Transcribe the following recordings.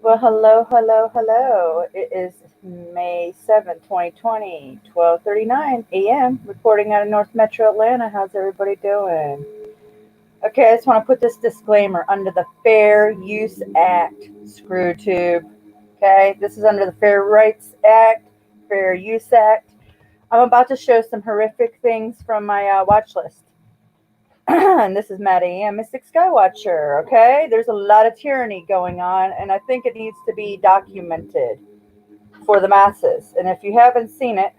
Well, hello, hello, hello. It is May 7th, 2020, 12:39 a.m. Reporting out of North Metro Atlanta. How's everybody doing? Okay, I just want to put this disclaimer under the Fair Use Act, screw tube. Okay, this is under the Fair Rights Act, Fair Use Act. I'm about to show some horrific things from my watch list. And this is Maddie. I'm Mystic Skywatcher. Okay, there's a lot of tyranny going on, and I think it needs to be documented for the masses. And if you haven't seen it,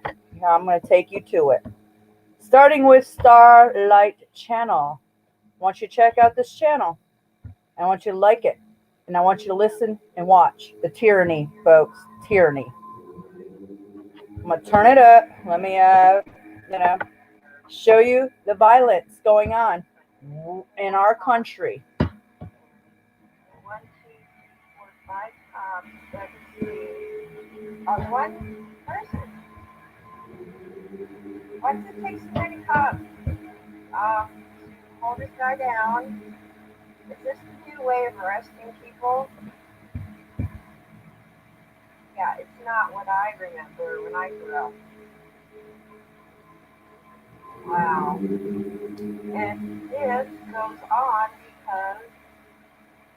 I'm going to take you to it. Starting with Starlight Channel. I want you to check out this channel. I want you to like it. And I want you to listen and watch the tyranny, folks. Tyranny. I'm going to turn it up. Let me, you know, show you the violence going on in our country. One, two, three, four, five on one person. What's it take so many cops to hold this guy down? Is this the new way of arresting people? Yeah, it's not what I remember when I grew up. Wow. And this goes on because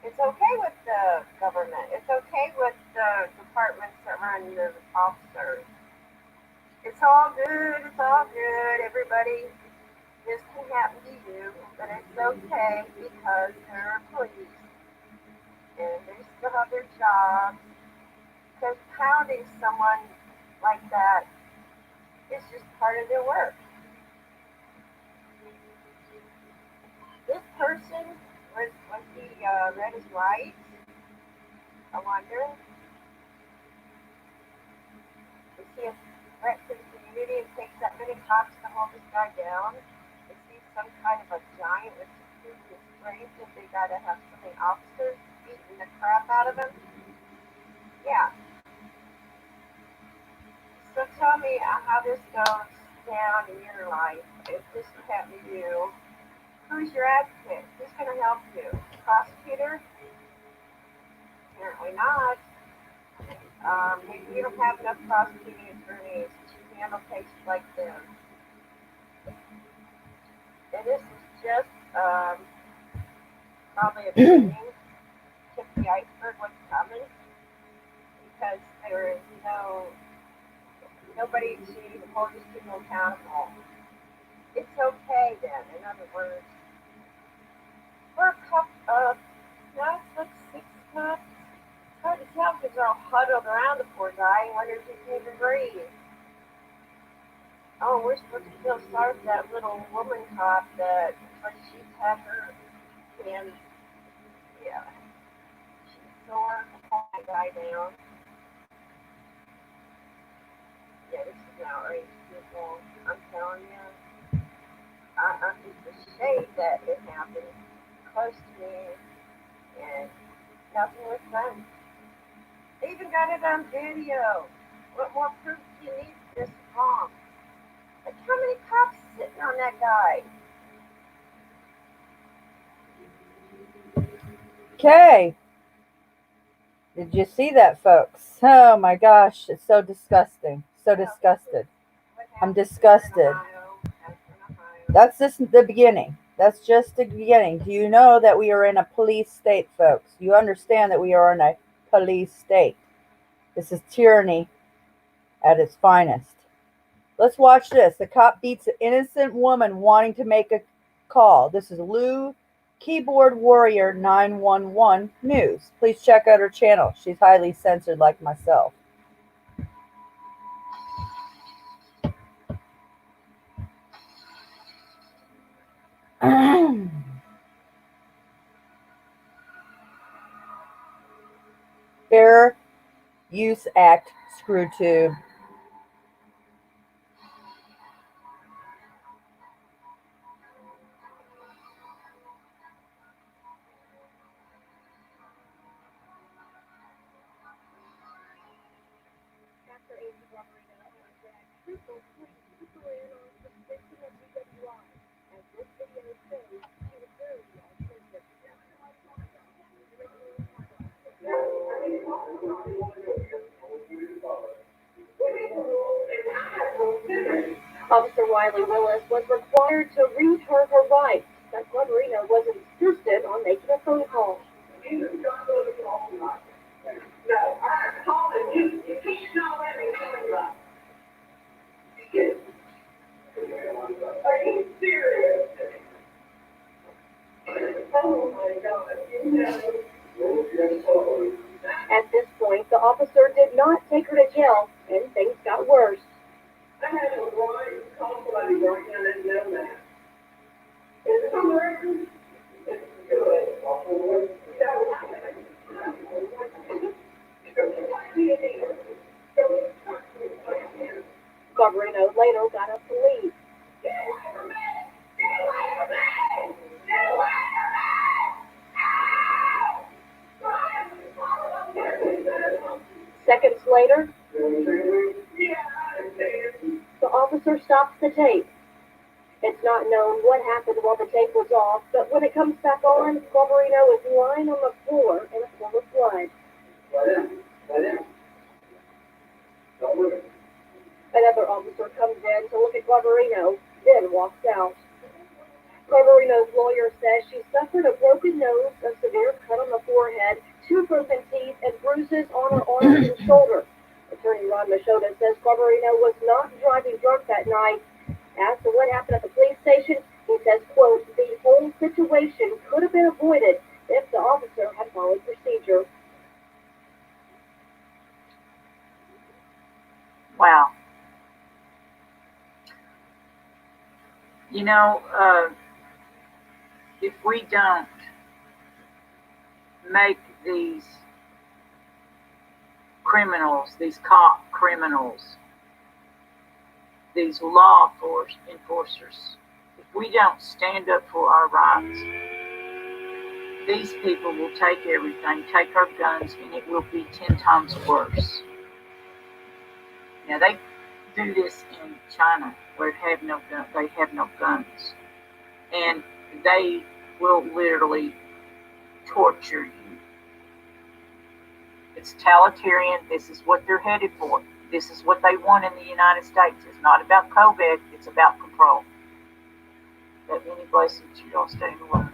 it's okay with the government. It's okay with the departments that run the officers. It's all good. It's all good. Everybody, this can happen to you, but it's okay because they're police and they still have their jobs. Because pounding someone like that is just part of their work. This person was he read his rights? I wonder. Is he a threat to the community? It takes that many cops to hold this guy down. Is he some kind of a giant with superior strength that they gotta have so many officers beating the crap out of him? Yeah. So tell me how this goes down in your life. If this would happen to you, who's your advocate? Who's going to help you? Prosecutor? Apparently not. Maybe you don't have enough prosecuting attorneys to handle cases like this. And this is just probably a beginning. Tip of the iceberg what's coming because there is nobody to hold these people accountable. It's okay then, in other words, for a cup of, no, it's like 6 cups. It's hard to tell because they're all huddled around the poor guy and wonder if he can even breathe. Oh, we're supposed to feel sorry for that little woman cop that when she's had her hand, yeah, she's sore to hold that guy down. Yeah, this is outrageous, people. I'm telling you, I'm just ashamed that it happened close to me and nothing was done. They even got it on video. What more proof do you need for this wrong? Like, how many cops sitting on that guy? Okay, did you see that, folks? Oh my gosh, it's so disgusting. So Yeah, disgusted. what I'm happened here in disgusted. Ohio? That's in Ohio. That's just the beginning. That's just the beginning. Do you know that we are in a police state, folks? You understand that we are in a police state. This is tyranny at its finest. Let's watch this. The cop beats an innocent woman wanting to make a call. This is Lou Keyboard Warrior 911 News. Please check out her channel. She's highly censored like myself. Fair Use Act screw tube. After Amy Barberina and Brad Truffle putting people in on suspicion of DWI. As this video shows, she was very well said that Officer Wiley Willis was required to read her rights, but Gloverino was insistent on making a phone call. No, I'm calling you. You can't not let me call you. Are you serious? Oh my God. At this point, the officer did not take her to jail, and things got worse. I had a right to call somebody right now and know that. Is it on the record? It's good. Garbarino later got up to leave. Seconds later, the officer stops the tape. It's not known what happened while the tape was off, but when it comes back on, Gloverino is lying on the floor in a pool of blood. Another officer comes in to look at Gloverino, then walks out. Gloverino's lawyer says she suffered a broken nose, a severe cut on the forehead, 2 broken teeth, and bruises on her arms and shoulder. Attorney Ron Machota says Gloverino was not driving drunk that night. As to what happened at the police station, he says, quote, the whole situation could have been avoided if the officer had followed procedure. Wow. You know, if we don't make these criminals, these cop criminals, these law enforcers, if we don't stand up for our rights, these people will take everything, take our guns, and it will be 10 times worse. Now, they do this in China where they have no guns. And they will literally torture you. It's totalitarian. This is what they're headed for. This is what they want in the United States. It's not about COVID. It's about control. But many blessings to y'all. Stay in the way.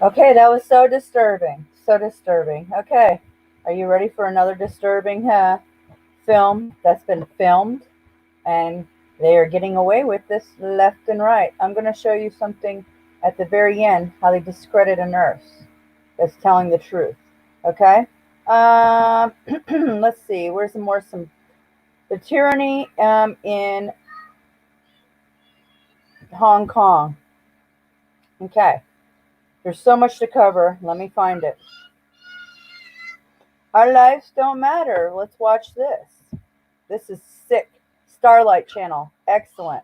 Okay, that was so disturbing. So disturbing. Okay, are you ready for another disturbing film that's been filmed? And they are getting away with this left and right. I'm going to show you something at the very end how they discredit a nurse that's telling the truth. Okay? Let's see. Where's some the tyranny in Hong Kong. Okay. There's so much to cover. Let me find it. Our lives don't matter. Let's watch this. This is sick. Starlight Channel. Excellent.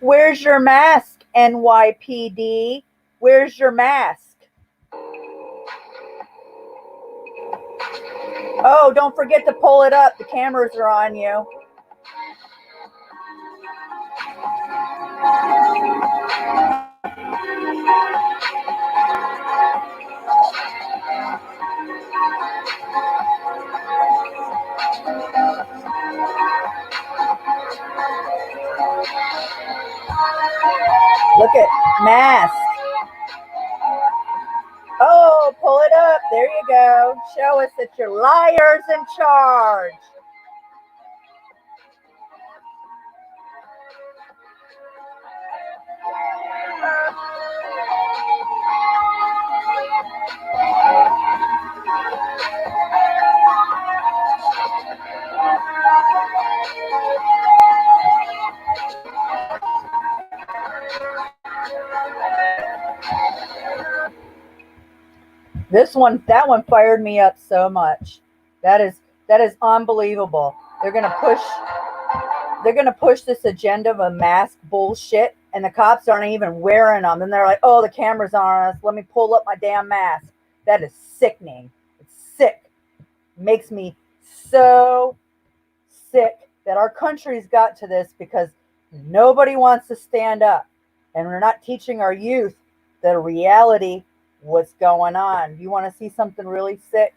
Where's your mask, NYPD? Where's your mask? Oh, don't forget to pull it up. The cameras are on you. Look at mask. Oh, pull it up. There you go. Show us that your liar's in charge. That one fired me up so much. That is unbelievable. They're gonna push this agenda of a mask bullshit, and the cops aren't even wearing them. And they're like, "Oh, the camera's on us. Let me pull up my damn mask." That is sickening. It's sick. It makes me so sick that our country's got to this because nobody wants to stand up, and we're not teaching our youth the reality what's going on. You want to see something really sick?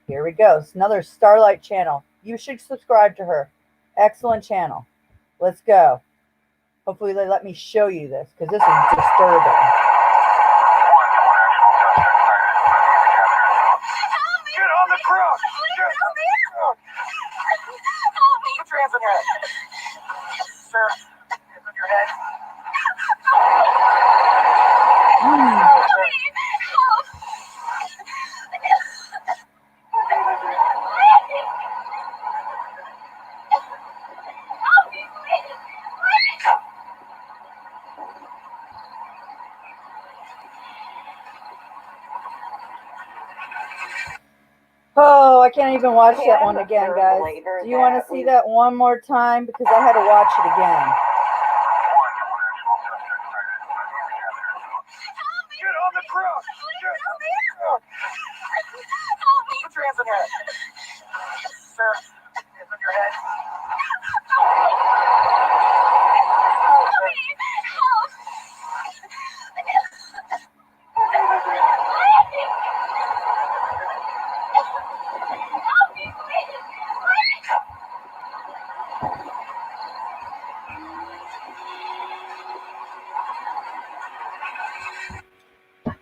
Here we go. It's another Starlight Channel. You should subscribe to her. Excellent channel. Let's go. Hopefully they let me show you this because this is disturbing. Get on the truck! Get on the truck! Put your hands on your head. Sir, hands on your head. Oh, I can't even watch that one again, guys. Do you want to see that one more time? Because I had to watch it again. Get on the truck! Get on the truck! Put your hands on your head. Sir, hands on your head.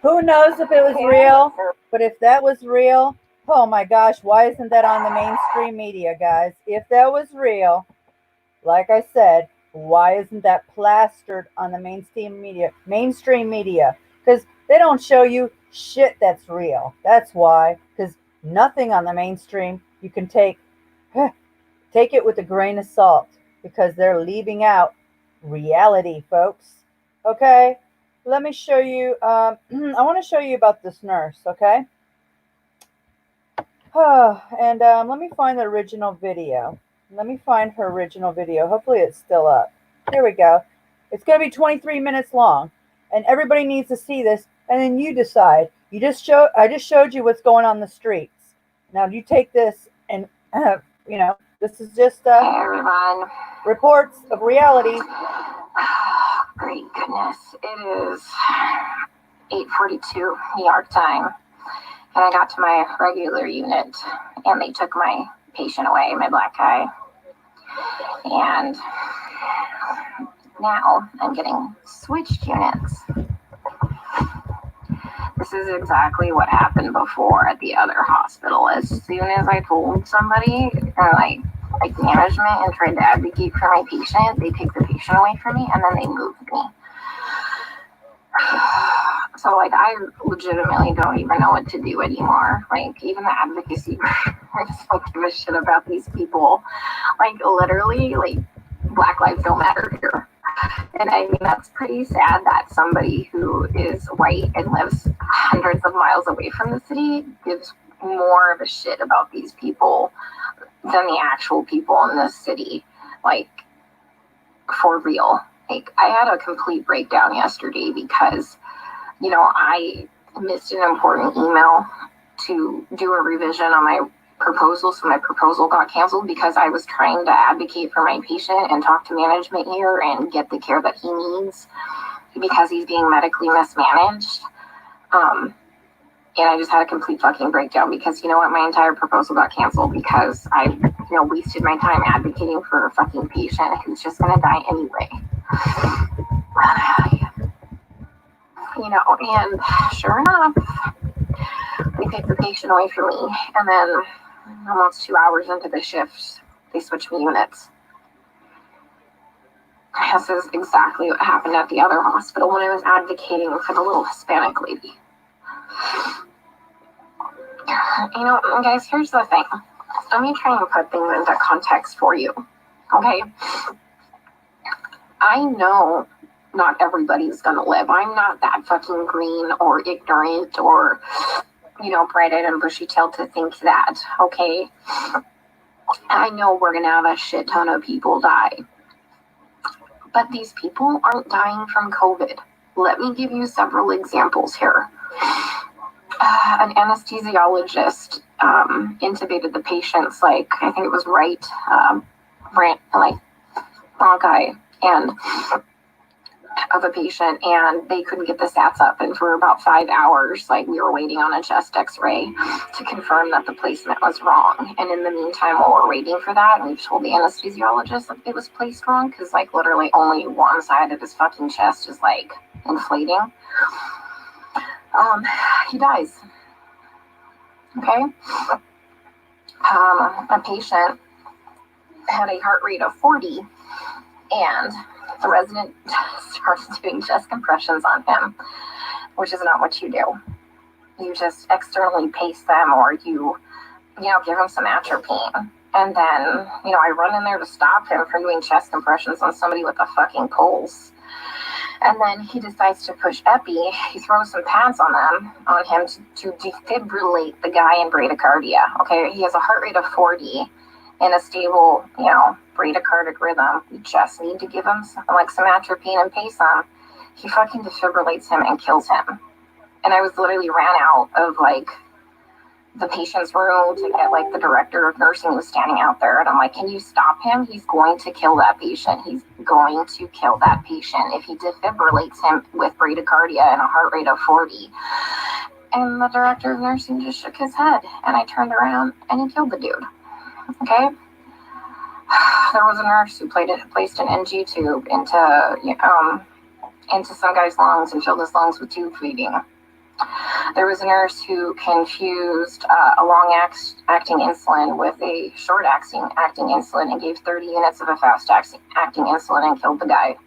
Who knows if it was real? But if that was real, oh my gosh, why isn't that on the mainstream media, guys? If that was real, like I said, why isn't that plastered on the mainstream media? Because they don't show you shit that's real. That's why. Because nothing on the mainstream you can take it with a grain of salt. because they're leaving out reality, folks. Okay, let me show you. I want to show you about this nurse. Okay, and let me find the original video. Let me find her original video. Hopefully, it's still up. Here we go. It's going to be 23 minutes long, and everybody needs to see this. And then you decide. I just showed you what's going on the streets. Now you take this, and this is just Hey everyone. reports of reality. Great goodness. It is 8:42 New York time. And I got to my regular unit and they took my patient away, my black guy. And now I'm getting switched units. This is exactly what happened before at the other hospital. As soon as I told somebody, like management, and tried to advocate for my patient, they take the patient away from me and then they moved me. So, I legitimately don't even know what to do anymore. Even the advocacy group, I just don't give a shit about these people. Literally, Black lives don't matter here. And I mean, that's pretty sad that somebody who is white and lives hundreds of miles away from the city gives more of a shit about these people than the actual people in this city. For real. I had a complete breakdown yesterday because, I missed an important email to do a revision on my proposal. So my proposal got canceled because I was trying to advocate for my patient and talk to management here and get the care that he needs because he's being medically mismanaged. And I just had a complete fucking breakdown because, my entire proposal got canceled because I, wasted my time advocating for a fucking patient who's just going to die anyway. And sure enough, they take the patient away from me. And then almost 2 hours into the shift, they switch me units. This is exactly what happened at the other hospital when I was advocating for the little Hispanic lady. Guys, here's the thing. Let me try and put things into context for you. Okay? I know not everybody's gonna live. I'm not that fucking green or ignorant or, bright-eyed and bushy-tailed to think that, okay? I know we're gonna have a shit ton of people die. But these people aren't dying from COVID. Let me give you several examples here. An anesthesiologist intubated the patients, I think it was right, bronchi and of a patient, and they couldn't get the stats up, and for about 5 hours, we were waiting on a chest x-ray to confirm that the placement was wrong. And in the meantime, while we're waiting for that, we've told the anesthesiologist that it was placed wrong because literally only one side of his fucking chest is inflating. He dies. Okay? A patient had a heart rate of 40, and the resident starts doing chest compressions on him, which is not what you do. You just externally pace them, or you give him some atropine. And then, I run in there to stop him from doing chest compressions on somebody with a fucking pulse. And then he decides to push epi. He throws some pads on him to defibrillate the guy in bradycardia. Okay, he has a heart rate of 40 in a stable, bradycardic rhythm. We just need to give him some atropine and pace him. He fucking defibrillates him and kills him. And I was literally ran out of the patient's room to get the director of nursing who was standing out there, and I'm like, can you stop him? He's going to kill that patient. He's going to kill that patient if he defibrillates him with bradycardia and a heart rate of 40. And the director of nursing just shook his head, and I turned around and he killed the dude. Okay? There was a nurse who placed an NG tube into some guy's lungs and filled his lungs with tube feeding. There was a nurse who confused a long-acting insulin with a short-acting insulin and gave 30 units of a fast-acting insulin and killed the guy.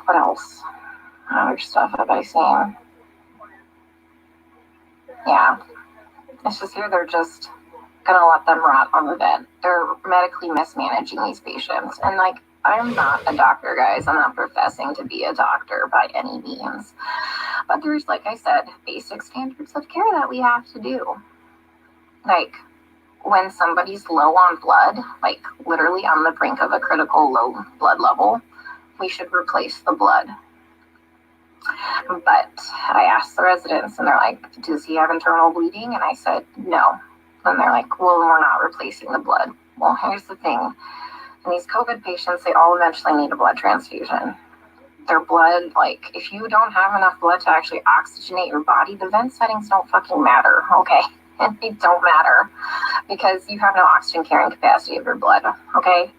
What else? Other stuff have I seen? Yeah. It's just here they're just gonna let them rot on the vent. They're medically mismanaging these patients. And like, I'm not a doctor, guys. I'm not professing to be a doctor by any means. But there's, like I said, basic standards of care that we have to do. Like, when somebody's low on blood, like literally on the brink of a critical low blood level, we should replace the blood. But I asked the residents, and they're like, does he have internal bleeding? And I said, no. And they're like, well, we're not replacing the blood. Well, here's the thing. And these COVID patients, they all eventually need a blood transfusion. Their blood, like, if you don't have enough blood to actually oxygenate your body, the vent settings don't fucking matter, okay? And they don't matter because you have no oxygen carrying capacity of your blood, okay?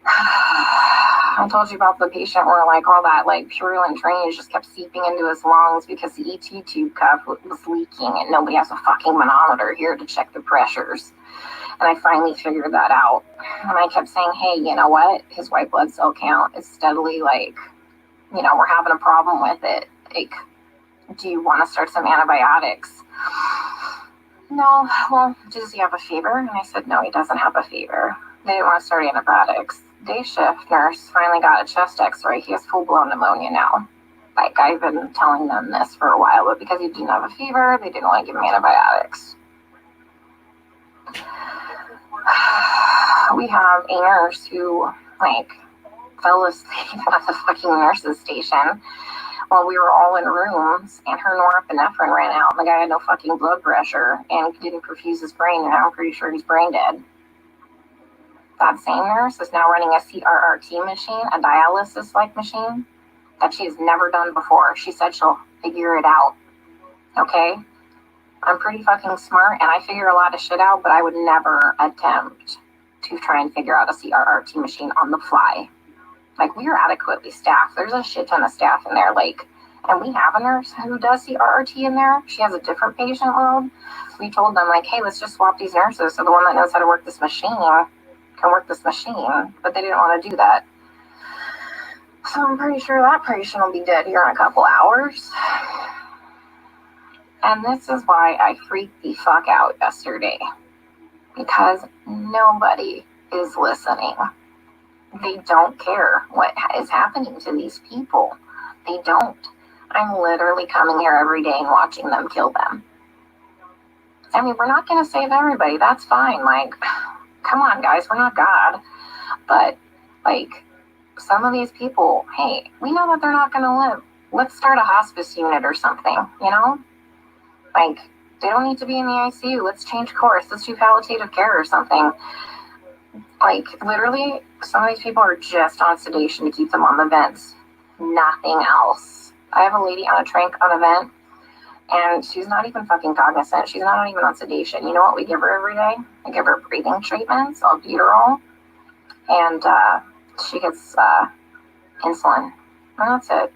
I told you about the patient where, like, all that, like, purulent drainage just kept seeping into his lungs because the ET tube cup was leaking and nobody has a fucking manometer here to check the pressures. And I finally figured that out. And I kept saying, hey, you know what? His white blood cell count is steadily, like, you know, we're having a problem with it. Like, do you want to start some antibiotics? No. Well, does he have a fever? And I said, no, he doesn't have a fever. They didn't want to start antibiotics. Day shift nurse finally got a chest x-ray. He has full-blown pneumonia now. Like, I've been telling them this for a while, but because he didn't have a fever, they didn't want to give him antibiotics. We have a nurse who, like, fell asleep at the fucking nurse's station while we were all in rooms, and her norepinephrine ran out, and the guy had no fucking blood pressure and didn't perfuse his brain, and I'm pretty sure he's brain dead. That same nurse is now running a CRRT machine, a dialysis-like machine, that she's never done before. She said she'll figure it out. Okay? I'm pretty fucking smart, and I figure a lot of shit out, but I would never attempt to try and figure out a CRRT machine on the fly. Like, we are adequately staffed. There's a shit ton of staff in there, like, and we have a nurse who does CRRT in there. She has a different patient load. We told them, like, hey, let's just swap these nurses so the one that knows how to work this machine can work this machine, but they didn't want to do that. So I'm pretty sure that patient will be dead here in a couple hours. And this is why I freaked the fuck out yesterday. Because nobody is listening. They don't care what is happening to these people. They don't. I'm literally coming here every day and watching them kill them. I mean, we're not going to save everybody. That's fine. Like, come on, guys. We're not God. But, like, some of these people, hey, we know that they're not going to live. Let's start a hospice unit or something, you know? Like, they don't need to be in the ICU. Let's change course. Let's do palliative care or something. Like, literally, some of these people are just on sedation to keep them on the vents. Nothing else. I have a lady on a tranq on a vent, and she's not even fucking cognizant. She's not even on sedation. You know what we give her every day? We give her breathing treatments, albuterol, and she gets insulin. And that's it.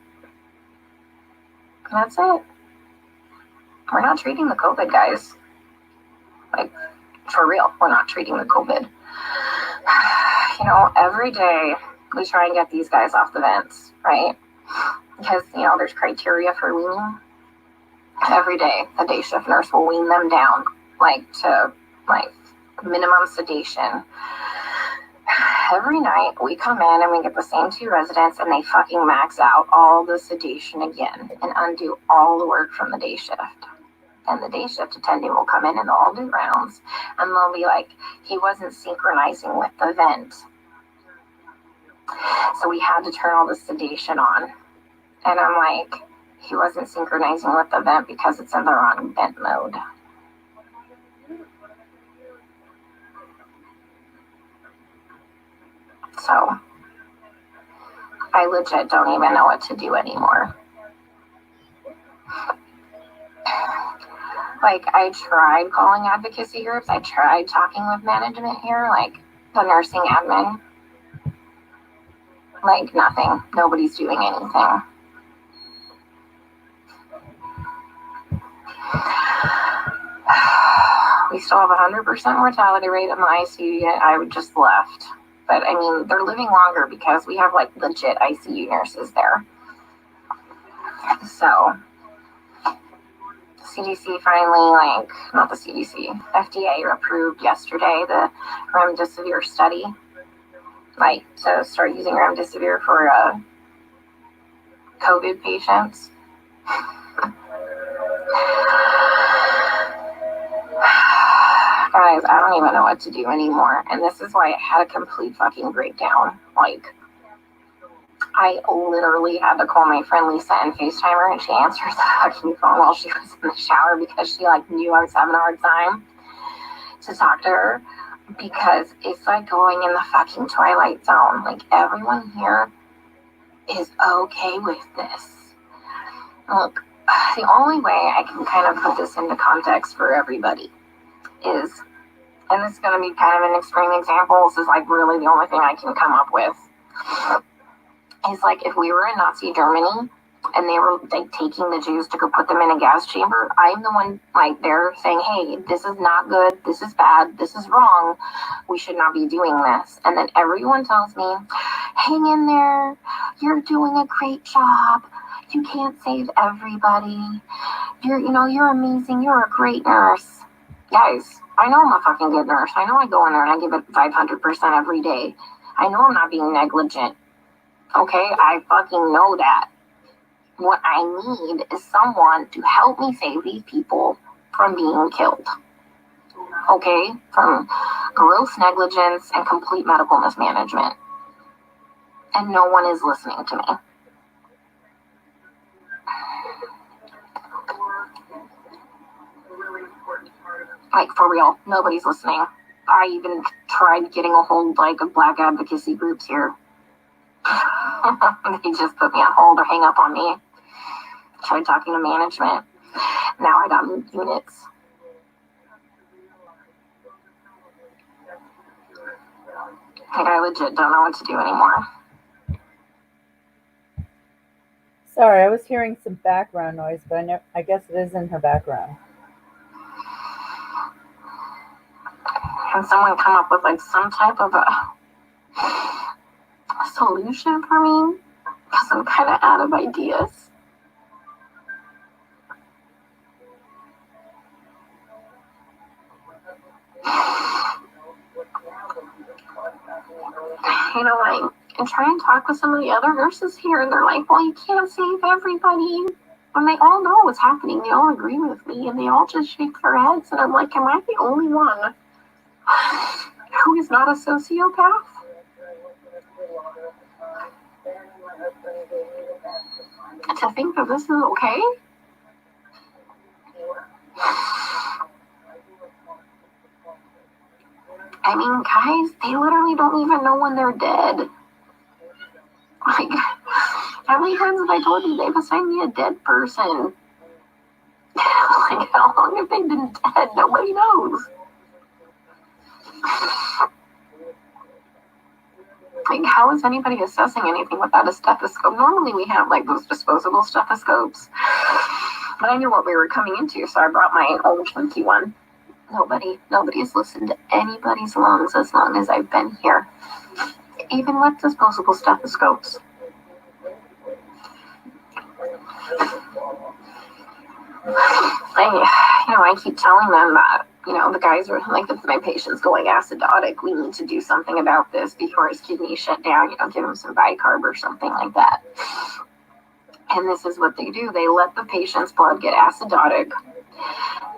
That's it. We're not treating the COVID, guys. Like, for real, we're not treating the COVID. You know, every day we try and get these guys off the vents, right? Because, you know, there's criteria for weaning. Every day, the day shift nurse will wean them down, like, to, like, minimum sedation. Every night, we come in and we get the same two residents, and they fucking max out all the sedation again and undo all the work from the day shift. And the day shift attendant will come in and they'll all do rounds, and they'll be like, he wasn't synchronizing with the vent. So we had to turn all the sedation on. And I'm like, he wasn't synchronizing with the vent because it's in the wrong vent mode. So I legit don't even know what to do anymore. Like, I tried calling advocacy groups. I tried talking with management here, like the nursing admin. Like, nothing. Nobody's doing anything. We still have 100% mortality rate in the ICU unit. I would just left. But, I mean, they're living longer because we have, like, legit ICU nurses there. So, CDC finally, not the CDC, FDA approved yesterday the remdesivir study, to start using remdesivir for COVID patients. Guys, I don't even know what to do anymore. And this is why I had a complete fucking breakdown. I literally had to call my friend Lisa and FaceTime her, and she answered the fucking phone while she was in the shower because she knew I was having a hard time to talk to her, because it's like going in the fucking Twilight Zone. Everyone here is okay with this. Look, the only way I can kind of put this into context for everybody is, and this is going to be kind of an extreme example, this is really the only thing I can come up with, is if we were in Nazi Germany and they were taking the Jews to go put them in a gas chamber, I'm the one there saying, hey, this is not good, this is bad, this is wrong, we should not be doing this. And then everyone tells me, hang in there, you're doing a great job, you can't save everybody, you're amazing, you're a great nurse. Guys, I know I'm a fucking good nurse. I know I go in there and I give it 500% every day. I know I'm not being negligent. Okay, I fucking know that. What I need is someone to help me save these people from being killed. Okay, from gross negligence and complete medical mismanagement. And no one is listening to me. For real, nobody's listening. I even tried getting a hold of black advocacy groups here. They just put me on hold or hang up on me. Tried talking to management. Now I got moved units. I legit don't know what to do anymore. Sorry, I was hearing some background noise, but I guess it is in her background. Can someone come up with some type of a solution for me? Because I'm kind of out of ideas. And try and talk with some of the other nurses here, and they're like, well, you can't save everybody. And they all know what's happening. They all agree with me, and they all just shake their heads. And I'm like, am I the only one who is not a sociopath? To think that this is okay? Guys, they literally don't even know when they're dead. How many times have I told you they've assigned me a dead person? How long have they been dead? Nobody knows. How is anybody assessing anything without a stethoscope? Normally we have those disposable stethoscopes. But I knew what we were coming into, so I brought my old chunky one. Nobody's listened to anybody's lungs as long as I've been here. Even with disposable stethoscopes. I keep telling them that, the guys are if my patient's going acidotic, we need to do something about this before his kidneys shut down, give him some bicarb or something like that. And this is what they do. They let the patient's blood get acidotic,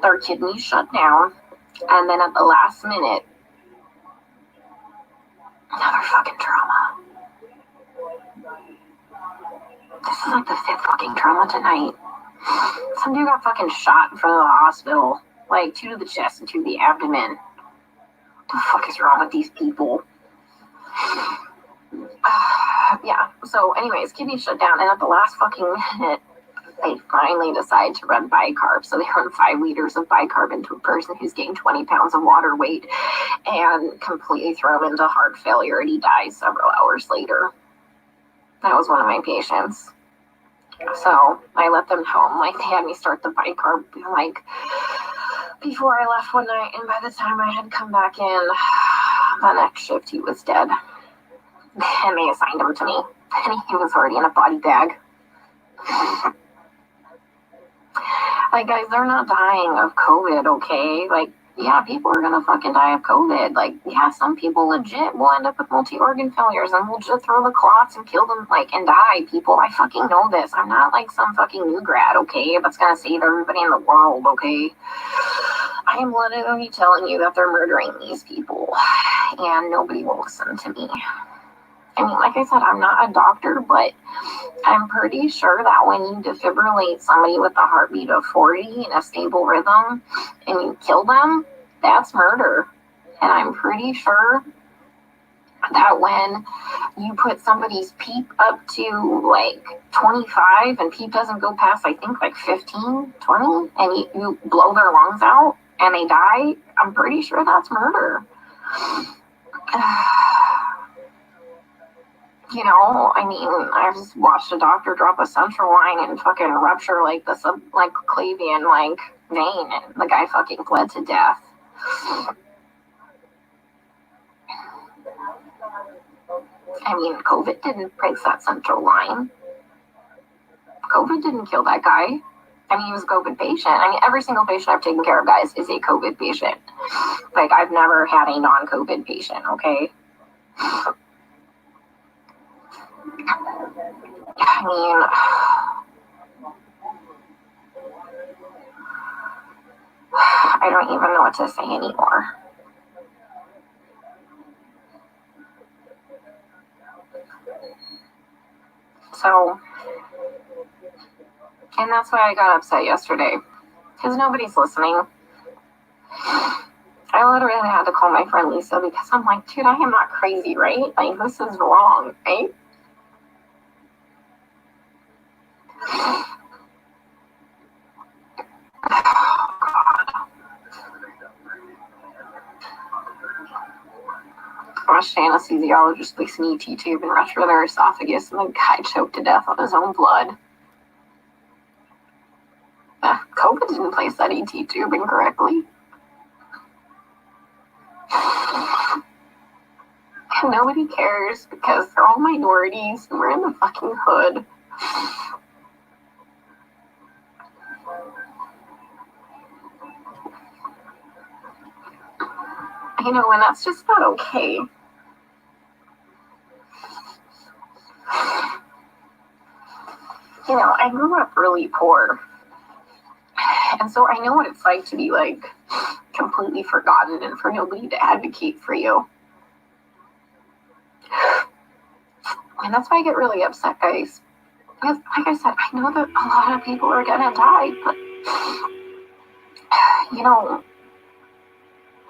their kidneys shut down, and then at the last minute, another fucking trauma. This is the 5th fucking trauma tonight. Some dude got fucking shot in front of the hospital. 2 to the chest and 2 to the abdomen. What the fuck is wrong with these people? Yeah, so anyways, kidney shut down, and at the last fucking minute, they finally decide to run bicarb. So they run 5 liters of bicarb into a person who's gained 20 pounds of water weight and completely throw him into heart failure, and he dies several hours later. That was one of my patients. So I let them know, they had me start the bicarb, before I left one night, and by the time I had come back in, the next shift, he was dead. And they assigned him to me, and he was already in a body bag. Like, guys, they're not dying of COVID, okay? Like, yeah, people are gonna fucking die of COVID. Like, yeah, some people legit will end up with multi-organ failures and will just throw the clots and kill them, like, and die, people. I fucking know this. I'm not like some fucking new grad, okay? That's gonna save everybody in the world, okay? I am literally telling you that they're murdering these people, and nobody will listen to me. I mean, like I said, I'm not a doctor, but I'm pretty sure that when you defibrillate somebody with a heartbeat of 40 in a stable rhythm and you kill them, that's murder. And I'm pretty sure that when you put somebody's PEEP up to like 25 and PEEP doesn't go past, I think, like 15, 20, and you blow their lungs out and they die, I'm pretty sure that's murder. You know, I mean, I just watched a doctor drop a central line and fucking rupture like the subclavian like vein, and the guy fucking bled to death. I mean, COVID didn't break that central line. COVID didn't kill that guy. I mean, he was a COVID patient. I mean, every single patient I've taken care of, guys, is a COVID patient. Like, I've never had a non-COVID patient, okay? I mean, I don't even know what to say anymore. So, and that's why I got upset yesterday, because nobody's listening. I literally had to call my friend Lisa because I'm like, dude, I am not crazy, right? Like, this is wrong, right? Rush anesthesiologist placed an ET tube and rushed for their esophagus, and the guy choked to death on his own blood. COVID didn't place that ET tube incorrectly. And nobody cares because they're all minorities and we're in the fucking hood. You know, and that's just not okay. You know, I grew up really poor. And so I know what it's like to be, like, completely forgotten and for nobody to advocate for you. And that's why I get really upset, guys. Because, like I said, I know that a lot of people are gonna die, but, you know,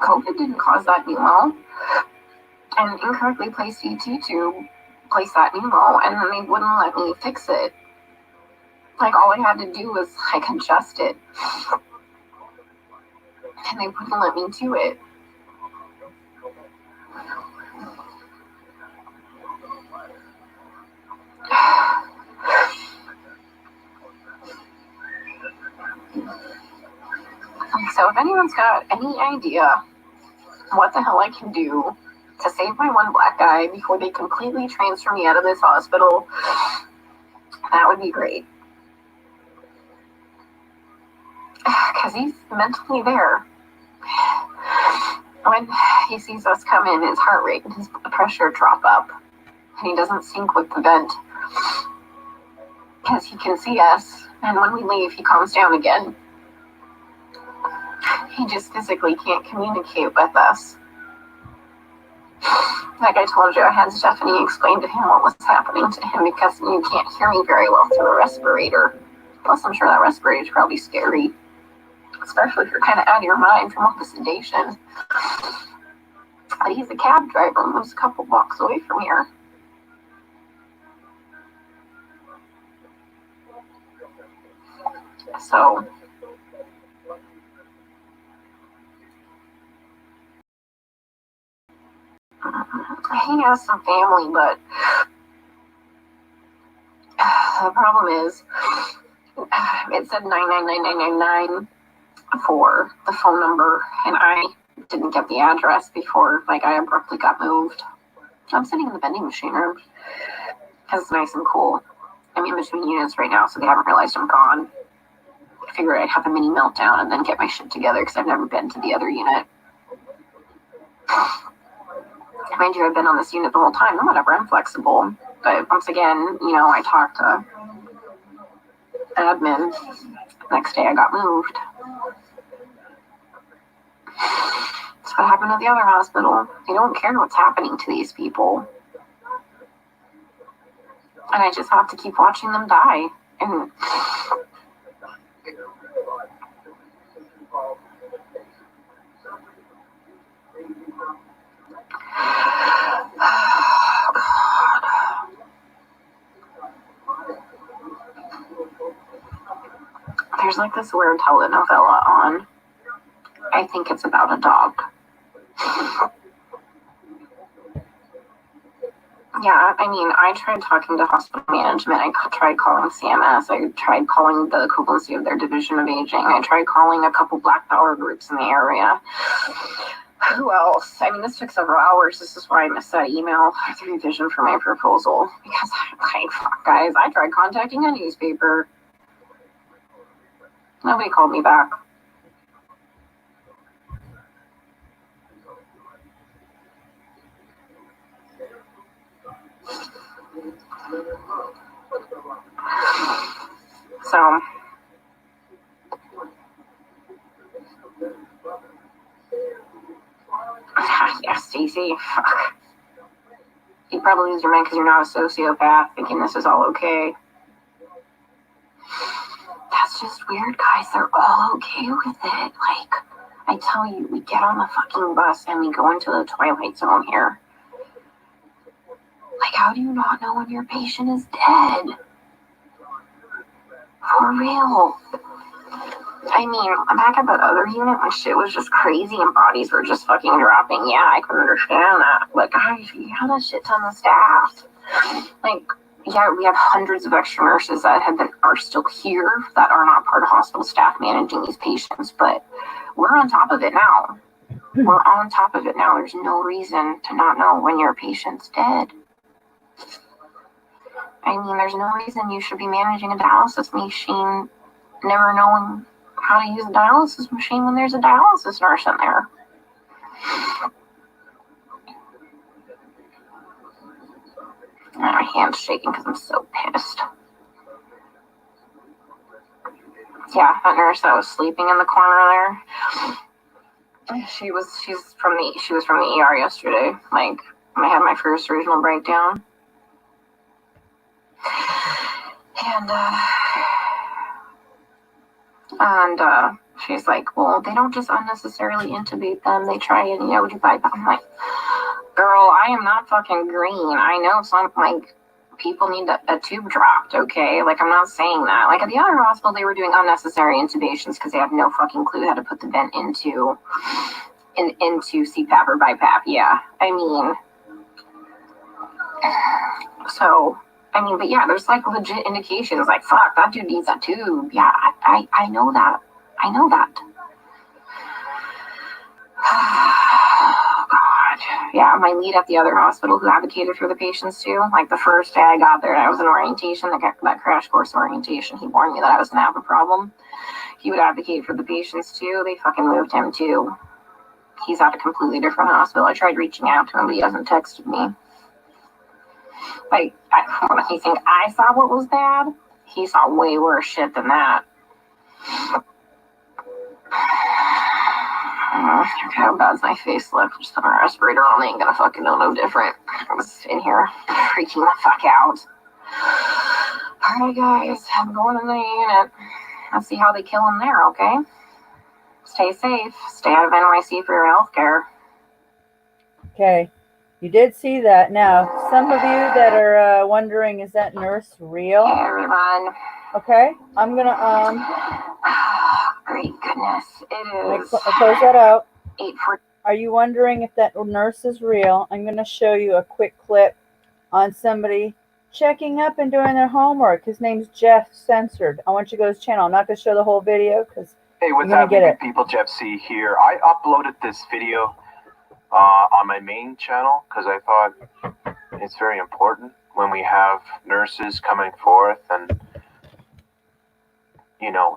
COVID didn't cause that pneumo. And incorrectly placed ET tube placed that pneumo, and then they wouldn't let me fix it. Like, all I had to do was, like, adjust it. And they wouldn't let me do it. So if anyone's got any idea what the hell I can do to save my one black guy before they completely transfer me out of this hospital, that would be great. Because he's mentally there. When he sees us come in, his heart rate and his blood pressure drop up. And he doesn't sync with the vent. Because he can see us. And when we leave, he calms down again. He just physically can't communicate with us. Like I told you, I had Stephanie explain to him what was happening to him because you can't hear me very well through a respirator. Plus, I'm sure that respirator is probably scary. Especially if you're kind of out of your mind from all the sedation. But he's a cab driver and lives a couple blocks away from here. So, he has some family, but the problem is, it said 99999 for the phone number, and I didn't get the address before, like, I abruptly got moved. I'm sitting in the vending machine room because it's nice and cool. I'm in between units right now, so they haven't realized I'm gone. figured I'd have a mini meltdown and then get my shit together because I've never been to the other unit. Mind you, I've been on this unit the whole time. No, whatever, I'm flexible. But once again, I talked to admin. Next day I got moved. That's what happened at the other hospital. They don't care what's happening to these people. And I just have to keep watching them die. And there's like this weird telenovela on. I think it's about a dog. Yeah, I mean, I tried talking to hospital management. I tried calling CMS. I tried calling the equivalency of their division of aging. I tried calling a couple Black Power groups in the area. Who else? I mean, this took several hours. This is why I missed that email, the revision for my proposal. Because, fuck, guys, I tried contacting a newspaper. Nobody called me back. So, yeah, Stacey, fuck. You probably lose your mind because you're not a sociopath, thinking this is all okay. That's just weird, guys. They're all okay with it. Like, I tell you, we get on the fucking bus and we go into the Twilight Zone here. Like, how do you not know when your patient is dead? For real. I mean, back at that other unit when shit was just crazy and bodies were just fucking dropping, yeah, I could understand that. But guys, you have a shit ton of staff. Like, yeah, we have hundreds of extra nurses that are still here that are not part of hospital staff managing these patients, but we're on top of it now. We're on top of it now. There's no reason to not know when your patient's dead. I mean, there's no reason you should be managing a dialysis machine never knowing how to use a dialysis machine when there's a dialysis nurse in there. My hand's shaking because I'm so pissed. Yeah, that nurse that was sleeping in the corner there. She was from the ER yesterday. Like, I had my first regional breakdown. And she's like, well, they don't just unnecessarily intubate them. They try and, do bypass. I'm like, girl, I am not fucking green. I know some, like, people need a tube dropped, okay? Like, I'm not saying that. Like, at the other hospital, they were doing unnecessary intubations because they had no fucking clue how to put the vent into CPAP or BiPAP. Yeah, I mean, so... but yeah, there's like legit indications like, fuck, that dude needs a tube. Yeah, I know that. I know that. God. Yeah, my lead at the other hospital who advocated for the patients too, like the first day I got there and I was in orientation, that crash course orientation, he warned me that I was going to have a problem. He would advocate for the patients too. They fucking moved him too. He's at a completely different hospital. I tried reaching out to him, but he hasn't texted me. Like, he think I saw what was bad? He saw way worse shit than that. Okay, how bad's my face look? Just put my respirator on, they ain't gonna fucking know no different. I was in here freaking the fuck out. Alright guys, I'm going in the unit. Let's see how they kill him there, okay? Stay safe. Stay out of NYC for your healthcare. Okay. You did see that. Now, some of you that are wondering, is that nurse real? Hey, everyone. Okay, I'm gonna Great goodness, it is. Close that out. 8:40. Are you wondering if that nurse is real? I'm gonna show you a quick clip on somebody checking up and doing their homework. His name's Jeff Censored. I want you to go to his channel. I'm not gonna show the whole video because hey, what's happening, good people? Jeff C here. I uploaded this video on my main channel because I thought it's very important when we have nurses coming forth and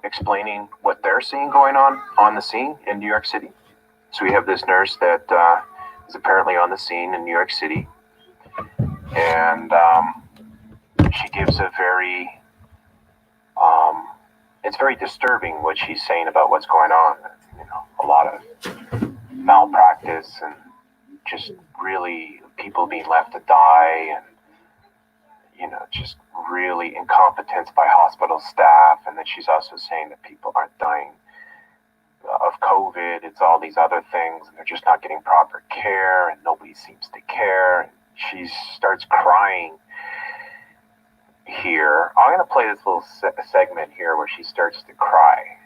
explaining what they're seeing going on the scene in New York City. So we have this nurse that is apparently on the scene in New York City, and she gives a very, it's very disturbing what she's saying about what's going on. A lot of malpractice and just really people being left to die, and just really incompetence by hospital staff. And then she's also saying that people aren't dying of COVID, it's all these other things, and they're just not getting proper care, and nobody seems to care. And she starts crying here. I'm going to play this little segment here where she starts to cry.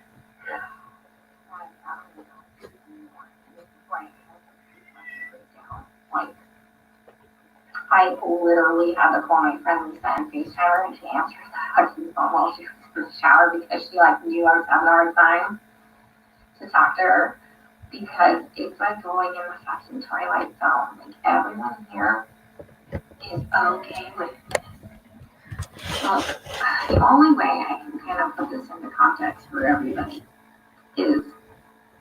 I literally had to call my friend Lisa and FaceTime her, and she answered the phone while she was in the shower because she knew I was having a hard time to talk to her, because it's like going in the fucking Twilight Zone. Like, everyone here is okay with this. So the only way I can kind of put this into context for everybody is,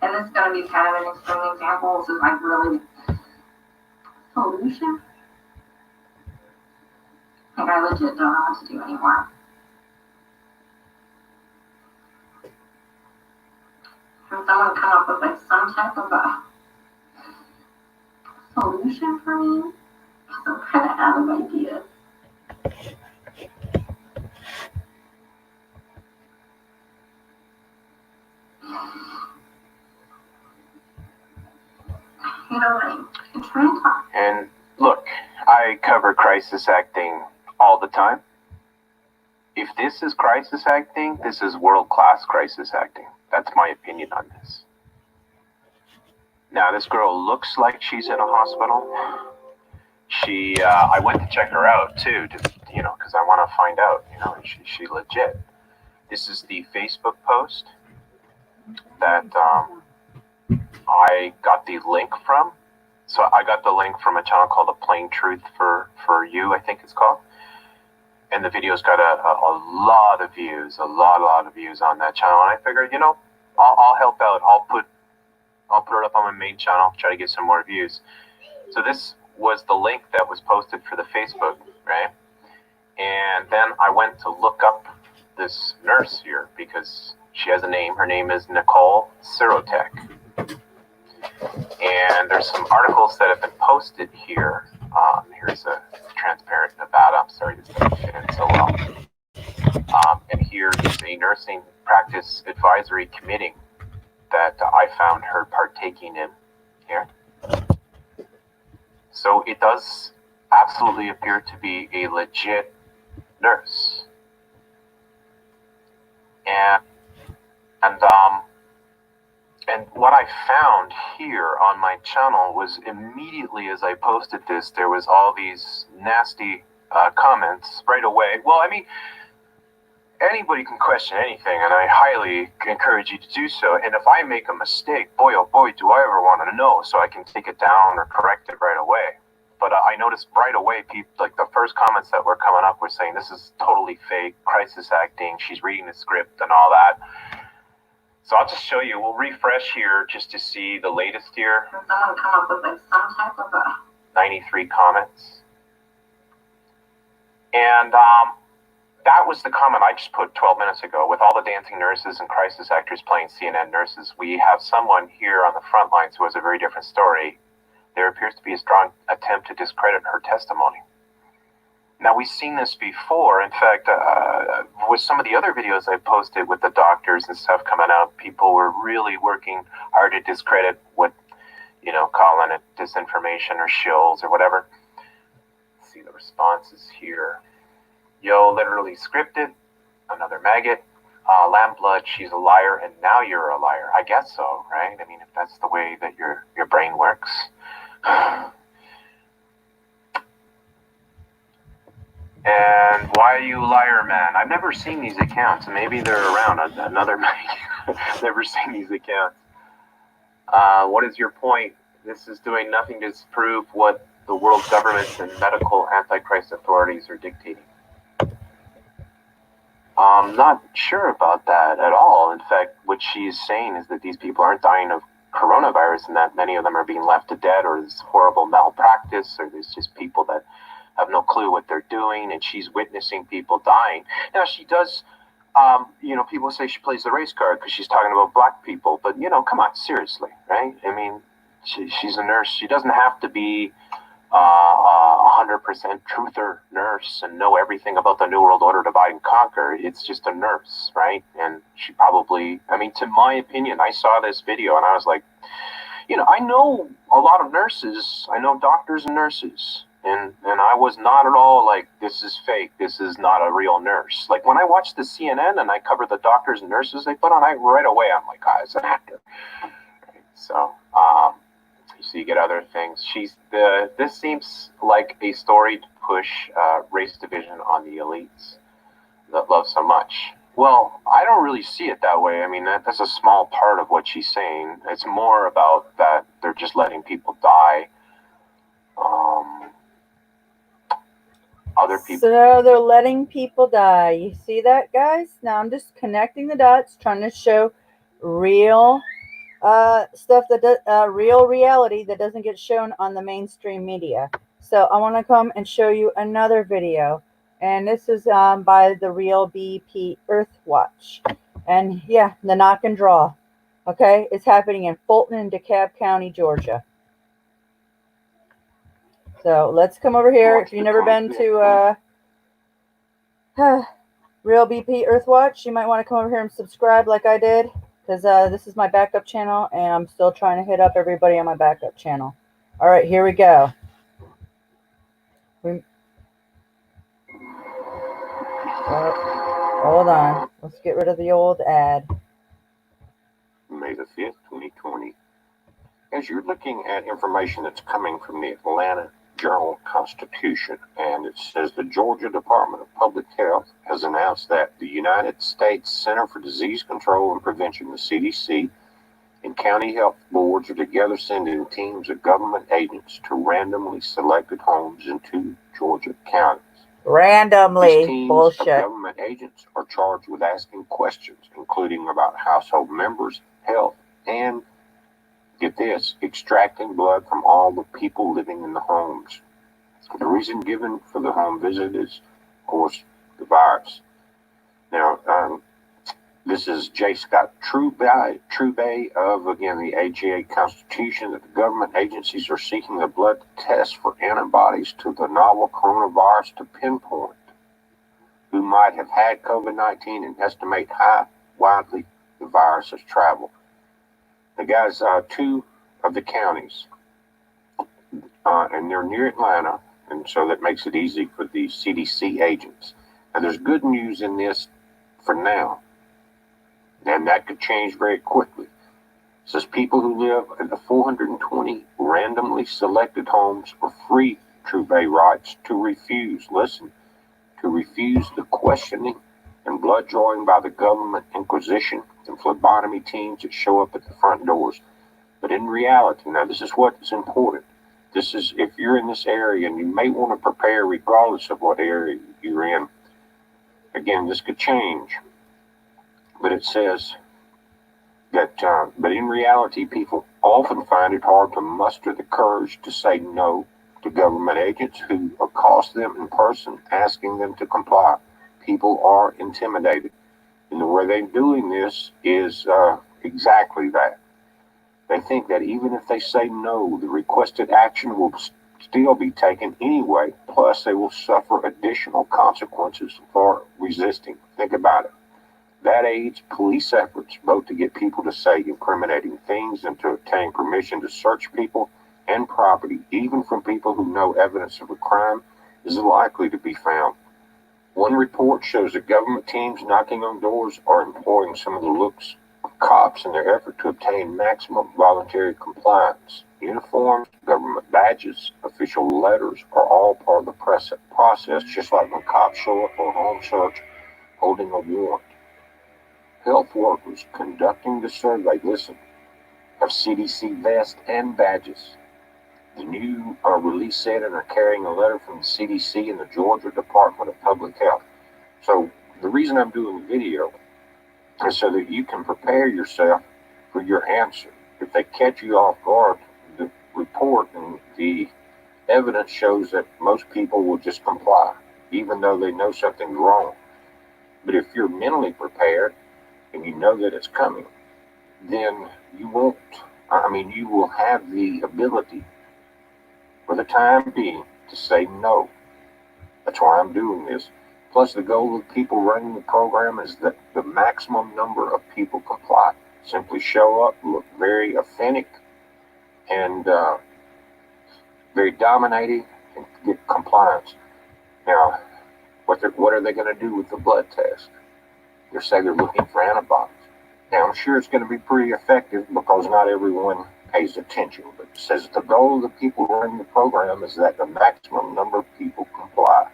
and this is going to be kind of an extreme example, so like really solution. Like, I legit don't know what to do anymore. Can someone come up with like some type of a solution for me? Because I'm kind of out of ideas. I'm trying to talk. And look, I cover crisis acting all the time. If this is crisis acting, this is world-class crisis acting. That's my opinion on this. Now, this girl looks like she's in a hospital. I went to check her out too, because I want to find out, she legit. This is the Facebook post that I got the link from. So I got the link from a channel called The Plain Truth for You, I think it's called. And the video's got a lot of views, a lot of views on that channel. And I figured, I'll help out. I'll put it up on my main channel, try to get some more views. So this was the link that was posted for the Facebook, right? And then I went to look up this nurse here because she has a name. Her name is Nicole Sirotek. And there's some articles that have been posted here. Here's a transparent Nevada. I'm sorry this doesn't fit in so well. And here is a nursing practice advisory committee that I found her partaking in here. So it does absolutely appear to be a legit nurse. And what I found here on my channel was immediately as I posted this, there was all these nasty comments right away. Well, I mean, anybody can question anything, and I highly encourage you to do so. And if I make a mistake, boy, oh boy, do I ever want to know so I can take it down or correct it right away. But I noticed right away, people, like the first comments that were coming up were saying, this is totally fake, crisis acting, she's reading the script and all that. So I'll just show you, we'll refresh here just to see the latest here. Can someone come up with like some type of a 93 comments. And that was the comment I just put 12 minutes ago. With all the dancing nurses and crisis actors playing CNN nurses, we have someone here on the front lines who has a very different story. There appears to be a strong attempt to discredit her testimony. Now, we've seen this before. In fact, with some of the other videos I posted with the doctors and stuff coming out, people were really working hard to discredit what, calling it disinformation or shills or whatever. Let's see the responses here. Yo, literally scripted. Another maggot. Lamb blood, she's a liar, and now you're a liar. I guess so, right? I mean, if that's the way that your brain works. And why are you a liar, man? I've never seen these accounts. Maybe they're around. Another maggot. Never seen these accounts. What is your point? This is doing nothing to disprove what the world governments and medical antichrist authorities are dictating. I'm not sure about that at all. In fact, what she's saying is that these people aren't dying of coronavirus and that many of them are being left to dead, or there's horrible malpractice, or there's just people that have no clue what they're doing, and she's witnessing people dying. Now, she does, people say she plays the race card because she's talking about black people, but, come on, seriously, right? I mean, she's a nurse. She doesn't have to be 100% truther nurse and know everything about the New World Order, divide and conquer. It's just a nurse, right? And she probably, to my opinion, I saw this video and I was like, I know a lot of nurses. I know doctors and nurses. And I was not at all like, this is fake. This is not a real nurse. Like when I watched the CNN and I covered the doctors and nurses they put on, right away I'm like, it's an actor. So, so you get other things. This seems like a story to push race division on the elites that love so much. Well, I don't really see it that way. I mean, that's a small part of what she's saying. It's more about that they're just letting people die. Other people. So they're letting people die. You see that, guys? Now I'm just connecting the dots, trying to show real stuff real reality that doesn't get shown on the mainstream media. So I want to come and show you another video, and this is by the Real BP Earth Watch, and yeah, the knock and draw. Okay, it's happening in Fulton and DeKalb County, Georgia. So let's come over here. If you've never been to Real BP Earth Watch, you might want to come over here and subscribe like I did, because this is my backup channel, and I'm still trying to hit up everybody on my backup channel. All right, here we go. Hold on. Let's get rid of the old ad. May the 5th, 2020. As you're looking at information that's coming from the Atlanta Journal-Constitution, and it says the Georgia Department of Public Health has announced that the United States Center for Disease Control and Prevention, the CDC, and county health boards are together sending teams of government agents to randomly selected homes in 2 Georgia counties. Randomly. These teams Bullshit. of government agents are charged with asking questions, including about household members' health and, get this, extracting blood from all the people living in the homes. The reason given for the home visit is, of course, the virus. Now, this is J. Scott Trubay of, again, the AGA Constitution, that the government agencies are seeking a blood test for antibodies to the novel coronavirus to pinpoint who might have had COVID-19 and estimate how widely the virus has traveled. The guys, 2 of the counties, and they're near Atlanta, and so that makes it easy for the CDC agents. And there's good news in this for now, and that could change very quickly. It says people who live in the 420 randomly selected homes are free, Trubay writes, to refuse the questioning and blood drawing by the government inquisition and phlebotomy teams that show up at the front doors. But in reality, now this is what is important. This is if you're in this area, and you may want to prepare regardless of what area you're in. Again, this could change. But it says that, but in reality, people often find it hard to muster the courage to say no to government agents who accost them in person, asking them to comply. People are intimidated. And the way they're doing this is exactly that. They think that even if they say no, the requested action will still be taken anyway, plus they will suffer additional consequences for resisting. Think about it. That aids police efforts both to get people to say incriminating things and to obtain permission to search people and property, even from people who know evidence of a crime is likely to be found. One report shows that government teams knocking on doors are employing some of the looks of cops in their effort to obtain maximum voluntary compliance. Uniforms, government badges, official letters are all part of the process, just like when cops show up for a home search holding a warrant. Health workers conducting the survey, have CDC vests and badges. The new release said and are carrying a letter from the CDC and the Georgia Department of Public Health. So the reason I'm doing the video is so that you can prepare yourself for your answer. If they catch you off guard, the report and the evidence shows that most people will just comply, even though they know something's wrong. But if you're mentally prepared and you know that it's coming, then you won't, you will have the ability for the time being to say no. That's why I'm doing this. Plus, the goal of people running the program is that the maximum number of people comply. Simply show up, look very authentic and very dominating, and get compliance. Now, what are they going to do with the blood test? They say they're looking for antibodies. Now, I'm sure it's going to be pretty effective because not everyone pays attention. But it says the goal of the people running the program is that the maximum number of people comply.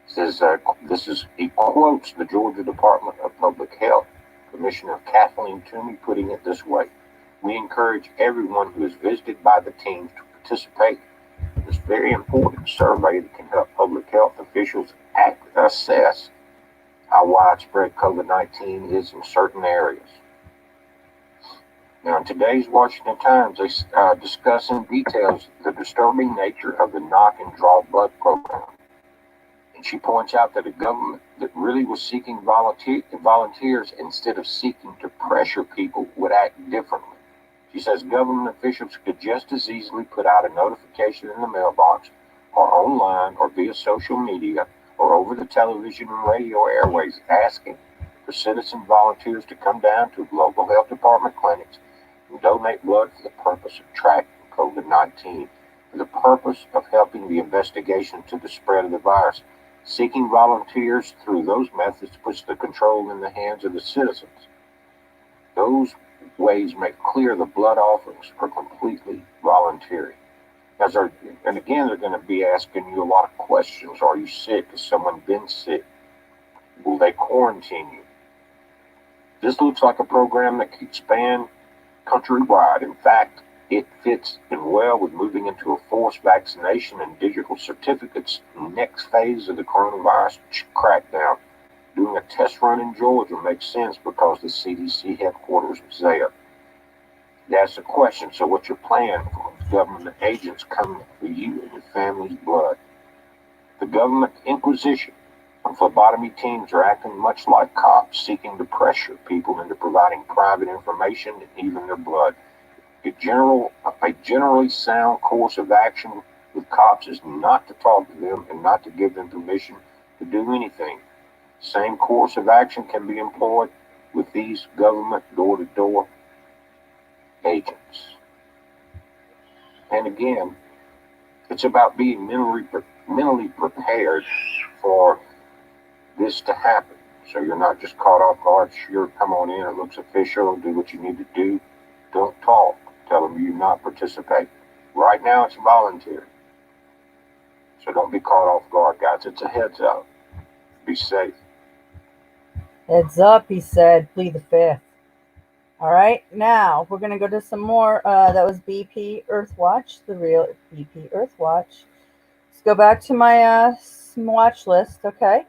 It says he quotes the Georgia Department of Public Health Commissioner Kathleen Toomey putting it this way: "We encourage everyone who is visited by the teams to participate in this very important survey that can help public health officials assess how widespread COVID-19 is in certain areas." Now, in today's Washington Times, they discuss in details the disturbing nature of the knock and draw blood program. And she points out that a government that really was seeking volunteers instead of seeking to pressure people would act differently. She says government officials could just as easily put out a notification in the mailbox or online or via social media or over the television and radio airways asking for citizen volunteers to come down to local health department clinics and donate blood for the purpose of tracking COVID-19, for the purpose of helping the investigation to the spread of the virus. Seeking volunteers through those methods puts the control in the hands of the citizens. Those ways make clear the blood offerings are completely voluntary. And again, they're going to be asking you a lot of questions. Are you sick? Has someone been sick? Will they quarantine you? This looks like a program that could expand countrywide. In fact, it fits in well with moving into a forced vaccination and digital certificates next phase of the coronavirus crackdown. Doing a test run in Georgia makes sense because the CDC headquarters was there. That's the question. So what's your plan for government agents coming for you and your family's blood? The government inquisition and phlebotomy teams are acting much like cops, seeking to pressure people into providing private information and even their blood. A generally sound course of action with cops is not to talk to them and not to give them permission to do anything. Same course of action can be employed with these government door-to-door agents. And again, it's about being mentally prepared for this to happen. So you're not just caught off guard. Sure, come on in, it looks official, do what you need to do. Don't talk. Tell them you not participate. Right now it's voluntary. So don't be caught off guard, guys. It's a heads up. Be safe. Heads up, he said. Plead the fifth. All right, now we're going to go to some more. That was BP Earthwatch, the real BP Earthwatch. Let's go back to my watch list, okay?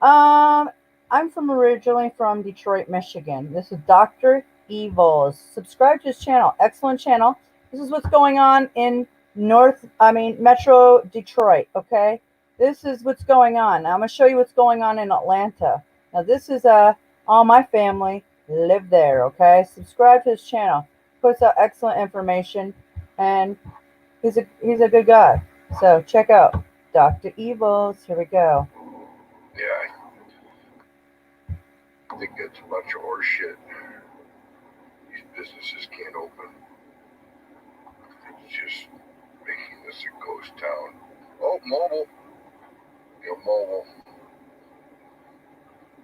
I'm originally from Detroit, Michigan. This is Dr. Evils. Subscribe to his channel. Excellent channel. This is what's going on in Metro Detroit, okay? This is what's going on. Now, I'm going to show you what's going on in Atlanta. Now, this is all my family live there, okay? Subscribe to his channel. Puts out excellent information, and he's a good guy. So check out Dr. Evils. Here we go. Yeah, I think that's a bunch of horse shit. These businesses can't open. It's just making this a ghost town. Oh, mobile. Mobile.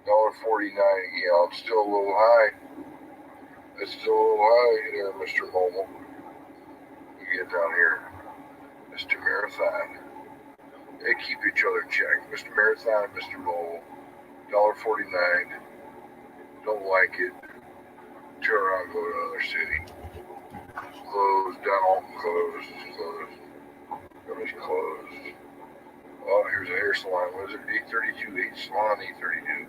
$1.49. Yeah, it's still a little high. It's still a little high there, Mr. Mobile. You get down here. Mr. Marathon. They keep each other in check. Mr. Marathon and Mr. Mobile. $1.49. Don't like it. Turn around, go to another city. Closed, dental, closed. Everything's closed. Oh, There's a hair salon. Was it 832? H salon 832.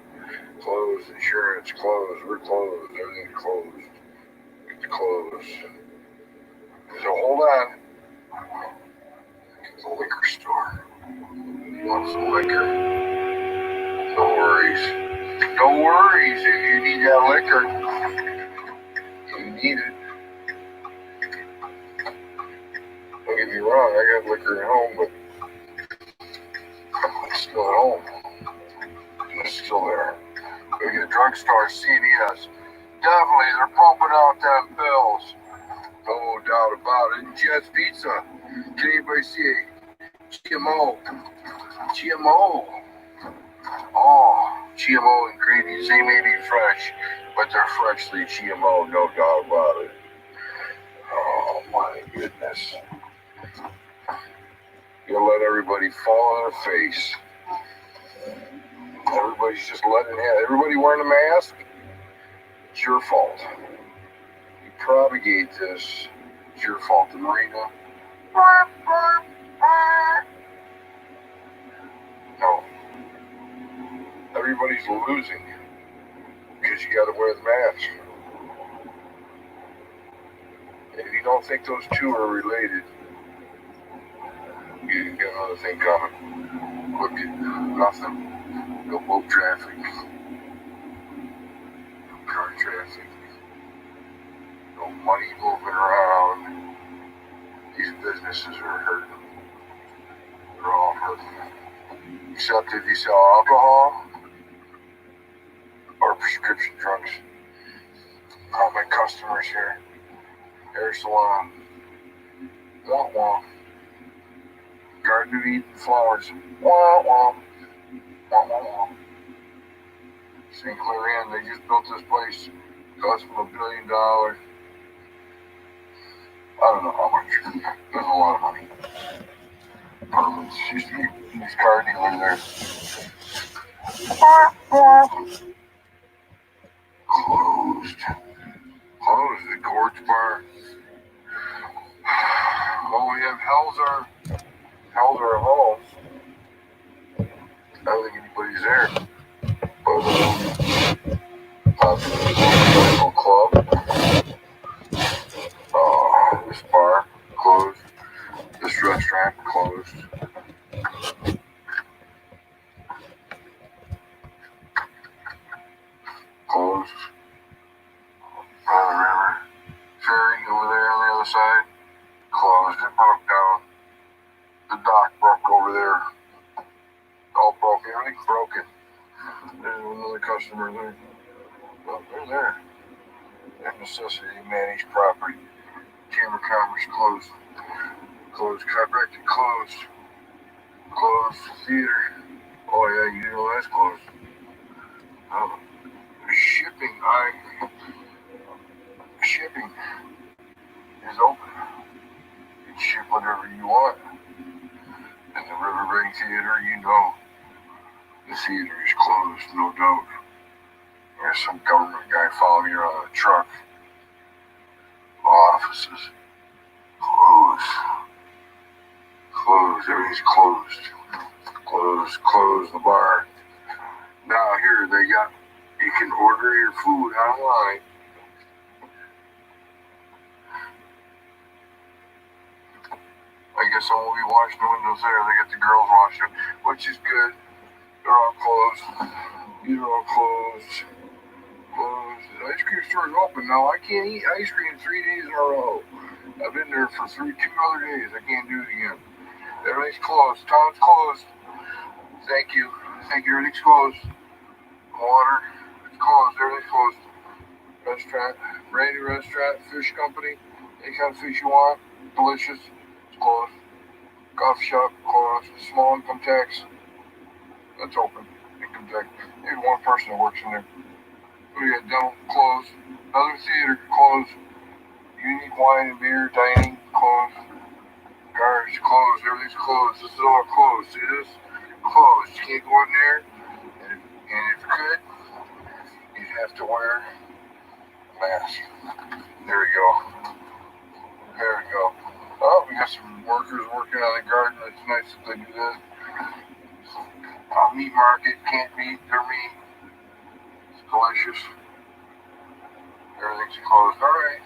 Closed. Insurance closed. We're closed. Everything's closed. It's closed. So hold on. It's a liquor store. You want some liquor? No worries. No worries if you need that liquor. You need it. Don't get me wrong, I got liquor at home, but it's still at home. It's still there. Go get a drugstore, CVS. Definitely, they're pumping out them pills. No doubt about it. Jets Pizza. Can anybody see GMO? GMO. Oh, GMO ingredients. They may be fresh, but they're freshly GMO, no doubt about it. Oh my goodness. You'll let everybody fall on their face. Everybody's just letting it. Everybody wearing a mask? It's your fault. You propagate this. It's your fault. The marina. No. Everybody's losing because you got to wear the mask. And if you don't think those two are related, you got another thing coming. Look at nothing. No boat traffic. No car traffic. No money moving around. These businesses are hurting. They're all hurting. Except if you sell alcohol or prescription drugs. All my customers here. Hair salon. Wah wah. Garden of Eden flowers. Wah wah. Wah wah wah. St. Clair Inn, they just built this place. Cost them $1 billion. I don't know how much. There's a lot of money. Apartments. Used to be a used car dealer there. Closed. Closed. The Courts Bar. Oh, we have Hell's our home. I don't think anybody's there. But local club. This bar closed. This restaurant closed. Closed. River ferry over there on the other side. Closed. It broke down. The dock broke over there. All broken. Everything's broken. There's another customer there. Well, they're there. That necessity managed property. Chamber of Commerce closed. Closed. Chiropractic closed. Closed. Theater. Oh yeah, you know that's closed. Shipping. Shipping is open. You can ship whatever you want. And the Riverbank Theater, you know, the theater is closed, no doubt. There's some government guy following you around a truck. Offices closed. Closed. Everything's closed. Closed the bar. Now here you can order your food online. I guess I won't be washing the windows there. They got the girls washing, which is good. They're all closed. These are all closed. Closed. The ice cream store is open now. I can't eat ice cream 3 days in a row. I've been there for 2 other days. I can't do it again. Everything's closed. Town's closed. Thank you. Everything's closed. Water. It's closed. Everything's closed. Restaurant. Randy Restaurant. Fish Company. Any kind of fish you want. Delicious. It's closed. Coffee shop. Closed. Small income tax. That's open. Income tax. Maybe one person that works in there. We got dental closed. Another theater closed. Unique wine and beer dining closed. Cars closed. Everything's closed. This is all closed. See this? Closed. You can't go in there. And if you could, you'd have to wear a mask. There we go. There we go. Oh, we got some workers working on the garden. It's nice that they do that. Meat market, can't beat their meat. It's delicious. Everything's closed. All right.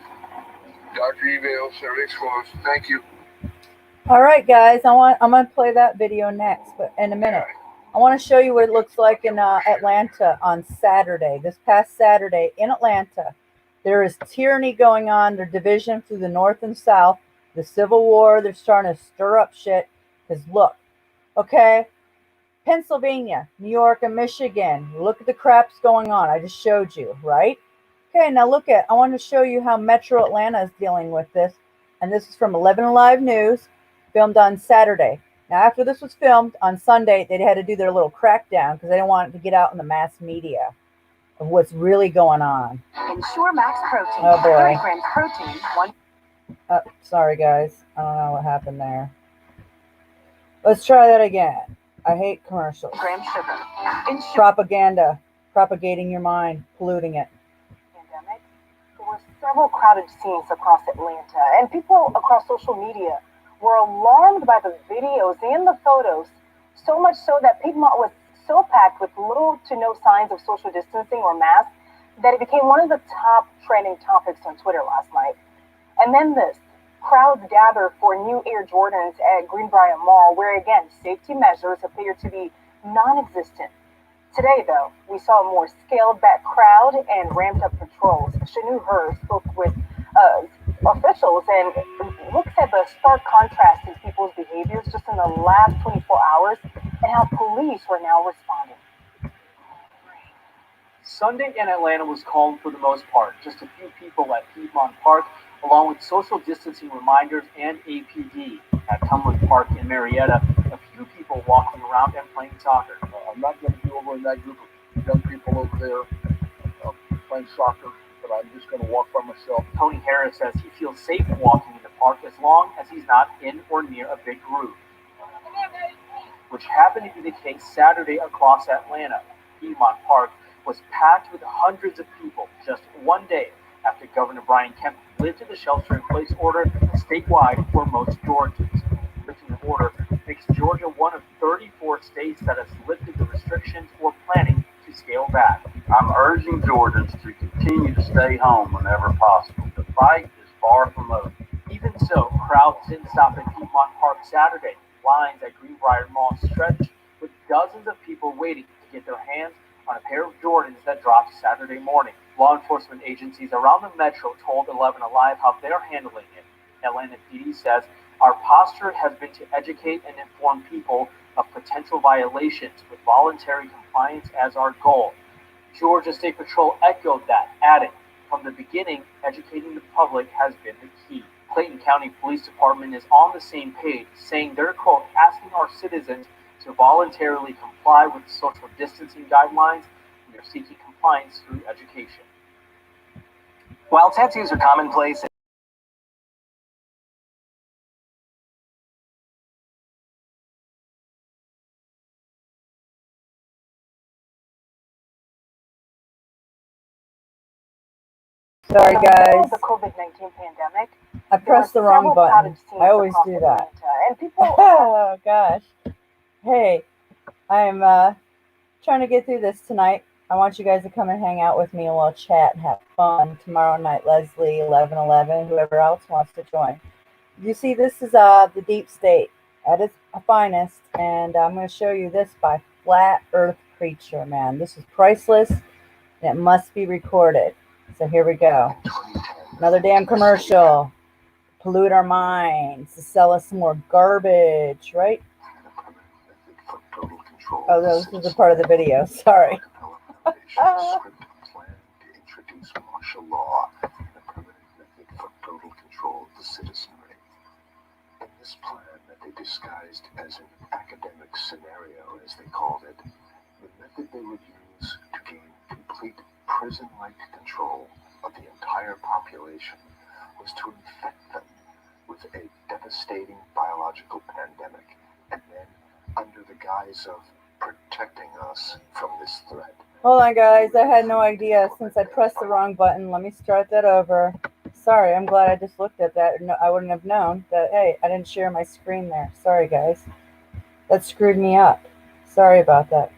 Dr. Evales, everything's closed. Thank you. All right, guys, I'm gonna play that video next, but in a minute. I want to show you what it looks like in Atlanta on Saturday. This past Saturday in Atlanta, there is tyranny going on. There's division through the North and South. The Civil War. They're starting to stir up shit. Because look, okay, Pennsylvania, New York, and Michigan. Look at the craps going on. I just showed you, right? Okay, now look at. I want to show you how Metro Atlanta is dealing with this, and this is from 11 Alive News, filmed on Saturday. Now, after this was filmed on Sunday, they had to do their little crackdown because they didn't want it to get out in the mass media of what's really going on. Ensure max protein. Oh boy. 30 grams protein. One. Sorry guys, I don't know what happened there. Let's try that again. I hate commercials. Gram sugar. Propaganda, propagating your mind, polluting it. Pandemic, there were several crowded scenes across Atlanta, and people across social media were alarmed by the videos and the photos, so much so that Piedmont was so packed with little to no signs of social distancing or masks that it became one of the top trending topics on Twitter last night. And then this. Crowds gathered for new Air Jordans at Greenbrier Mall, where again, safety measures appear to be non-existent. Today, though, we saw a more scaled-back crowd and ramped-up patrols. Shanu Hur spoke with officials and looks at the stark contrast in people's behaviors just in the last 24 hours and how police were now responding. Sunday in Atlanta was calm for the most part. Just a few people at Piedmont Park, along with social distancing reminders and APD. At Cumberland Park in Marietta, a few people walking around and playing soccer. I'm not going to be over in that group of young people over there playing soccer, but I'm just going to walk by myself. Tony Harris says he feels safe walking in the park as long as he's not in or near a big group, which happened to be the case Saturday across Atlanta. Piedmont Park was packed with hundreds of people just one day after Governor Brian Kemp lifted the shelter-in-place order statewide for most Georgians. Lifting the order makes Georgia one of 34 states that has lifted the restrictions or planning to scale back. I'm urging Georgians to continue to stay home whenever possible. The fight is far from over. Even so, crowds didn't stop at Piedmont Park Saturday. Lines at Greenbrier Mall stretched with dozens of people waiting to get their hands on a pair of Jordans that dropped Saturday morning. Law enforcement agencies around the metro told 11 Alive how they're handling it. Atlanta PD says, our posture has been to educate and inform people of potential violations with voluntary compliance as our goal. Georgia State Patrol echoed that, adding, from the beginning, educating the public has been the key. Clayton County Police Department is on the same page, saying they're, quote, asking our citizens to voluntarily comply with social distancing guidelines, and they're seeking compliance through education. While tattoos are commonplace, Sorry guys, The COVID-19 pandemic. I pressed the wrong button. I always do that. And people. Oh gosh. Hey, I'm trying to get through this tonight. I want you guys to come and hang out with me and we'll chat and have fun tomorrow night. Leslie, 1111, whoever else wants to join. You see, this is the deep state at its finest, and I'm going to show you this by Flat Earth Preacher, man. This is priceless, and it must be recorded. So here we go. Another damn commercial. Pollute our minds to sell us some more garbage, right? Oh, this is a part of the video. Sorry. Plan to introduce martial law and a permanent method for total control of the citizenry. In this plan that they disguised as an academic scenario, as they called it, the method they would use to gain complete prison-like control of the entire population was to infect them with a devastating biological pandemic, and then, under the guise of protecting us from this threat. Hold on, guys. I had no idea since I pressed the wrong button. Let me start that over. Sorry, I'm glad I just looked at that. No, I wouldn't have known that, hey, I didn't share my screen there. Sorry, guys. That screwed me up. Sorry about that.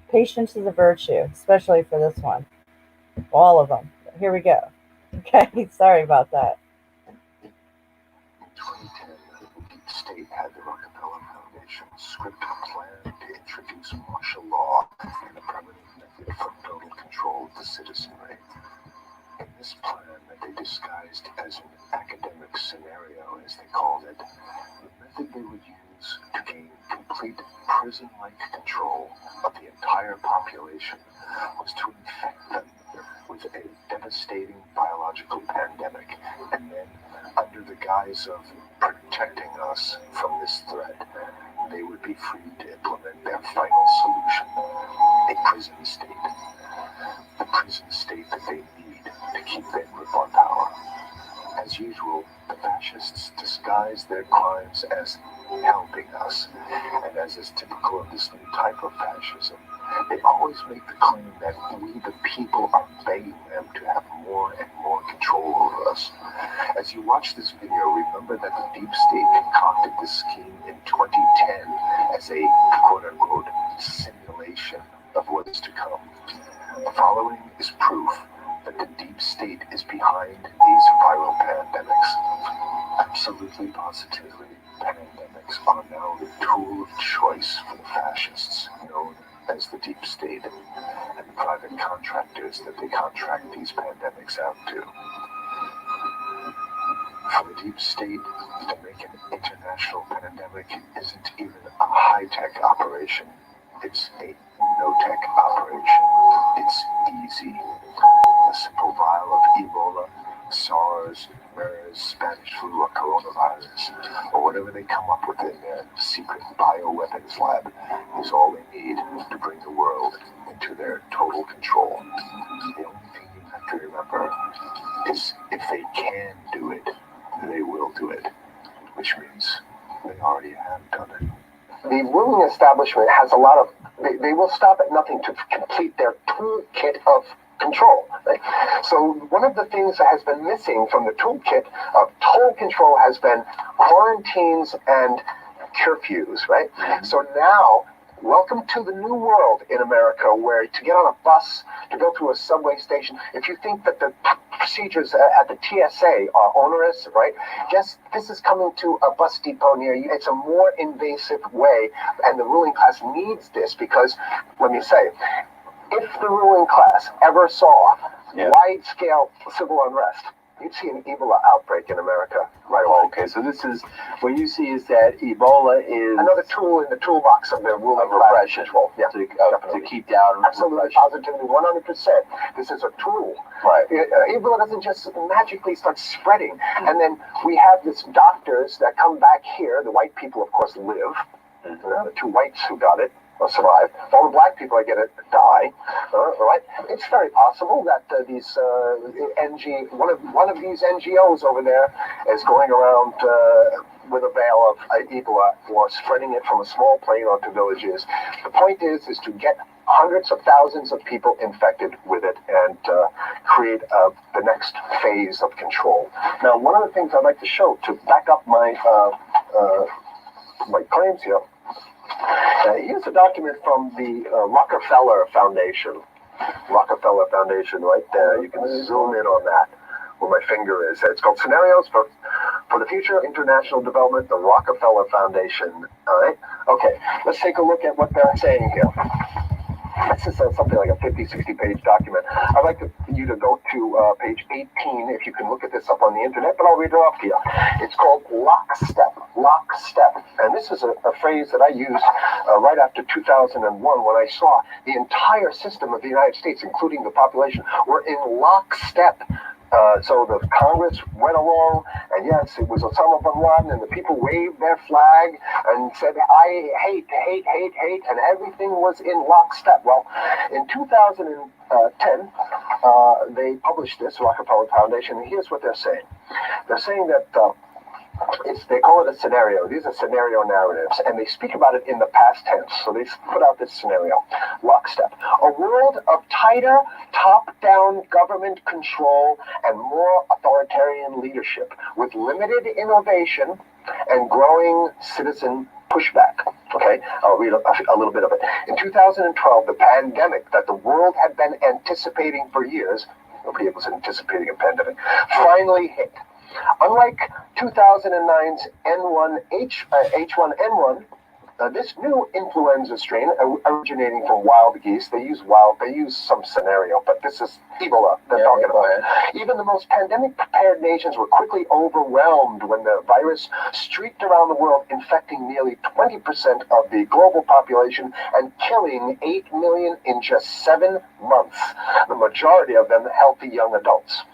Patience is a virtue, especially for this one. All of them. Here we go. Okay, sorry about that. In 2010, the deep state had the Rockefeller Foundation script a plan to introduce martial law and a permanent method for total control of the citizenry. In this plan that they disguised as an academic scenario, as they called it, the method they would use to gain complete prison-like control of the entire population was to infect them with a devastating biological pandemic, and then, under the guise of protecting us from this threat, they would be free to implement their final solution, a prison state. The prison state that they need to keep their grip on power. As usual, the fascists disguise their crimes as helping us, and as is typical of this new type of fascism, they always make the claim that we, the people, are begging them to have more and more control over us. As you watch this video, remember that the deep state concocted this scheme in 2010 as a quote-unquote simulation of what is to come. The following is proof that the deep state is behind these viral pandemics. Absolutely positively, pandemics are now the tool of choice for the fascists, known as the deep state, and the private contractors that they contract these pandemics out to. For the deep state, to make an international pandemic isn't even a high-tech operation. It's a no-tech operation. It's easy. A simple vial of Ebola, SARS, MERS, Spanish flu, or coronavirus, or whatever they come up with in their secret bioweapons lab, is all they need to bring the world into their total control. The only thing you have to remember is if they can do it, they will do it, which means they already have done it. The ruling establishment has a lot of, they will stop at nothing to complete their toolkit of control. Right? So one of the things that has been missing from the toolkit of total control has been quarantines and curfews, right? So now, welcome to the new world in America, where to get on a bus, to go through a subway station, if you think that the procedures at the TSA are onerous, right? Guess this is coming to a bus depot near you. It's a more invasive way, and the ruling class needs this because, let me say, if the ruling class ever saw wide-scale civil unrest, you'd see an Ebola outbreak in America right away. Okay, so this is what you see is that Ebola is another tool in the toolbox of their ruling class control. Yeah, to keep down absolutely, positively, 100%. This is a tool. Right. Ebola doesn't just magically start spreading, and then we have these doctors that come back here. The white people, of course, live. The two whites who got it or survive. All the black people that get it die. Right? It's very possible that these one of these NGOs over there is going around with a veil of Ebola or spreading it from a small plane onto villages. The point is to get hundreds of thousands of people infected with it and create the next phase of control. Now, one of the things I'd like to show to back up my my claims here. Here's a document from the Rockefeller Foundation. Rockefeller Foundation, right there. You can zoom in on that where my finger is. It's called Scenarios for the Future International Development, the Rockefeller Foundation. All right? Okay, let's take a look at what they're saying here. This is something like a 50, 60-page document. I'd like you to go to page 18, if you can look at this up on the internet, but I'll read it off to you. It's called lockstep. Lockstep. And this is a phrase that I used right after 2001 when I saw the entire system of the United States, including the population, were in lockstep. So the Congress went along, and yes, it was Osama bin Laden, and the people waved their flag and said, I hate, and everything was in lockstep. Well, in 2010, they published this, Rockefeller Foundation, and here's what they're saying. They're saying that they call it a scenario. These are scenario narratives, and they speak about it in the past tense. So they put out this scenario, lockstep. A world of tighter, top-down government control and more authoritarian leadership with limited innovation and growing citizen pushback. Okay, I'll read a little bit of it. In 2012, the pandemic that the world had been anticipating for years, nobody was anticipating a pandemic, finally hit. Unlike 2009's H1N1, this new influenza strain originating from wild geese, they use some scenario, but this is Ebola they're talking about. Even the most pandemic-prepared nations were quickly overwhelmed when the virus streaked around the world, infecting nearly 20% of the global population and killing 8 million in just 7 months, the majority of them healthy young adults.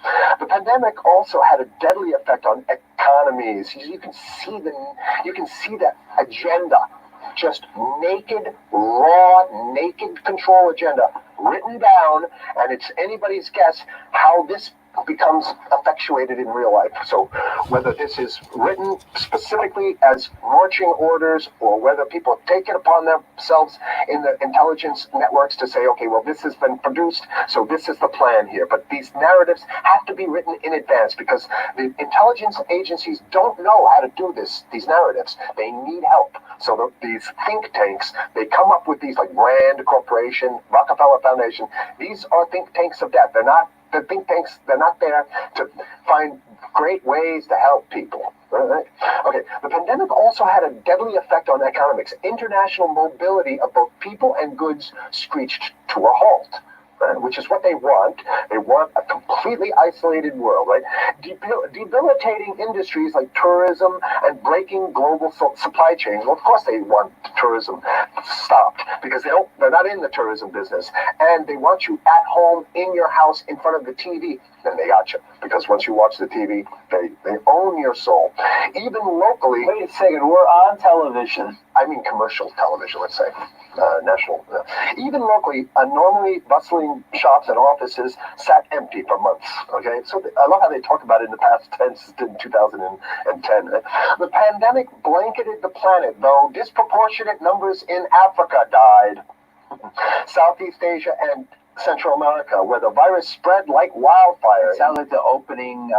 The pandemic also had a deadly effect on economies. You can see the agenda. Just naked, raw, naked control agenda written down, and it's anybody's guess how this becomes effectuated in real life. So whether this is written specifically as marching orders or whether people take it upon themselves in the intelligence networks to say, okay, well, this has been produced, so this is the plan here. But these narratives have to be written in advance because the intelligence agencies don't know how to do these narratives. They need help. So these think tanks, they come up with these like Rand Corporation, Rockefeller Foundation. These are think tanks of death. The think tanks, they're not there to find great ways to help people. Right? Okay, the pandemic also had a deadly effect on economics. International mobility of both people and goods screeched to a halt. Which is what they want. They want a completely isolated world, right? Debilitating industries like tourism and breaking global supply chains. Well, of course they want tourism stopped because they're not in the tourism business. And they want you at home in your house in front of the TV. Then they got you. Because once you watch the TV, they own your soul. Even locally... Wait a second, we're on television. I mean commercial television, let's say. National. Even locally, normally bustling shops and offices sat empty for months. Okay, so I love how they talk about it in the past tense in 2010. The pandemic blanketed the planet, though disproportionate numbers in Africa died. Southeast Asia and Central America, where the virus spread like wildfire. It sounds like the opening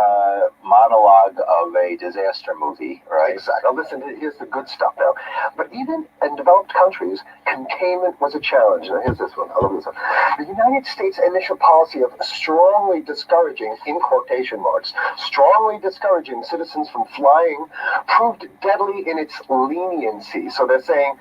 monologue of a disaster movie, right? Exactly. Now listen, here's the good stuff now. But even in developed countries, containment was a challenge. Now here's this one. I love this one. The United States' initial policy of strongly discouraging, in quotation marks, strongly discouraging citizens from flying proved deadly in its leniency. So they're saying,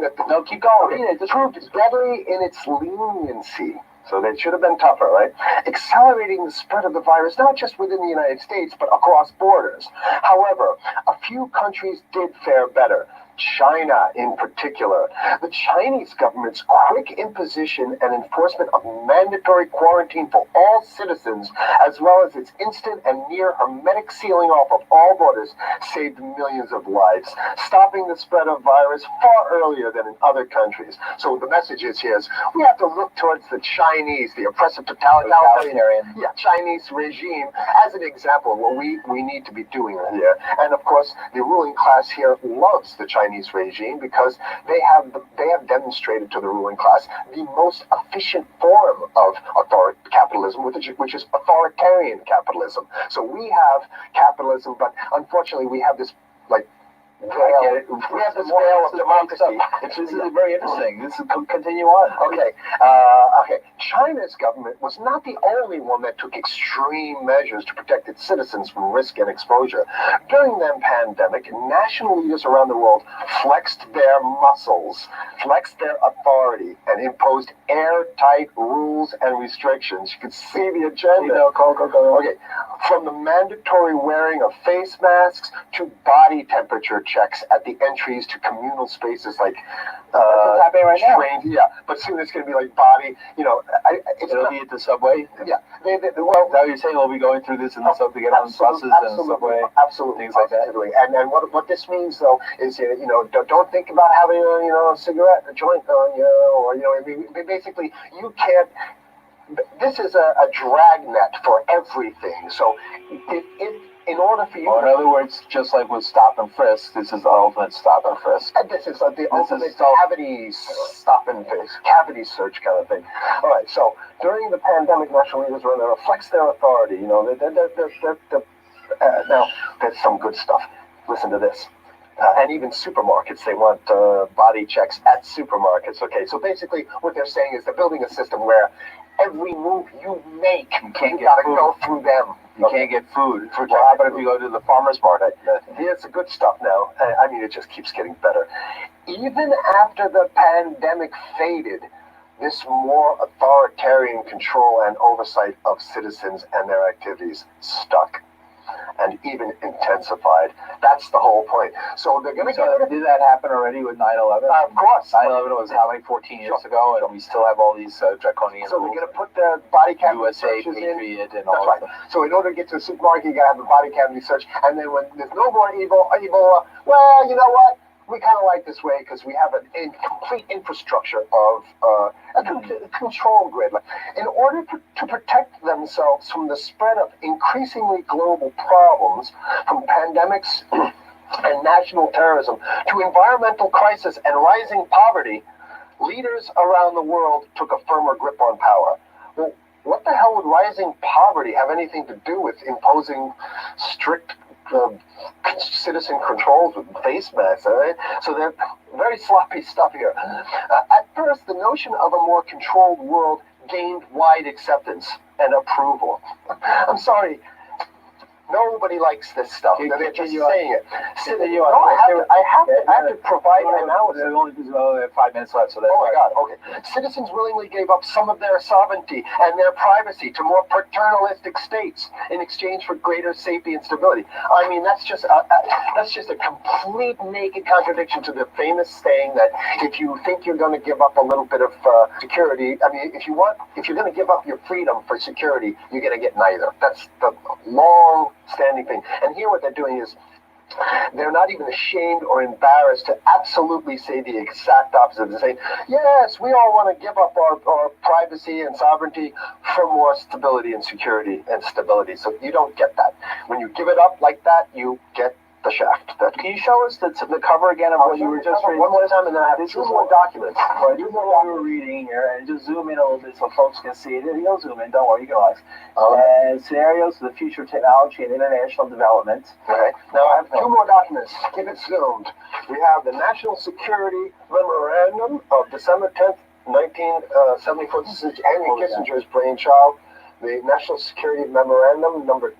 that, no, keep going. It proved deadly in its leniency. So they should have been tougher, right? Accelerating the spread of the virus, not just within the United States, but across borders. However, a few countries did fare better. China in particular. The Chinese government's quick imposition and enforcement of mandatory quarantine for all citizens, as well as its instant and near hermetic sealing off of all borders, saved millions of lives, stopping the spread of virus far earlier than in other countries. So the message is here is we have to look towards the Chinese, the oppressive totalitarian Chinese regime as an example of what we need to be doing here. And of course, the ruling class here loves the Chinese regime because they have demonstrated to the ruling class the most efficient form of capitalism, which is authoritarian capitalism. So we have capitalism, but unfortunately we have this we have this veil of democracy. This is very interesting. This is continue on. Okay. China's government was not the only one that took extreme measures to protect its citizens from risk and exposure. During the pandemic, national leaders around the world flexed their muscles, flexed their authority, and imposed airtight rules and restrictions. You can see the agenda. Okay. From the mandatory wearing of face masks to body temperature checks at the entries to communal spaces like what's happening right now. Yeah, but soon it's going to be like body. It'll be at the subway. Yeah, now you're saying we'll be going through this in the subway, get on buses and the subway, absolutely, things like that. And what this means though is don't think about having a cigarette, a joint on you, or basically you can't. This is a dragnet for everything. So in order for you... Or in other words, just like with stop and frisk, this is the ultimate stop and frisk. And this is the ultimate cavity stop and frisk, cavity search kind of thing. All right, so during the pandemic, national leaders were going to flex their authority. Now, there's some good stuff. Listen to this. And even supermarkets, they want body checks at supermarkets. Okay, so basically what they're saying is they're building a system where every move you make, you gotta go through them. You can't get food. What happens if you go to the farmer's market? Here's the good stuff now. I mean, it just keeps getting better. Even after the pandemic faded, this more authoritarian control and oversight of citizens and their activities stuck and even intensified. That's the whole point. So they're going to get rid of... Did that happen already with 9/11? Of course. 9/11 was how many, 14 years ago, and we still have all these draconian So rules. they're going to put the body cavity USA, searches Patriot, in. and all That's right. So in order to get to the supermarket, you got to have a body cavity search. And then when there's no more Ebola, well, you know what? We kind of like this way because we have a complete infrastructure of a control grid. In order to protect themselves from the spread of increasingly global problems, from pandemics and national terrorism to environmental crisis and rising poverty, leaders around the world took a firmer grip on power. Well, what the hell would rising poverty have anything to do with imposing strict citizen controls with face masks? Right? So they're very sloppy stuff here. At first, the notion of a more controlled world gained wide acceptance and approval. I'm sorry. Nobody likes this stuff. They're just saying it. I have to provide an analysis. There's only 5 minutes left, so that's... Oh my God, okay. Citizens willingly gave up some of their sovereignty and their privacy to more paternalistic states in exchange for greater safety and stability. I mean, that's just a complete naked contradiction to the famous saying that if you think you're going to give up a little bit of security, I mean, if you're going to give up your freedom for security, you're going to get neither. That's the long-standing thing. And here what they're doing is they're not even ashamed or embarrassed to absolutely say the exact opposite. They say, yes, we all want to give up our privacy and sovereignty for more stability and security and stability. So you don't get that. When you give it up like that, you get the shaft. Can you show us the cover again of what you were just reading? One more time, and then I have two more documents. Right, this is what we were reading here, and just zoom in a little bit so folks can see it. You'll zoom in, don't worry, you can relax. And scenarios for the future of technology and international development. Okay. Now I have two more documents. Keep it zoomed. We have the National Security Memorandum of December 10th, 1974. This is Henry Kissinger's brainchild. The National Security Memorandum number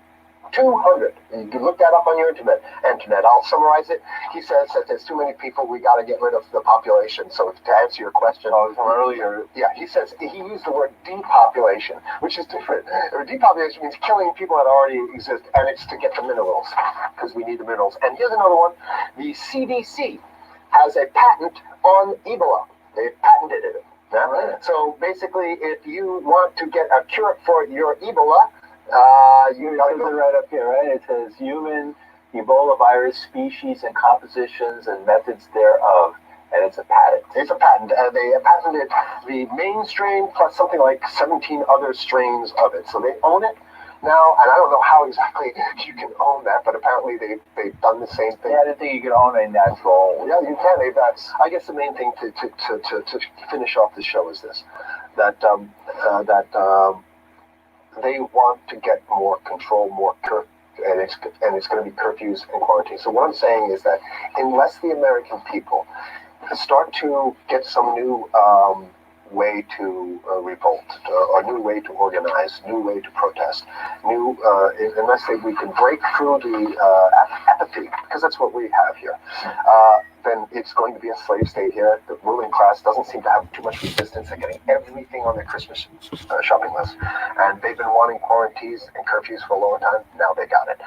200. You can look that up on your internet. I'll summarize it. He says that there's too many people, we got to get rid of the population. So to answer your question from earlier, yeah, he says he used the word depopulation, which is different. Depopulation means killing people that already exist, and it's to get the minerals, because we need the minerals. And here's another one. The CDC has a patent on Ebola. They patented it. Yeah? Right. So basically, if you want to get a cure for your Ebola, you got it right up here, right? It says human Ebola virus species and compositions and methods thereof, and it's a patent. It's a patent. They patented the main strain plus something like 17 other strains of it. So they own it now, and I don't know how exactly you can own that, but apparently they've done the same thing. Yeah, I didn't think you could own a natural. Yeah, you can. I guess the main thing to finish off the show is this: that they want to get more control, more and it's going to be curfews and quarantine. So what I'm saying is that unless the American people start to get some new way to revolt, or new way to organize, new way to protest, unless we can break through the apathy, because that's what we have here, then it's going to be a slave state here. The ruling class doesn't seem to have too much resistance at getting everything on their Christmas shopping list. And they've been wanting quarantines and curfews for a long time. Now they got it.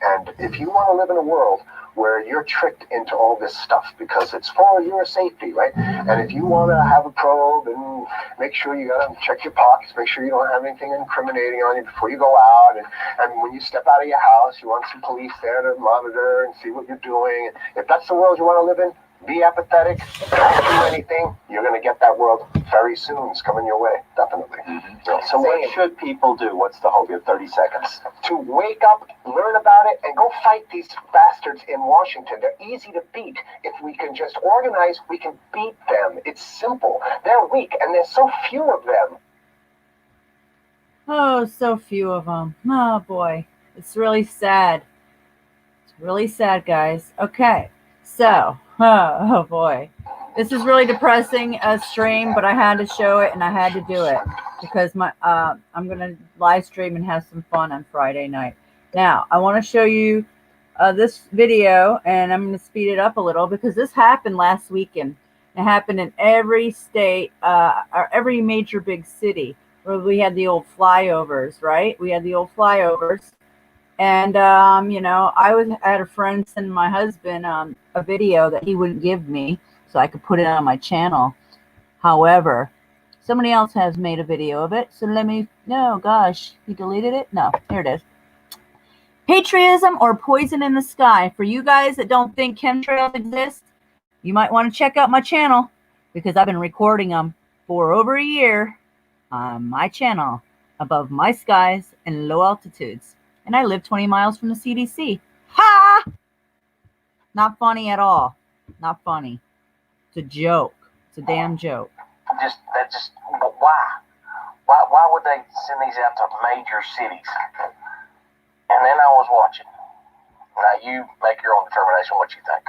And if you want to live in a world where you're tricked into all this stuff because it's for your safety, right? And if you want to have a probe and make sure you got to check your pockets, make sure you don't have anything incriminating on you before you go out, and when you step out of your house, you want some police there to monitor and see what you're doing. If that's the world you want to live in, be apathetic, don't do anything. You're going to get that world very soon. It's coming your way, definitely. Mm-hmm. So what should people do? What's the hope? You have 30 seconds. To wake up, learn about it, and go fight these bastards in Washington. They're easy to beat. If we can just organize, we can beat them. It's simple. They're weak, and there's so few of them. Oh, so few of them. Oh, boy. It's really sad. It's really sad, guys. Okay. So, oh boy, this is really depressing stream, but I had to show it and I had to do it because I'm gonna live stream and have some fun on Friday night. Now, I want to show you this video, and I'm going to speed it up a little because this happened last weekend. It happened in every state, or every major big city where we had the old flyovers, right? We had the old flyovers. And, I had a friend send my husband a video that he wouldn't give me so I could put it on my channel. However, somebody else has made a video of it. So no, gosh, he deleted it? No, here it is. Patriotism or poison in the sky. For you guys that don't think chemtrails exist, you might want to check out my channel because I've been recording them for over a year on my channel above my skies and low altitudes. And I live 20 miles from the CDC. Ha! Not funny at all. Not funny. It's a joke. It's a damn joke. Why would they send these out to major cities? And then I was watching. Now you make your own determination what you think.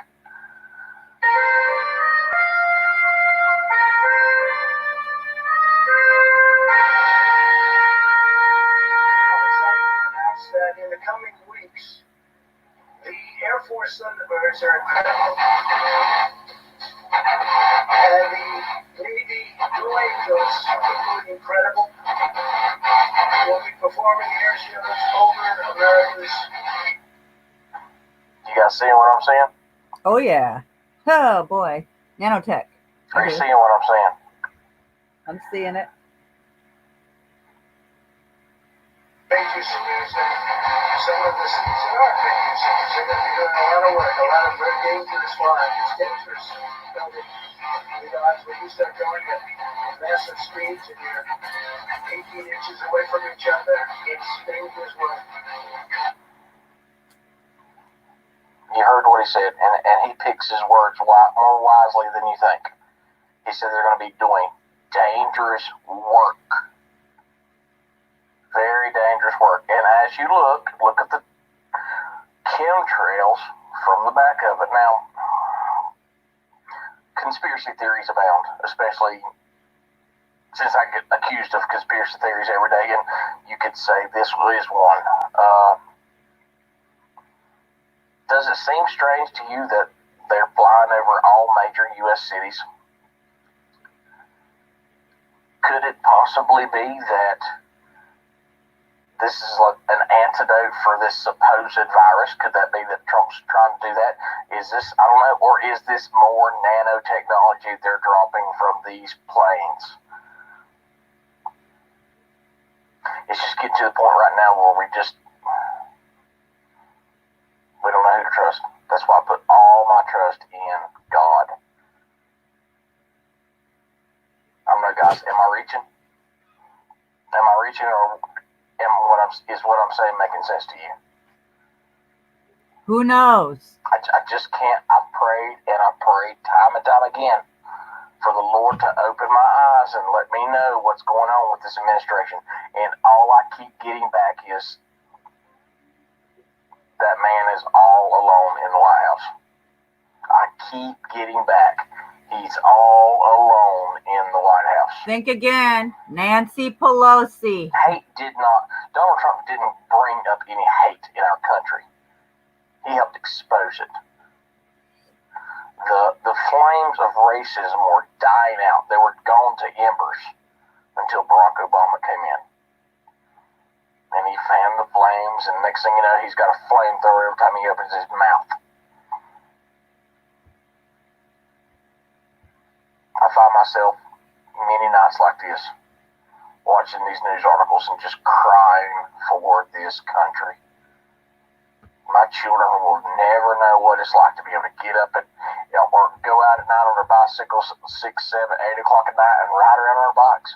That in the coming weeks, the Air Force Thunderbirds are incredible, and the Navy Blue Angels, equally incredible, will be performing air shows over America's. You guys seeing what I'm saying? Oh, yeah. Oh, boy. Nanotech. Are you seeing what I'm saying? I'm seeing it. Major cities and some of the cities that aren't major cities are going to be doing a lot of work, a lot of very dangerous flying. It's dangerous. As when you start going at massive speeds and you're 18 inches away from each other, it's dangerous work. You heard what he said, and he picks his words more wisely than you think. He said they're going to be doing dangerous work. Very dangerous work. And as you look at the chemtrails from the back of it. Now, conspiracy theories abound, especially since I get accused of conspiracy theories every day, and you could say this is one. Does it seem strange to you that they're flying over all major U.S. cities? Could it possibly be that this is like an antidote for this supposed virus? Could that be that Trump's trying to do that? Is this, I don't know, or is this more nanotechnology they're dropping from these planes? It's just getting to the point right now where we don't know who to trust. That's why I put all my trust in God. I don't know, guys, am I reaching? Or is what I'm saying making sense to you? Who knows? I just can't. I've prayed time and time again for the Lord to open my eyes and let me know what's going on with this administration. And all I keep getting back is that man is all alone in the White House. I keep getting back. He's all alone in the White House. Think again. Nancy Pelosi. Donald Trump didn't bring up any hate in our country. He helped expose it. The flames of racism were dying out. They were gone to embers until Barack Obama came in. And he fanned the flames, and next thing you know, he's got a flamethrower every time he opens his mouth. I find myself many nights like this, watching these news articles and just crying for this country. My children will never know what it's like to be able to get up or go out at night on their bicycles 6, 7, 8 o'clock at night and ride around on their bikes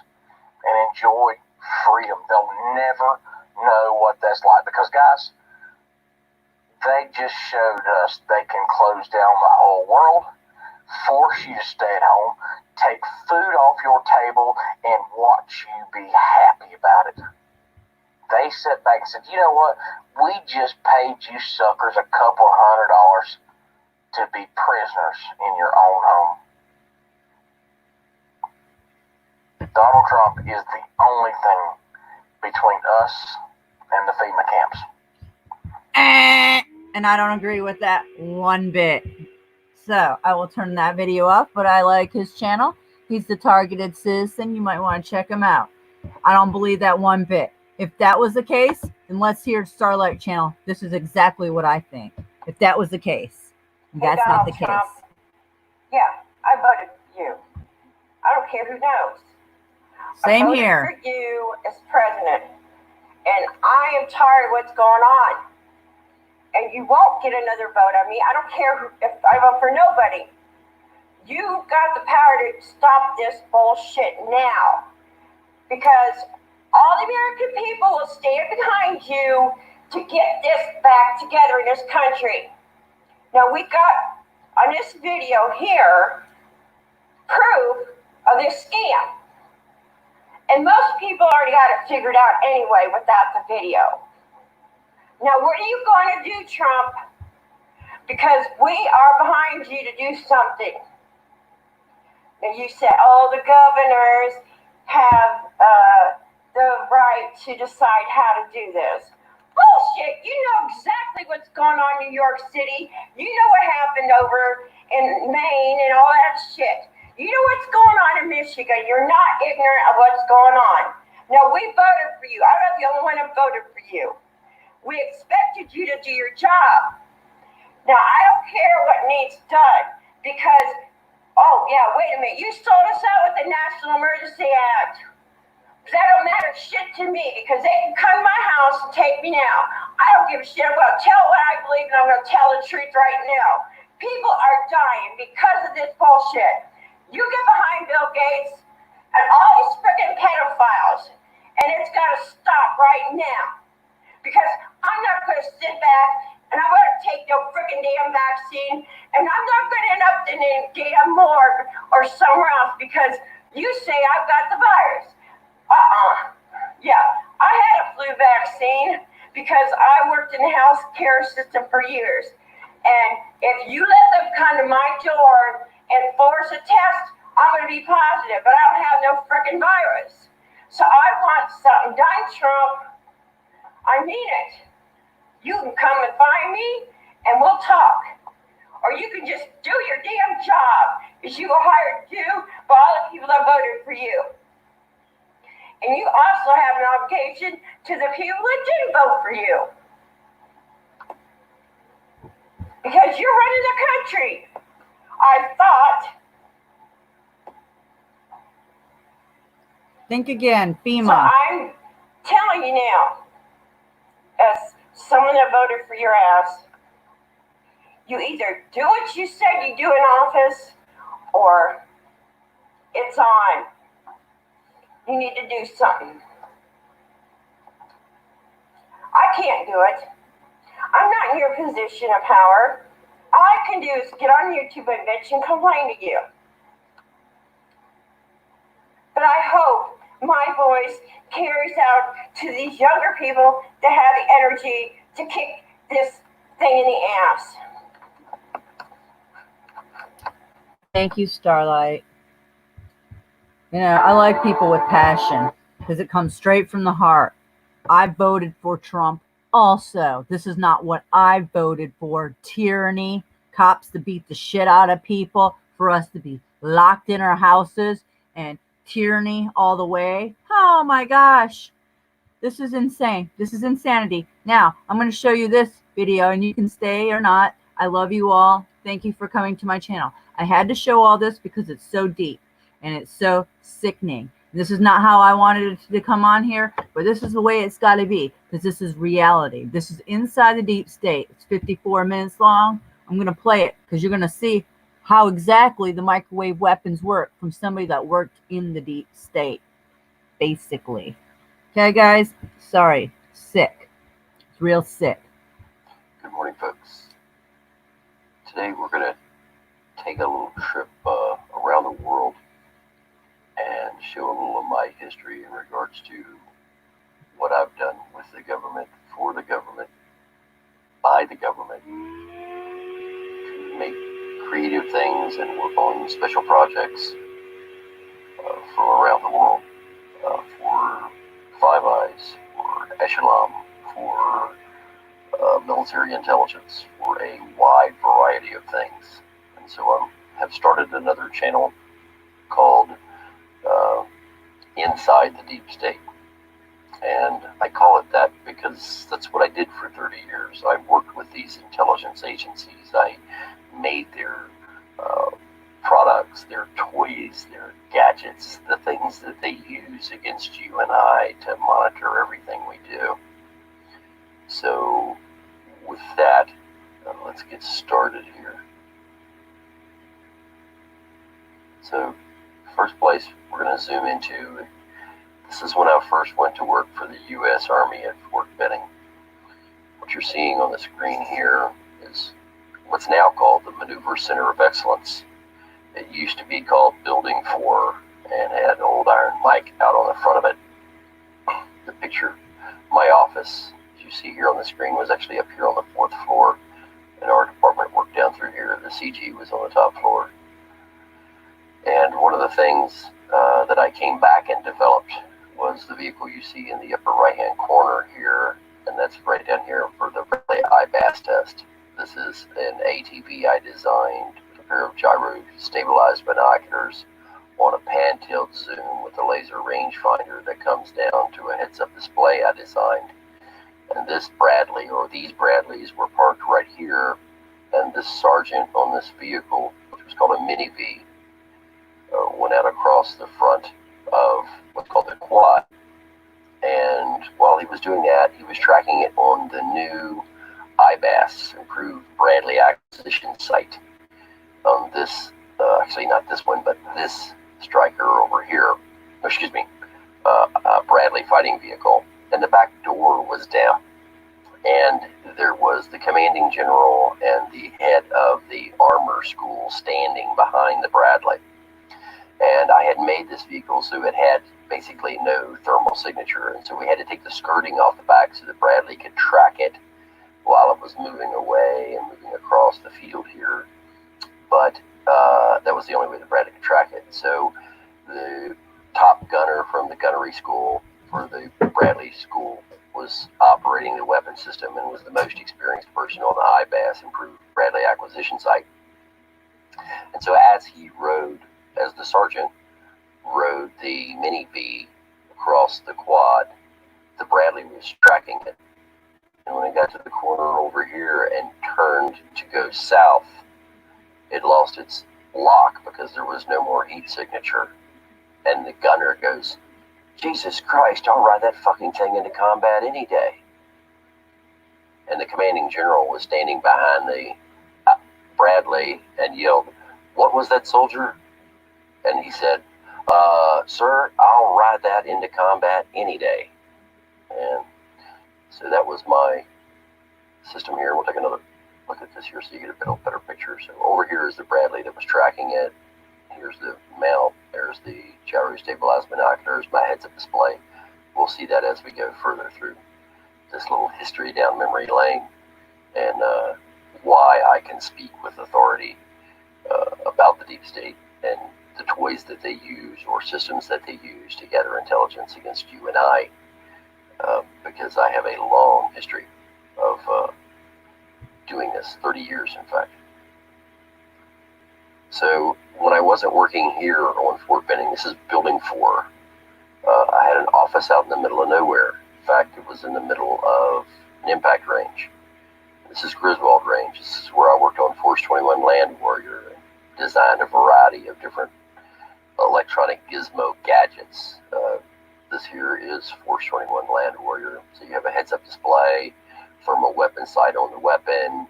and enjoy freedom. They'll never know what that's like because, guys, they just showed us they can close down the whole world, force you to stay at home, take food off your table, and watch you be happy about it. They sat back and said, you know what? We just paid you suckers $200 to be prisoners in your own home. Donald Trump is the only thing between us and the FEMA camps. And I don't agree with that one bit. So I will turn that video off, but I like his channel. He's the Targeted Citizen. You might want to check him out. I don't believe that one bit. If that was the case, then let's hear Starlight channel. This is exactly what I think. If that was the case. That's not the Trump. case. Yeah, I voted for you. I don't care who knows. Same I voted here. for you as president. And I am tired of what's going on. And you won't get another vote on me. I don't care if I vote for nobody. You've got the power to stop this bullshit now. Because all the American people will stand behind you to get this back together in this country. Now we got on this video here proof of this scam. And most people already got it figured out anyway without the video. Now what are you going to do, Trump? Because we are behind you to do something. Now you said, oh, the governors have the right to decide how to do this. Bullshit, you know exactly what's going on in New York City. You know what happened over in Maine and all that shit. You know what's going on in Michigan. You're not ignorant of what's going on. Now, we voted for you. I'm not the only one that voted for you. We expected you to do your job. Now, I don't care what needs done because, oh, yeah, wait a minute. You sold us out with the National Emergency Act. That don't matter shit to me because they can come to my house and take me now. I don't give a shit. I'm going to tell what I believe and I'm going to tell the truth right now. People are dying because of this bullshit. You get behind Bill Gates and all these freaking pedophiles, and it's got to stop right now. Because I'm not going to sit back and I'm going to take no freaking damn vaccine, and I'm not going to end up in a damn morgue or somewhere else because you say I've got the virus. Yeah, I had a flu vaccine because I worked in the healthcare system for years. And if you let them come to my door and force a test, I'm going to be positive, but I don't have no freaking virus. So I want something done, Trump. I mean it. You can come and find me and we'll talk. Or you can just do your damn job as you were hired to do by all the people that voted for you. And you also have an obligation to the people that didn't vote for you. Because you're running the country. I thought. Think again, FEMA. So I'm telling you now, as someone that voted for your ass, you either do what you said you do in office, or it's on. You need to do something. I can't do it. I'm not in your position of power. All I can do is get on YouTube and bitch and complain to you. But I hope my voice carries out to these younger people that have the energy to kick this thing in the ass. Thank you, Starlight. You know, I like people with passion because it comes straight from the heart. I voted for Trump also. This is not what I voted for. Tyranny, cops to beat the shit out of people, for us to be locked in our houses, and tyranny all the way. Oh my gosh. This is insane. This is insanity. Now, I'm going to show you this video and you can stay or not. I love you all. Thank you for coming to my channel. I had to show all this because it's so deep and it's so sickening. This is not how I wanted it to come on here, but this is the way it's got to be because this is reality. This is inside the deep state. It's 54 minutes long. I'm going to play it because you're going to see how exactly the microwave weapons work from somebody that worked in the deep state, basically. Okay, guys? Sorry. Sick. It's real sick. Good morning, folks. Today we're going to take a little trip around the world and show a little of my history in regards to what I've done with the government, for the government, by the government, to make creative things and work on special projects from around the world for Five Eyes, for Echelon, for military intelligence, for a wide variety of things. And so I have started another channel called Inside the Deep State. And I call it that because that's what I did for 30 years. I worked with these intelligence agencies. I made their products, their toys, their gadgets, the things that they use against you and I to monitor everything we do. So with that, let's get started here. So first place we're going to zoom into, this is when I first went to work for the U.S. Army at Fort Benning. What you're seeing on the screen here is what's now called the Maneuver Center of Excellence. It used to be called Building 4 and had old Iron Mike out on the front of it. The picture, my office, as you see here on the screen, was actually up here on the 4th floor, and our department worked down through here. The CG was on the top floor. And one of the things that I came back and developed was the vehicle you see in the upper right-hand corner here, and that's right down here for the Bradley IBAS test. This is an ATV I designed with a pair of gyro stabilized binoculars on a pan-tilt zoom with a laser rangefinder that comes down to a heads-up display I designed. And this Bradley, or these Bradleys, were parked right here, and this sergeant on this vehicle, which was called a Mini V, went out across the front of what's called the quad. And while he was doing that, he was tracking it on the new IBAS, Improved Bradley Acquisition Site. On this, actually not this one, but this Striker over here, excuse me, Bradley fighting vehicle, and the back door was down. And there was the commanding general and the head of the armor school standing behind the Bradley. And I had made this vehicle so it had basically no thermal signature, and so we had to take the skirting off the back so that Bradley could track it while it was moving away and moving across the field here. But that was the only way that Bradley could track it. So the top gunner from the gunnery school for the Bradley school was operating the weapon system and was the most experienced person on the IBAS Improved Bradley Acquisition Site. And so as he rode, as the sergeant rode the Mini V across the quad, the Bradley was tracking it. And when it got to the corner over here and turned to go south, it lost its lock because there was no more heat signature. And the gunner goes, "Jesus Christ, I'll ride that fucking thing into combat any day." And the commanding general was standing behind the Bradley and yelled, "What was that, soldier?" And he said, "Sir, I'll ride that into combat any day." And so that was my system here. We'll take another look at this here so you get a better picture. So over here is the Bradley that was tracking it. Here's the mount. There's the gyro stabilized binoculars, my heads-up display. We'll see that as we go further through this little history down memory lane, and why I can speak with authority about the deep state and the toys that they use or systems that they use to gather intelligence against you and I, because I have a long history of doing this, 30 years in fact. So when I wasn't working here on Fort Benning, this is Building 4, I had an office out in the middle of nowhere. In fact, it was in the middle of an impact range. This is Griswold Range. This is where I worked on Force 21 Land Warrior and designed a variety of different electronic gizmo gadgets. This here is Force 21 Land Warrior. So you have a heads-up display, thermal weapon sight on the weapon,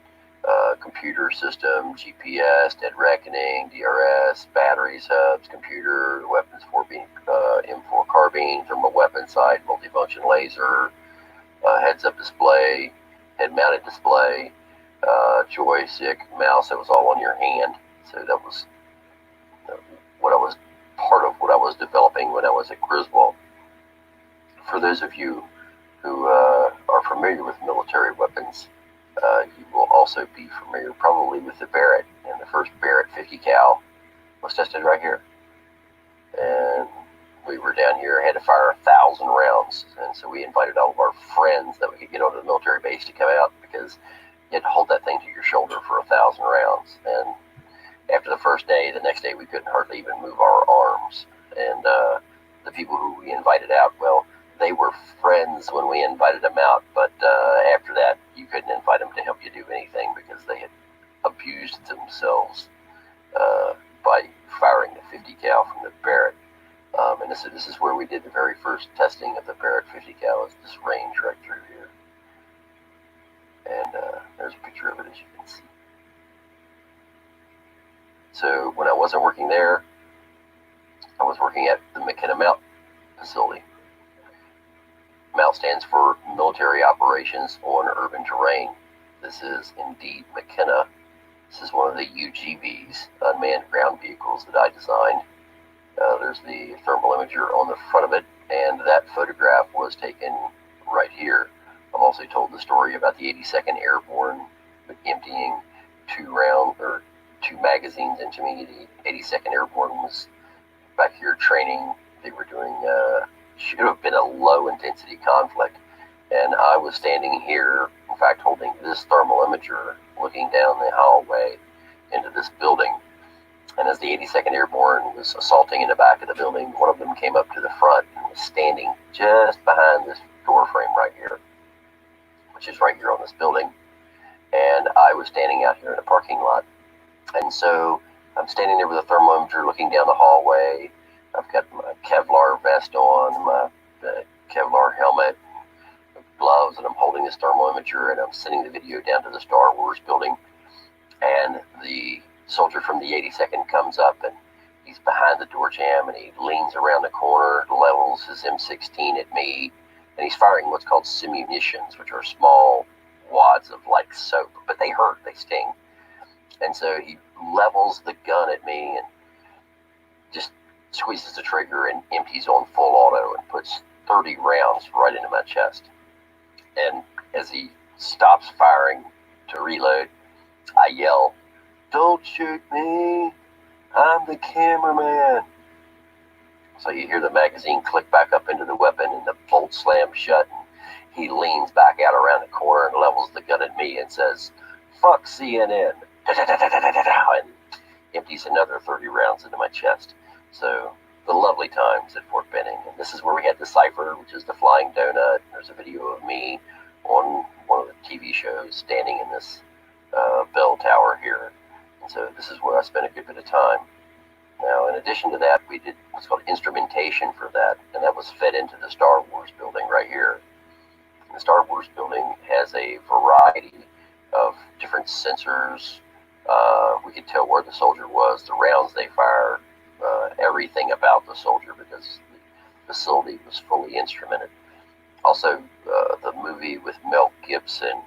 computer system, GPS, dead reckoning, DRS, batteries, hubs, computer, weapons 4B, M4 carbine, thermal weapon sight, multifunction laser, heads-up display, head-mounted display, joystick, mouse. That was all on your hand. So that was what I was part of what I was developing when I was at Griswold. For those of you who are familiar with military weapons, you will also be familiar probably with the Barrett and the first Barrett 50 cal was tested right here. And we were down here, had to fire 1,000 rounds. And so we invited all of our friends that we could get onto the military base to come out, because you had to hold that thing to your shoulder for 1,000 rounds. And after the first day, the next day we couldn't hardly even move our arms. And the people who we invited out, well, they were friends when we invited them out, but after that, you couldn't invite them to help you do anything, because they had abused themselves by firing the 50 cal from the Barrett. And this is where we did the very first testing of the Barrett 50 cal, is this range right through here. And there's a picture of it, as you can see. So when I wasn't working there, I was working at the McKenna Mount facility. MOUT stands for Military Operations on Urban Terrain. This is indeed McKenna. This is one of the UGVs, unmanned ground vehicles, that I designed. There's the thermal imager on the front of it, and that photograph was taken right here. I've also told the story about the 82nd Airborne emptying two magazines into me. The 82nd Airborne was back here training. They were doing should have been a low intensity conflict, and I was standing here, in fact holding this thermal imager, looking down the hallway into this building. And as the 82nd Airborne was assaulting in the back of the building, one of them came up to the front and was standing just behind this door frame right here, which is right here on this building. And I was standing out here in a parking lot. And so I'm standing there with a thermal imager looking down the hallway. I've got my Kevlar vest on, my Kevlar helmet, gloves, and I'm holding this thermal imager, and I'm sending the video down to the Star Wars building. And the soldier from the 82nd comes up, and he's behind the door jamb, and he leans around the corner, levels his M16 at me, and he's firing what's called simunitions, which are small wads of like soap, but they hurt, they sting. And so he levels the gun at me and just squeezes the trigger and empties on full auto and puts 30 rounds right into my chest. And as he stops firing to reload, I yell, "Don't shoot me, I'm the cameraman." So you hear the magazine click back up into the weapon, and the bolt slams shut, and he leans back out around the corner and levels the gun at me and says, "Fuck CNN," and empties another 30 rounds into my chest. So the lovely times at Fort Benning. And this is where we had the Cypher, which is the flying donut. There's a video of me on one of the TV shows standing in this bell tower here. And so this is where I spent a good bit of time. Now, in addition to that, we did what's called instrumentation for that, and that was fed into the Star Wars building right here. And the Star Wars building has a variety of different sensors. We could tell where the soldier was, the rounds they fired, everything about the soldier, because the facility was fully instrumented. Also, the movie with Mel Gibson,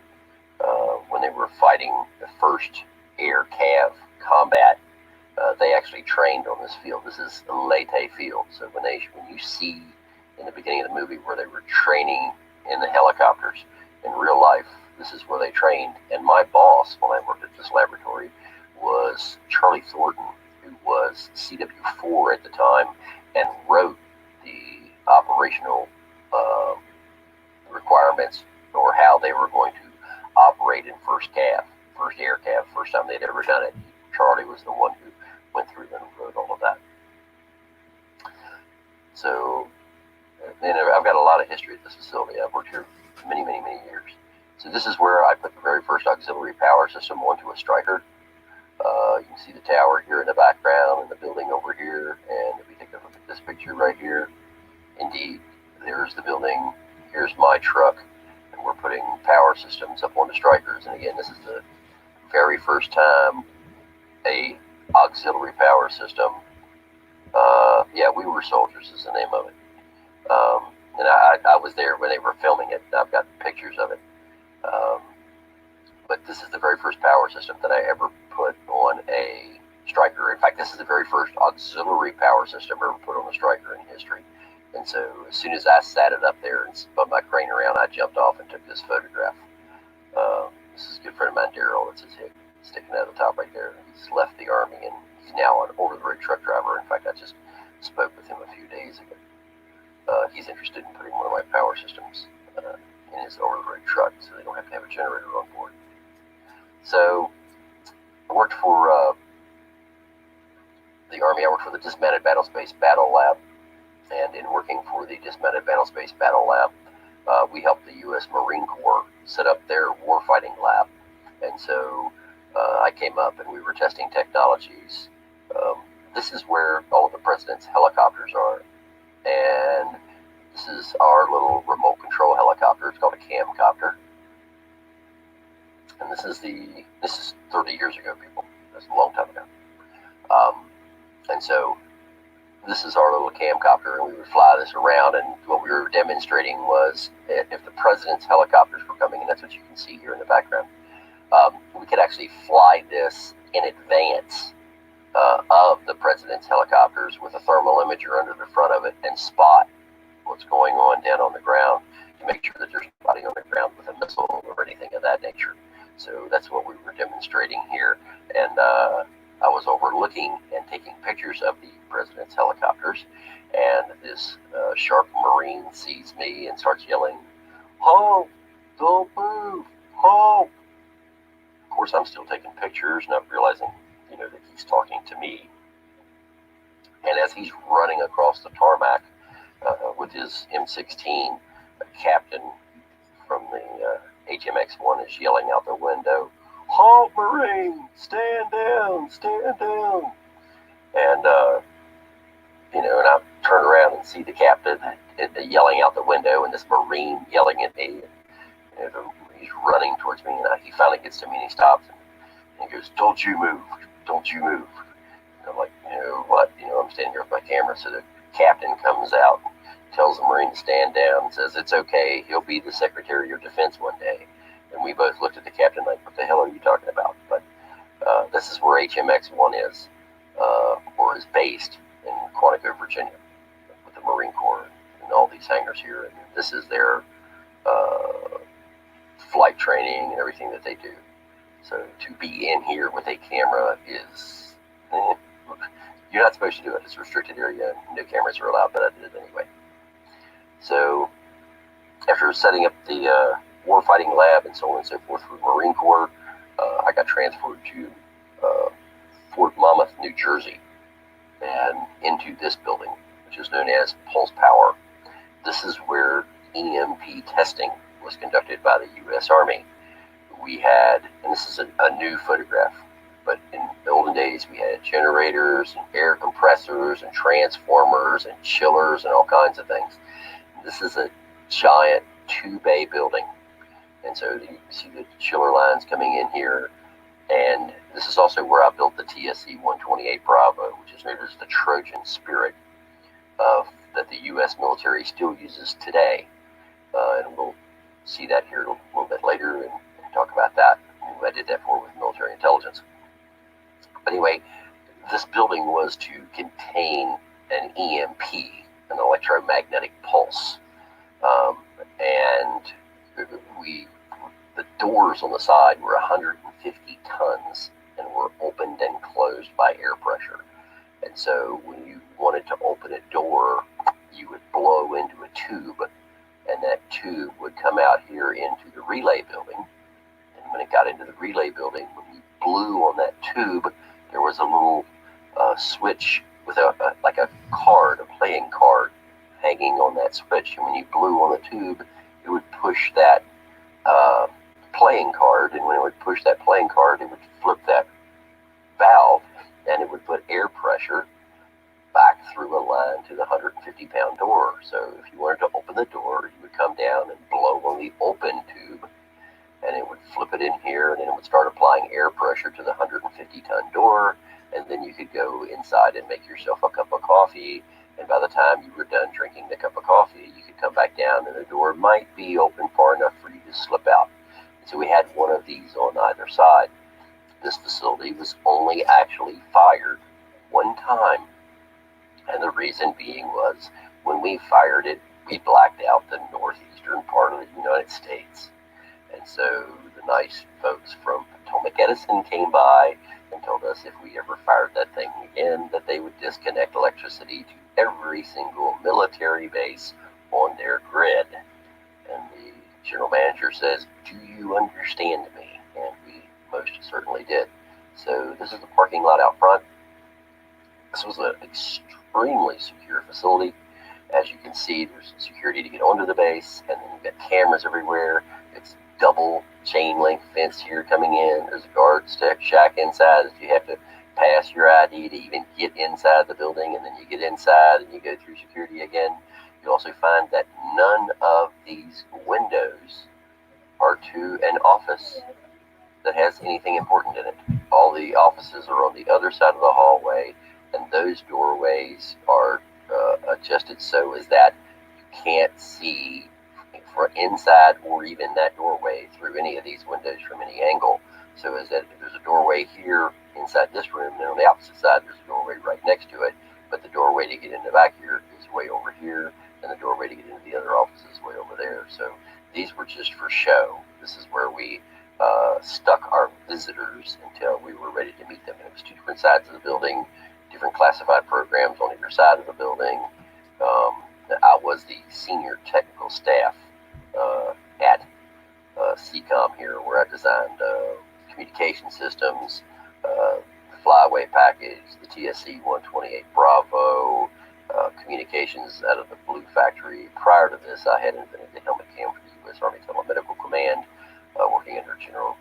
when they were fighting the first air cav combat, they actually trained on this field. This is the Leyte field. So when you see in the beginning of the movie where they were training in the helicopters, in real life, this is where they trained. And my boss, when I worked at this laboratory, was Charlie Thornton, who was CW4 at the time, and wrote the operational requirements, or how they were going to operate in first air cav, first time they'd ever done it. Charlie was the one who went through and wrote all of that. So, and I've got a lot of history at this facility. I've worked here many, many, many years. So this is where I put the very first auxiliary power system onto a Striker. You can see the tower here in the background and the building over here. And if we take a look at this picture right here, indeed, there's the building. Here's my truck. And we're putting power systems up onto Strikers. And again, this is the very first time a auxiliary power system. Yeah, We Were Soldiers is the name of it. And I was there when they were filming it. I've got pictures of it. But this is the very first power system that I ever put on a Striker. In fact, this is the very first auxiliary power system ever put on a Striker in history. And so as soon as I sat it up there and spun my crane around, I jumped off and took this photograph. This is a good friend of mine, Daryl. That's his sticking out of the top right there. He's left the Army and he's now an over-the-road truck driver. In fact, I just spoke with him a few days ago. He's interested in putting one of my power systems in his over-the-road truck so they don't have to have a generator on board. So I worked for the Army. I worked for the Dismounted Battlespace Battle Lab, and in working for the Dismounted Battlespace Battle Lab, we helped the U.S. Marine Corps set up their warfighting lab. And so I came up and we were testing technologies. This is where all of the president's helicopters are. And this is our little remote control helicopter. It's called a camcopter. And this is 30 years ago, people. That's a long time ago. And so this is our little camcopter, and we would fly this around, and what we were demonstrating was if the president's helicopters were coming, and that's what you can see here in the background, we could actually fly this in advance of the president's helicopters with a thermal imager under the front of it and spot what's going on down on the ground to make sure that there's nobody on the ground with a missile or anything of that nature. So that's what we were demonstrating here, and I was overlooking and taking pictures of the president's helicopters, and this sharp Marine sees me and starts yelling, "Halt! Don't move! Halt!" Of course, I'm still taking pictures, not realizing, that he's talking to me. And as he's running across the tarmac with his M16, a captain from the HMX-1 is yelling out the window, "Halt, Marine! Stand down! Stand down!" And, and I turn around and see the captain yelling out the window and this Marine yelling at me. He's running towards me, and he finally gets to me and he stops and he goes, "Don't you move! Don't you move!" And I'm like, what? I'm standing here with my camera. So the captain comes out, tells the Marine to stand down, and says, "It's okay. He'll be the Secretary of Defense one day." And we both looked at the captain like, "What the hell are you talking about?" But this is where HMX-1 is, or is based in Quantico, Virginia, with the Marine Corps and all these hangars here. And this is their flight training and everything that they do. So to be in here with a camera is, you're not supposed to do it. It's a restricted area. No cameras are allowed, but I did it anyway. So after setting up the warfighting lab and so on and so forth for the Marine Corps, I got transferred to Fort Monmouth, New Jersey, and into this building, which is known as Pulse Power. This is where EMP testing was conducted by the U.S. Army. We had, and this is a new photograph, but in the olden days we had generators and air compressors and transformers and chillers and all kinds of things. This is a giant 2-bay building, and so you see the chiller lines coming in here, and this is also where I built the TSC-128 Bravo, which is known as the Trojan Spirit that the U.S. military still uses today, and we'll see that here a little bit later and talk about that. I did that with military intelligence. But anyway, this building was to contain an EMP, an electromagnetic pulse, and the doors on the side were 150 tons and were opened and closed by air pressure. And so when you wanted to open a door, you would blow into a tube, and that tube would come out here into the relay building. And when it got into the relay building, when you blew on that tube, there was a little switch with a card, a playing card, hanging on that switch. And when you blew on the tube, it would push that playing card, and when it would push that playing card, it would flip that valve, and it would put air pressure back through a line to the 150-pound door. So if you wanted to open the door, you would come down and blow on the open tube, and it would flip it in here, and then it would start applying air pressure to the 150-ton door, and then you could go inside and make yourself a cup of coffee, and by the time you were done drinking the cup of coffee, you could come back down, and the door might be open far enough for you to slip out. So we had one of these on either side. This facility was only actually fired one time, and the reason being was when we fired it, we blacked out the northeastern part of the United States. And so the nice folks from Potomac Edison came by and told us if we ever fired that thing again, that they would disconnect electricity to every single military base on their grid. And the general manager says, "Do you understand me?" And we most certainly did. So this is the parking lot out front. This was an extremely secure facility. As you can see, there's security to get onto the base, and then you've got cameras everywhere. It's double chain link fence here coming in. There's a guard shack inside that you have to pass your ID to even get inside the building, and then you get inside and you go through security again. You'll also find that none of these windows are to an office that has anything important in it. All the offices are on the other side of the hallway, and those doorways are adjusted so as that you can't see for inside or even that doorway through any of these windows from any angle. So as that if there's a doorway here inside this room, then on the opposite side there's a doorway right next to it, but the doorway to get in the back here is way over here, and the doorway to get into the other office is way over there. So these were just for show. This is where we stuck our visitors until we were ready to meet them. And it was two different sides of the building, different classified programs on either side of the building. I was the senior technical staff at CCOM here, where I designed communication systems, flyway package, the TSC 128 Bravo, communications out of the Blue Factory. Prior to this, I had invented the helmet cam for the U.S. Army Telemedical Command, working under General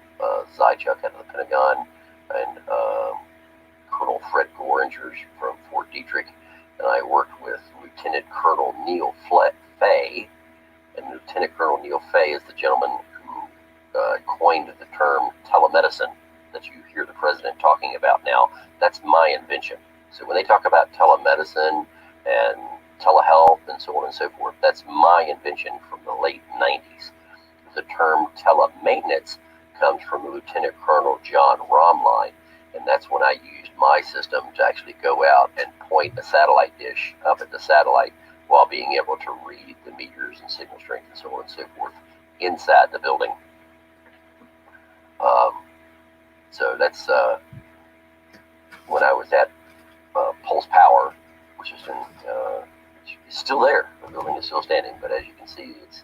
Zychuk out of the Pentagon, and Colonel Fred Goringer from Fort Detrick. And I worked with Lieutenant Colonel Neil Fay, and Lieutenant Colonel Neil Fay is the gentleman who coined the term telemedicine that you hear the president talking about now. That's my invention. So when they talk about telemedicine and telehealth and so on and so forth, that's my invention from the late 90s. The term telemaintenance comes from Lieutenant Colonel John Romline, and that's when I used my system to actually go out and point a satellite dish up at the satellite while being able to read the meters and signal strength and so on and so forth inside the building. So that's when I was at Pulse Power, which is still there. The building is still standing, but as you can see, it's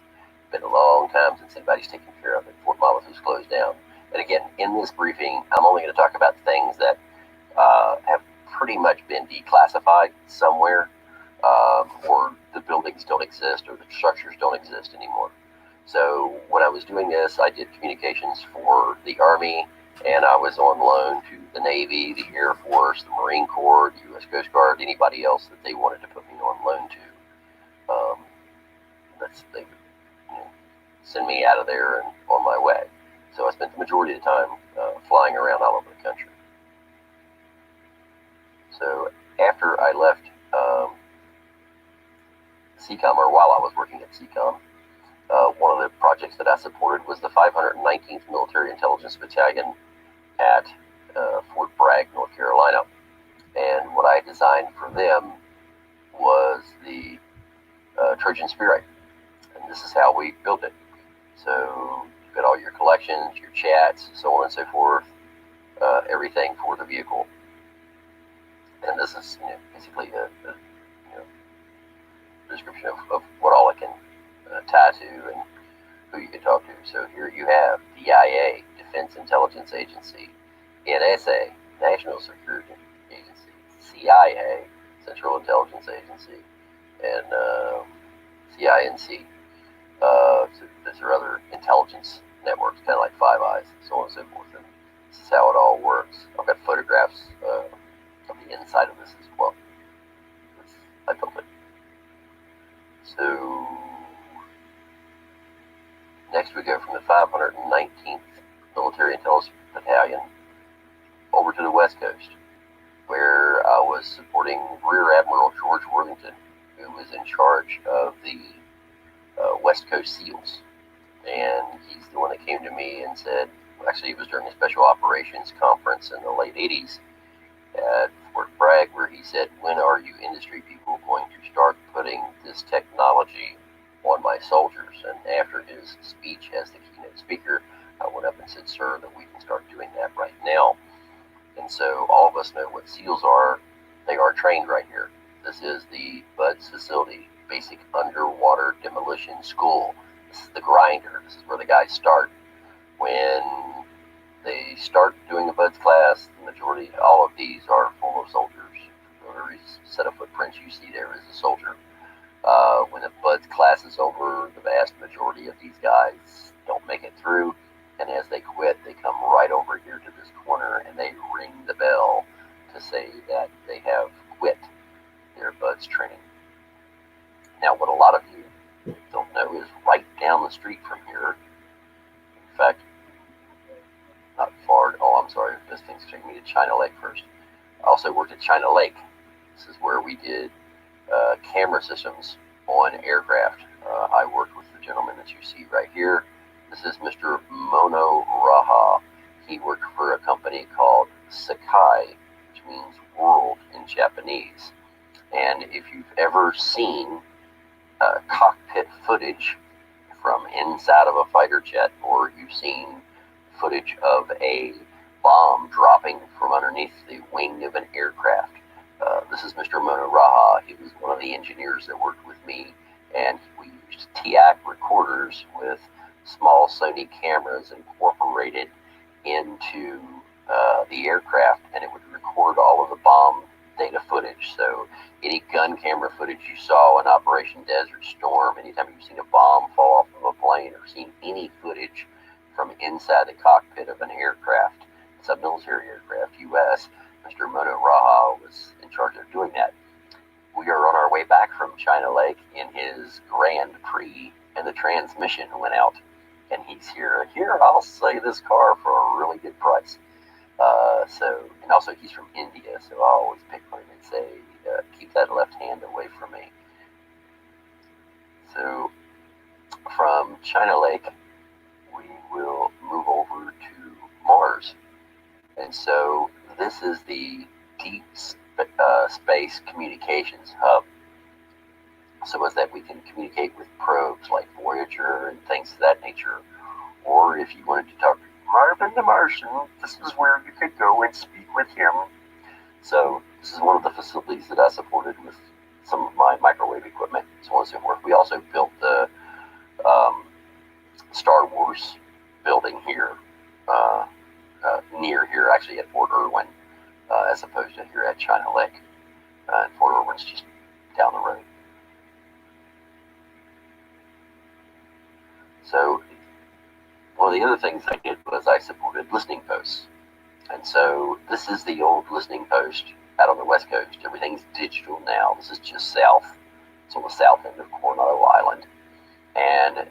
been a long time since anybody's taken care of it. Fort Monmouth was closed down. And again, in this briefing, I'm only going to talk about things that have pretty much been declassified somewhere, or the buildings don't exist, or the structures don't exist anymore. So when I was doing this, I did communications for the Army, and I was on loan to the Navy, the Air Force, the Marine Corps, the U.S. Coast Guard, anybody else that they wanted to put me on loan to. They would send me out of there and on my way. So I spent the majority of the time flying around all over the country. So after I left CCOM, or while I was working at CCOM, one of the projects that I supported was the 519th Military Intelligence Battalion at Fort Bragg, North Carolina. And what I designed for them was the Trojan Spirit. And this is how we built it. So you've got all your collections, your chats, so on and so forth, everything for the vehicle. And this is basically a description of what all it can tie to and who you can talk to. So here you have DIA, Defense Intelligence Agency, NSA, National Security Agency, CIA, Central Intelligence Agency, and CINC. So those are other intelligence networks, kind of like Five Eyes, so on and so forth. And this is how it all works. I've got photographs of the inside of this as well. I built it. So next we go from the 519th Military Intelligence Battalion over to the West Coast, where I was supporting Rear Admiral George Worthington, who was in charge of the West Coast SEALs. And he's the one that came to me and said, actually it was during a Special Operations Conference in the late 80s at Fort Bragg, where he said, when are you industry people going to start putting this technology on my soldiers? And after his speech as the keynote speaker, I went up and said, sir, that we can start doing that right now. And so all of us know what SEALs are. They are trained right here. This is the BUDS facility, Basic Underwater Demolition School. This is the grinder. This is where the guys start. When they start doing a BUDS class, the majority, all of these are full of soldiers. Every set of footprints you see there is a soldier. When the BUDS class is over, the vast majority of these guys don't make it through. And as they quit, they come right over here to this corner and they ring the bell to say that they have quit their BUDS training. Now, what a lot of you don't know is right down the street from here, in fact, not far, oh, I'm sorry, this thing's taking me to China Lake first. I also worked at China Lake. This is where we did camera systems on aircraft. I worked with the gentleman that you see right here. This is Mr. Mono Raha. He worked for a company called Sakai, which means world in Japanese. And if you've ever seen cockpit footage from inside of a fighter jet, or you've seen footage of a bomb dropping from underneath the wing of an aircraft, this is Mr. Mono Raha. He was one of the engineers that worked with me, and we used TAC recorders with small Sony cameras incorporated into the aircraft, and it would record all of the bomb data footage. So any gun camera footage you saw in Operation Desert Storm, anytime you've seen a bomb fall off of a plane or seen any footage from inside the cockpit of an aircraft, sub-military aircraft, U.S., Mr. Mono Raha was in charge of doing that. We are on our way back from China Lake in his Grand Prix, and the transmission went out. And he's here, I'll sell you this car for a really good price. And also he's from India, so I always pick on him and say, keep that left hand away from me. So from China Lake, we will move over to Mars. And so this is the Deep Space Communications Hub. So as that we can communicate with probes like Voyager and things of that nature. Or if you wanted to talk to Marvin the Martian, this is where you could go and speak with him. So this is one of the facilities that I supported with some of my microwave equipment, so on and so forth. We also built the Star Wars building here, near here, actually at Fort Irwin, as opposed to here at China Lake. And Fort Irwin's just down the road. So one of the other things I did was I supported listening posts. And so this is the old listening post out on the West Coast. Everything's digital now. This is just south. It's on the south end of Coronado Island. And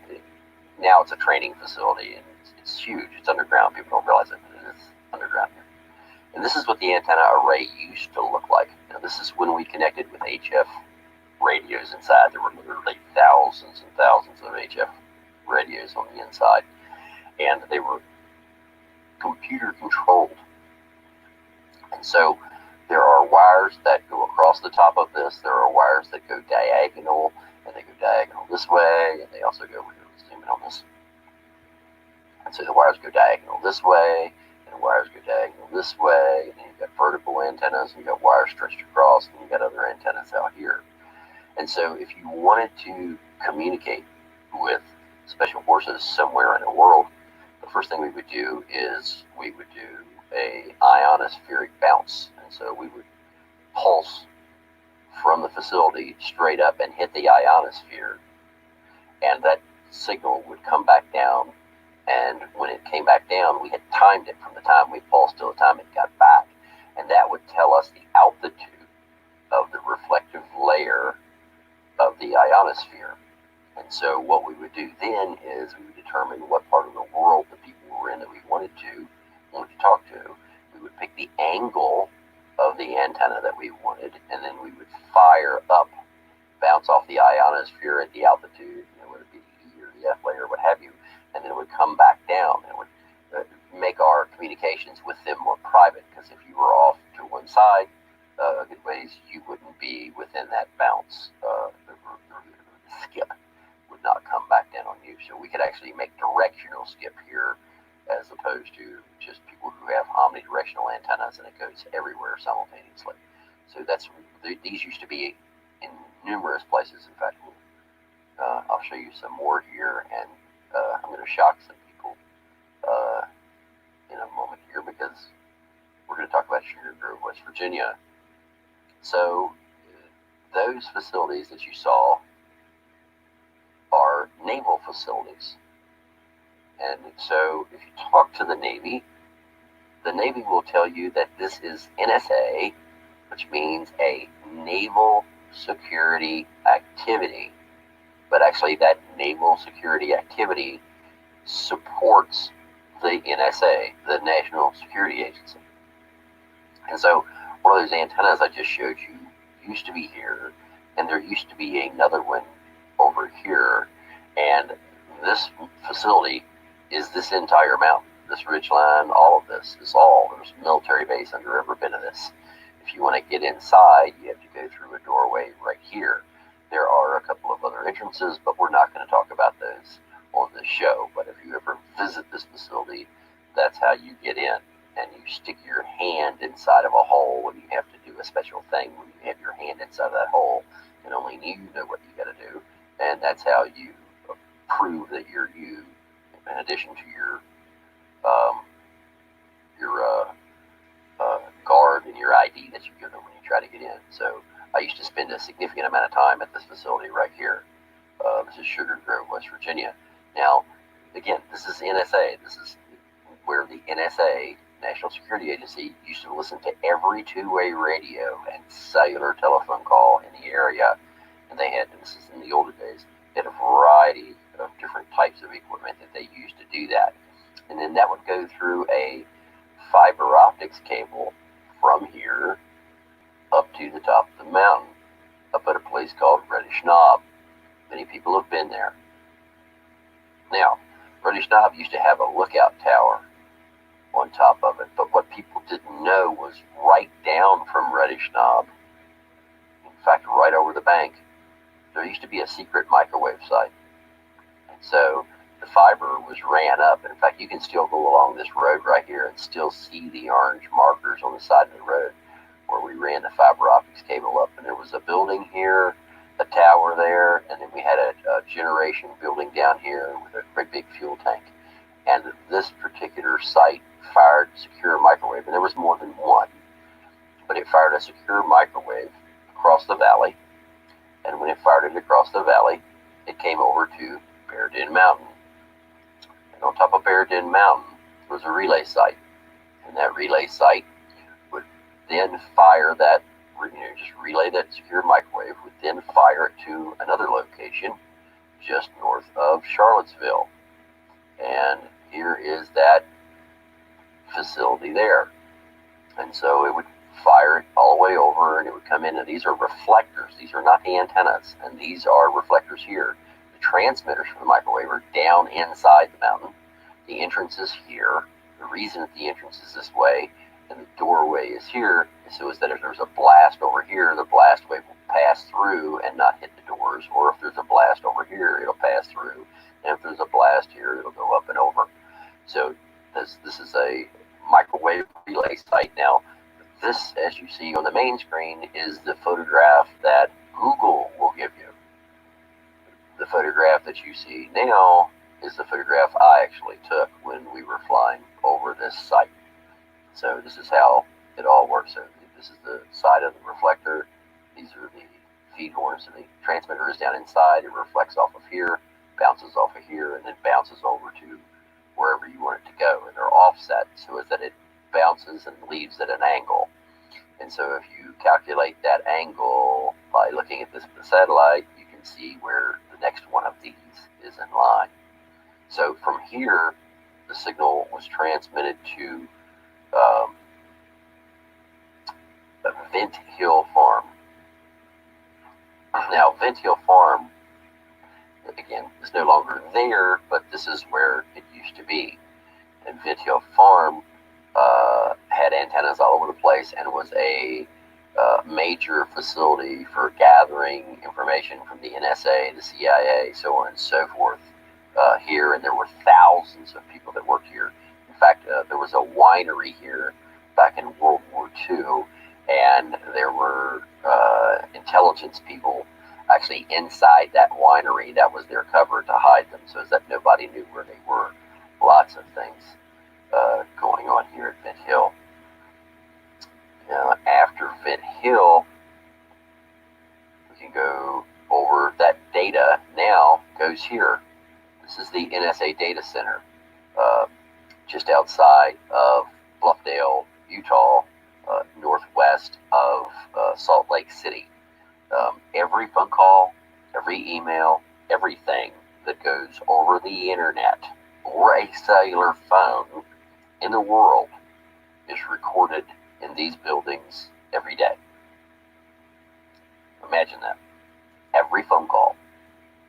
now it's a training facility, and it's huge. It's underground. People don't realize it, but it is underground here. And this is what the antenna array used to look like. Now, this is when we connected with HF radios inside. There were literally thousands and thousands of HF radios on the inside, and they were computer controlled. And so there are wires that go across the top of this. There are wires that go diagonal, and they go diagonal this way, and they also go, we're going to zoom in on this. And so the wires go diagonal this way, and the wires go diagonal this way, and then you've got vertical antennas, and you've got wires stretched across, and you've got other antennas out here. And so if you wanted to communicate with special forces somewhere in the world, the first thing we would do is we would do a ionospheric bounce. And so we would pulse from the facility straight up and hit the ionosphere, and that signal would come back down. And when it came back down, we had timed it from the time we pulsed till the time it got back, and that would tell us the altitude of the reflective layer of the ionosphere. And so what we would do then is we would determine what part of the world the people were in that we wanted to talk to. We would pick the angle of the antenna that we wanted, and then we would fire up, bounce off the ionosphere at the altitude, whether it be the E or the F layer, what have you, and then it would come back down, and it would make our communications with them more private, because if you were off to one side, a good ways, you wouldn't be within that bounce. The skip would not come back down on you. So we could actually make directional skip here as opposed to just people who have omnidirectional antennas and it goes everywhere simultaneously. So these used to be in numerous places. In fact, I'll show you some more here, and I'm going to shock some people in a moment here because we're going to talk about Sugar Grove, West Virginia. So those facilities that you saw are naval facilities. And so if you talk to the Navy will tell you that this is NSA, which means a naval security activity. But actually that naval security activity supports the NSA, the National Security Agency. And so one of those antennas I just showed you used to be here, and there used to be another one over here. And this facility is this entire mountain, this ridge line, all of this is there's a military base under every bit of this. If you want to get inside, you have to go through a doorway right here. There are a couple of other entrances, but we're not going to talk about those on this show. But if you ever visit this facility, that's how you get in. And you stick your hand inside of a hole, and you have to do a special thing when you have your hand inside of that hole, and only you know what you got to do. And that's how you prove that you're you, in addition to your guard and your ID that you give them when you try to get in. So I used to spend a significant amount of time at this facility right here. This is Sugar Grove, West Virginia. Now, again, this is NSA. This is where the NSA, National Security Agency, used to listen to every two-way radio and cellular telephone call in the area. And they had, this is in the older days, they had a variety of different types of equipment that they used to do that. And then that would go through a fiber optics cable from here up to the top of the mountain, up at a place called Reddish Knob. Many people have been there. Now, Reddish Knob used to have a lookout tower on top of it, but what people didn't know was right down from Reddish Knob, in fact, right over the bank, there used to be a secret microwave site. And so the fiber was ran up. In fact, you can still go along this road right here and still see the orange markers on the side of the road where we ran the fiber optics cable up. And there was a building here, a tower there, and then we had a generation building down here with a great big fuel tank. And this particular site fired secure microwave, and there was more than one, but it fired a secure microwave across the valley. And when it fired it across the valley, it came over to Bear Den Mountain. And on top of Bear Den Mountain was a relay site. And that relay site would then fire that, just relay that secure microwave, would then fire it to another location just north of Charlottesville. And here is that facility there. And so it would fire it all the way over, and it would come in, and these are reflectors. These are not the antennas, and these are reflectors here. The transmitters for the microwave are down inside the mountain. The entrance is here. The reason that the entrance is this way and the doorway is here is so that if there's a blast over here, the blast wave will pass through and not hit the doors, or if there's a blast over here, it'll pass through, and if there's a blast here, it'll go up and over. So this is a microwave relay site. Now, this, as you see on the main screen, is the photograph that Google will give you. The photograph that you see now is the photograph I actually took when we were flying over this site. So this is how it all works. So this is the side of the reflector. These are the feed horns, and the transmitter is down inside. It reflects off of here, bounces off of here, and then bounces over to wherever you want it to go. And they're offset so that it bounces and leaves at an angle. And so if you calculate that angle by looking at this with the satellite, you can see where the next one of these is in line. So from here, the signal was transmitted to Vent Hill Farm. Now, Vent Hill Farm, again, is no longer there, but this is where it used to be. And Vent Hill Farm had antennas all over the place and was a major facility for gathering information from the NSA, the CIA, so on and so forth here. And there were thousands of people that worked here. In there was a winery here back in World War II, and there were intelligence people actually inside that winery. That was their cover to hide them, so that nobody knew where they were. Lots of things going on here at Vint Hill. After Vint Hill, we can go over that data now goes here. This is the NSA data center, just outside of Bluffdale, Utah, northwest of Salt Lake City. Every phone call, every email, everything that goes over the internet or a cellular phone in the world is recorded in these buildings every day. Imagine that. Every phone call,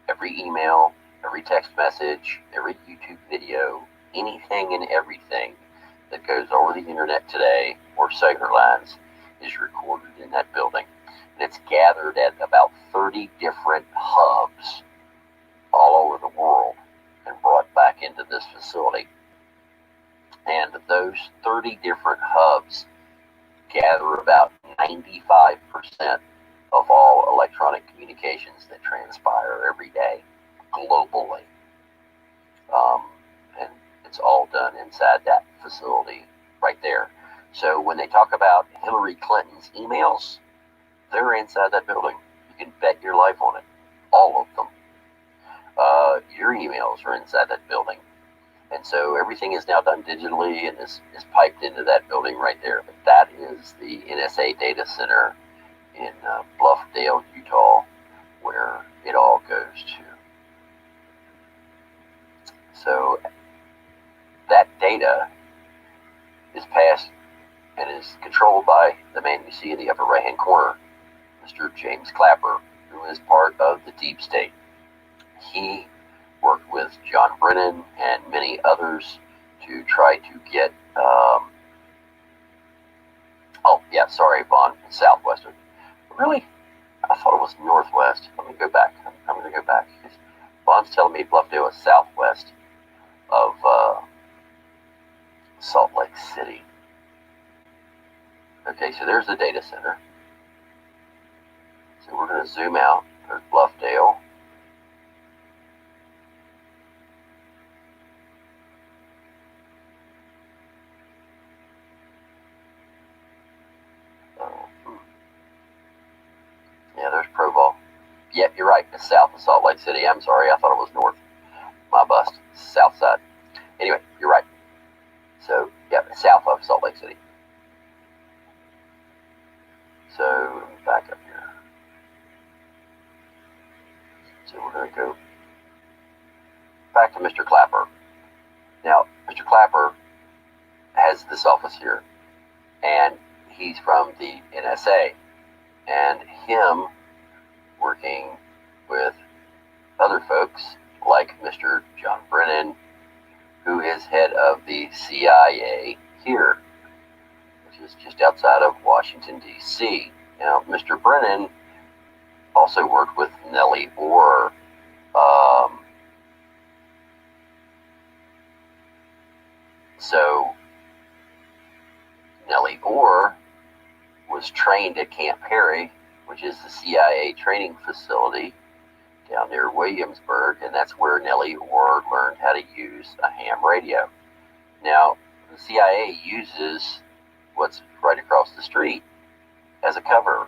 every email, every text message, every YouTube video, anything and everything that goes over the internet today or cellular lines is recorded in that building. And it's gathered at about 30 different hubs all over the world and brought back into this facility. And those 30 different hubs gather about 95% of all electronic communications that transpire every day globally. And it's all done inside that facility right there. So when they talk about Hillary Clinton's emails, they're inside that building. You can bet your life on it. All of them. Your emails are inside that building. And so everything is now done digitally and is piped into that building right there. But that is the NSA data center in Bluffdale, Utah, where it all goes to. So that data is passed and is controlled by the man you see in the upper right-hand corner, Mr. James Clapper, who is part of the deep state. He worked with John Brennan and many others to try to get, Vaughn, Southwestern. Really? I thought it was Northwest. Let me go back. I'm going to go back. Vaughn's telling me Bluffdale is southwest of Salt Lake City. Okay, so there's the data center. So we're going to zoom out. There's Bluffdale. Yeah, there's Provo. Yep, you're right. It's south of Salt Lake City. I'm sorry. I thought it was north. My bust. South side. Anyway, you're right. So, yeah, it's south of Salt Lake City. So, back up here. So we're going to go back to Mr. Clapper. Now, Mr. Clapper has this office here, and he's from the NSA. And him working with other folks like Mr. John Brennan, who is head of the CIA here, which is just outside of Washington, D.C. Now, Mr. Brennan also worked with Nellie Orr. So Nellie Orr was trained at Camp Perry, which is the CIA training facility down near Williamsburg, and that's where Nellie Orr learned how to use a ham radio. Now, the CIA uses what's right across the street as a cover.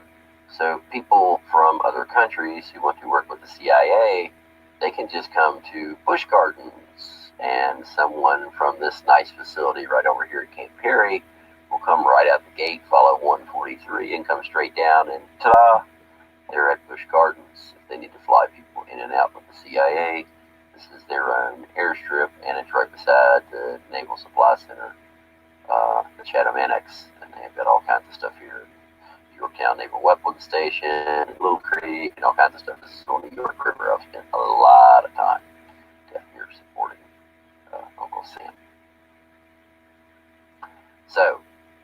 So people from other countries who want to work with the CIA, they can just come to Busch Gardens, and someone from this nice facility right over here at Camp Perry will come right out the gate, follow 143, and come straight down, and ta-da, they're at Busch Gardens. If they need to fly people in and out with the CIA, this is their own airstrip, and it's right beside the Naval Supply Center, the Chatham Annex, and they've got all kinds of stuff here. Yorktown Naval Weapons Station, Little Creek, and all kinds of stuff. This is on the New York River. I've spent a lot of time down here supporting Uncle Sam. So,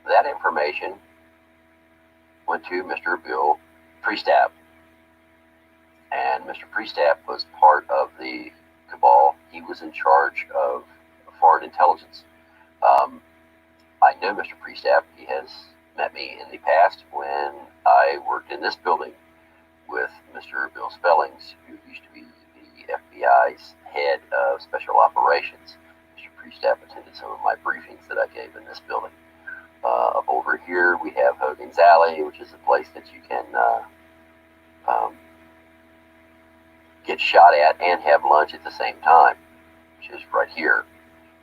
that information went to Mr. Bill Priestap. And Mr. Priestap was part of the cabal. He was in charge of foreign intelligence. I know Mr. Priestap. He has met me in the past when I worked in this building with Mr. Bill Spellings, who used to be the FBI's head of special operations. Mr. Priestap attended some of my briefings that I gave in this building. Up over here, we have Hogan's Alley, which is a place that you can get shot at and have lunch at the same time, which is right here.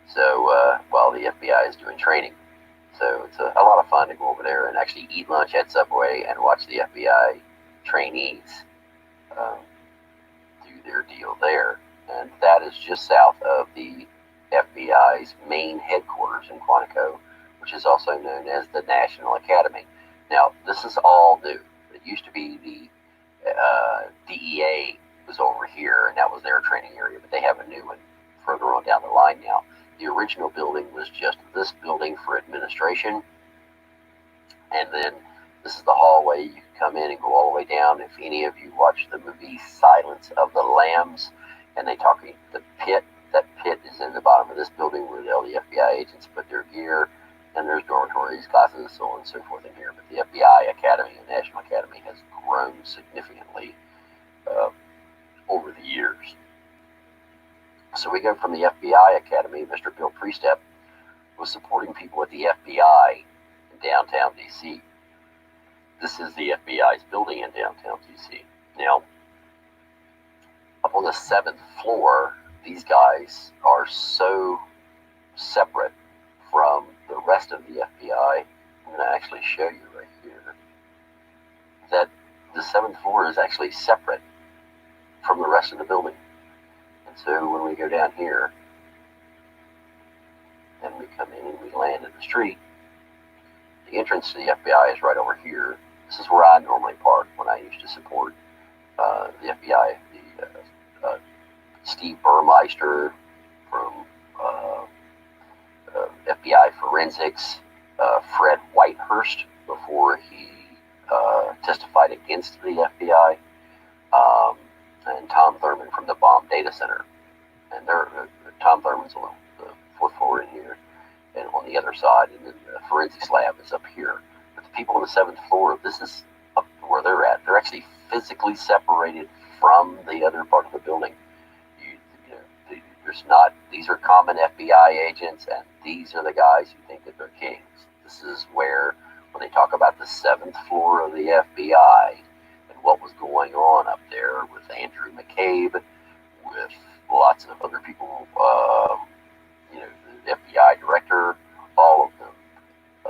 So while the FBI is doing training. So it's a lot of fun to go over there and actually eat lunch at Subway and watch the FBI trainees do their deal there. And that is just south of the FBI's main headquarters in Quantico, which is also known as the National Academy. Now, this is all new. It used to be the DEA was over here, and that was their training area, but they have a new one further on down the line now. The original building was just this building for administration, and then this is the hallway. You can come in and go all the way down. If any of you watch the movie Silence of the Lambs, and they talk about the pit, that pit is in the bottom of this building where all the FBI agents put their gear, and there's dormitories, classes, so on and so forth in here. But the FBI Academy, the National Academy, has grown significantly over the years. So we go from the FBI Academy. Mr. Bill Priestap was supporting people at the FBI in downtown D.C. This is the FBI's building in downtown D.C. Now, up on the 7th floor, these guys are so separate from the rest of the FBI. I'm going to actually show you right here that the 7th floor is actually separate from the rest of the building. And so when we go down here and we come in and we land in the street, the entrance to the FBI is right over here. This is where I normally park when I used to support the FBI. Steve Burmeister from FBI Forensics, Fred Whitehurst before he testified against the FBI, and Tom Thurman from the Bomb Data Center. And Tom Thurman's on the 4th floor in here, and on the other side, and then the forensics lab is up here. But the people on the 7th floor, this is up where they're at. They're actually physically separated from the other part of the building. These are common FBI agents, and these are the guys who think that they're kings. This is where, when they talk about the 7th floor of the FBI and what was going on up there with Andrew McCabe, with lots of other people, the FBI director, all of them.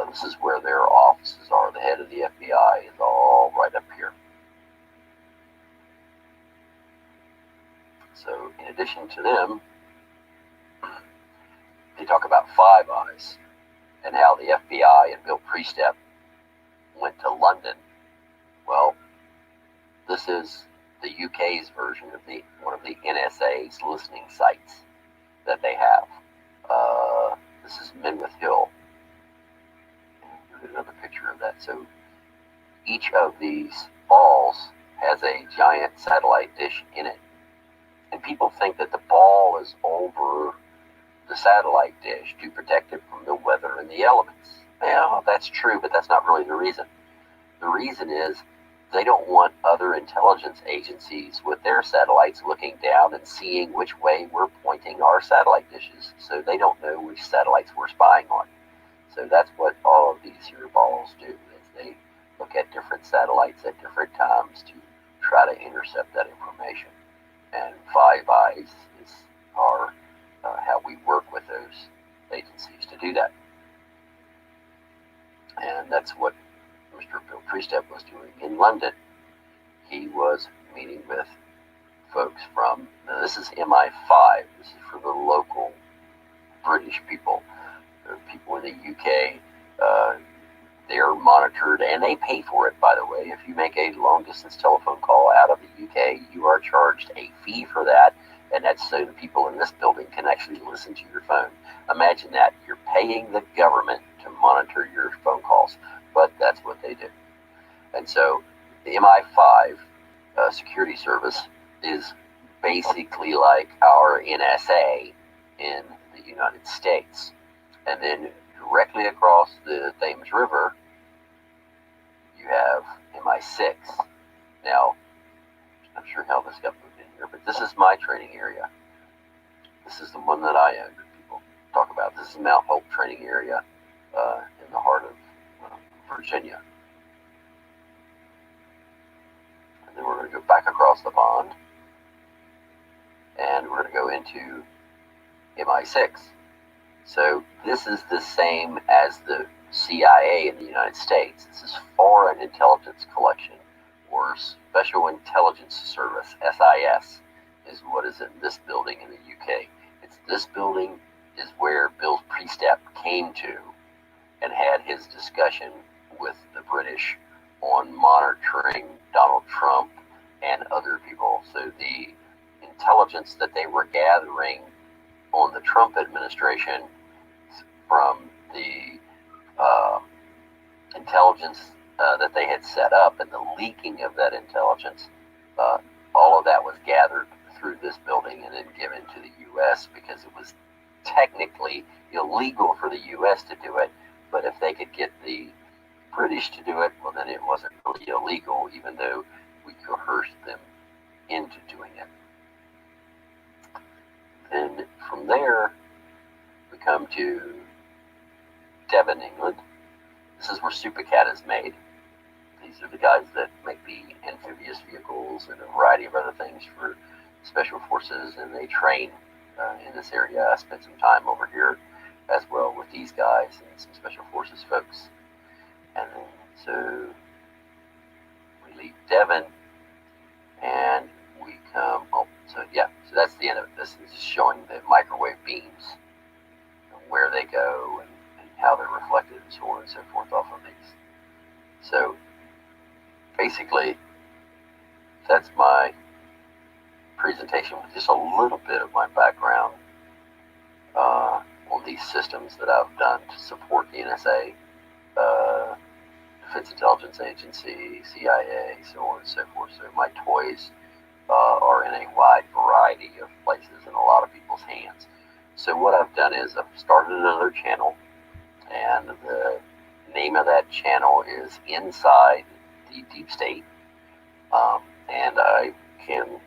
This is where their offices are. The head of the FBI is all right up here. So in addition to them, they talk about Five Eyes and how the FBI and Bill Priestap went to London. Well, this is the UK's version of one of the NSA's listening sites that they have. This is Menwith Hill. Another picture of that. So each of these balls has a giant satellite dish in it. And people think that the ball is over the satellite dish to protect it from the weather and the elements. Well, that's true, but that's not really the reason. The reason is they don't want other intelligence agencies with their satellites looking down and seeing which way we're pointing our satellite dishes. So they don't know which satellites we're spying on. So that's what all of these here balls do, is they look at different satellites at different times to try to intercept that information. And Five Eyes are how we work with those agencies to do that. And that's what Mr. Bill Priestap was doing in London. He was meeting with folks from, this is MI5, this is for the local British people. There are people in the UK, they're monitored, and they pay for it, by the way. If you make a long-distance telephone call out of the UK, you are charged a fee for that, and that's so the people in this building can actually listen to your phone. Imagine that. You're paying the government to monitor your phone calls, but that's what they do. And so the MI5 security service is basically like our NSA in the United States. And then directly across the Thames River, you have MI6. Now, I'm not sure how this got moved in here, but this is my training area. This is the one that I own. People talk about. This is Mount Hope training area in the heart of Virginia. And then we're going to go back across the pond, and we're going to go into MI6. So this is the same as the CIA in the United States. This is Foreign Intelligence Collection, or Special Intelligence Service, SIS, is what is in this building in the UK. This building is where Bill Priestap came to and had his discussion with the British on monitoring Donald Trump and other people. So the intelligence that they were gathering on the Trump administration from the intelligence that they had set up and the leaking of that intelligence, all of that was gathered through this building and then given to the U.S. because it was technically illegal for the U.S. to do it, but if they could get the British to do it, well, then it wasn't really illegal, even though we coerced them into doing it. Then from there, we come to Devon, England. This is where Supercat is made. These are the guys that make the amphibious vehicles and a variety of other things for special forces, and they train in this area. I spent some time over here as well with these guys and some special forces folks. And then, so we leave Devon and we come, so that's the end of it. This is showing the microwave beams and where they go and how they're reflected and so on and so forth off of these. So basically, that's my presentation with just a little bit of my background on these systems that I've done to support the NSA, Defense Intelligence Agency, CIA, so on and so forth. So my toys are in a wide variety of places in a lot of people's hands. So what I've done is I've started another channel, and the name of that channel is Inside the Deep State, and I can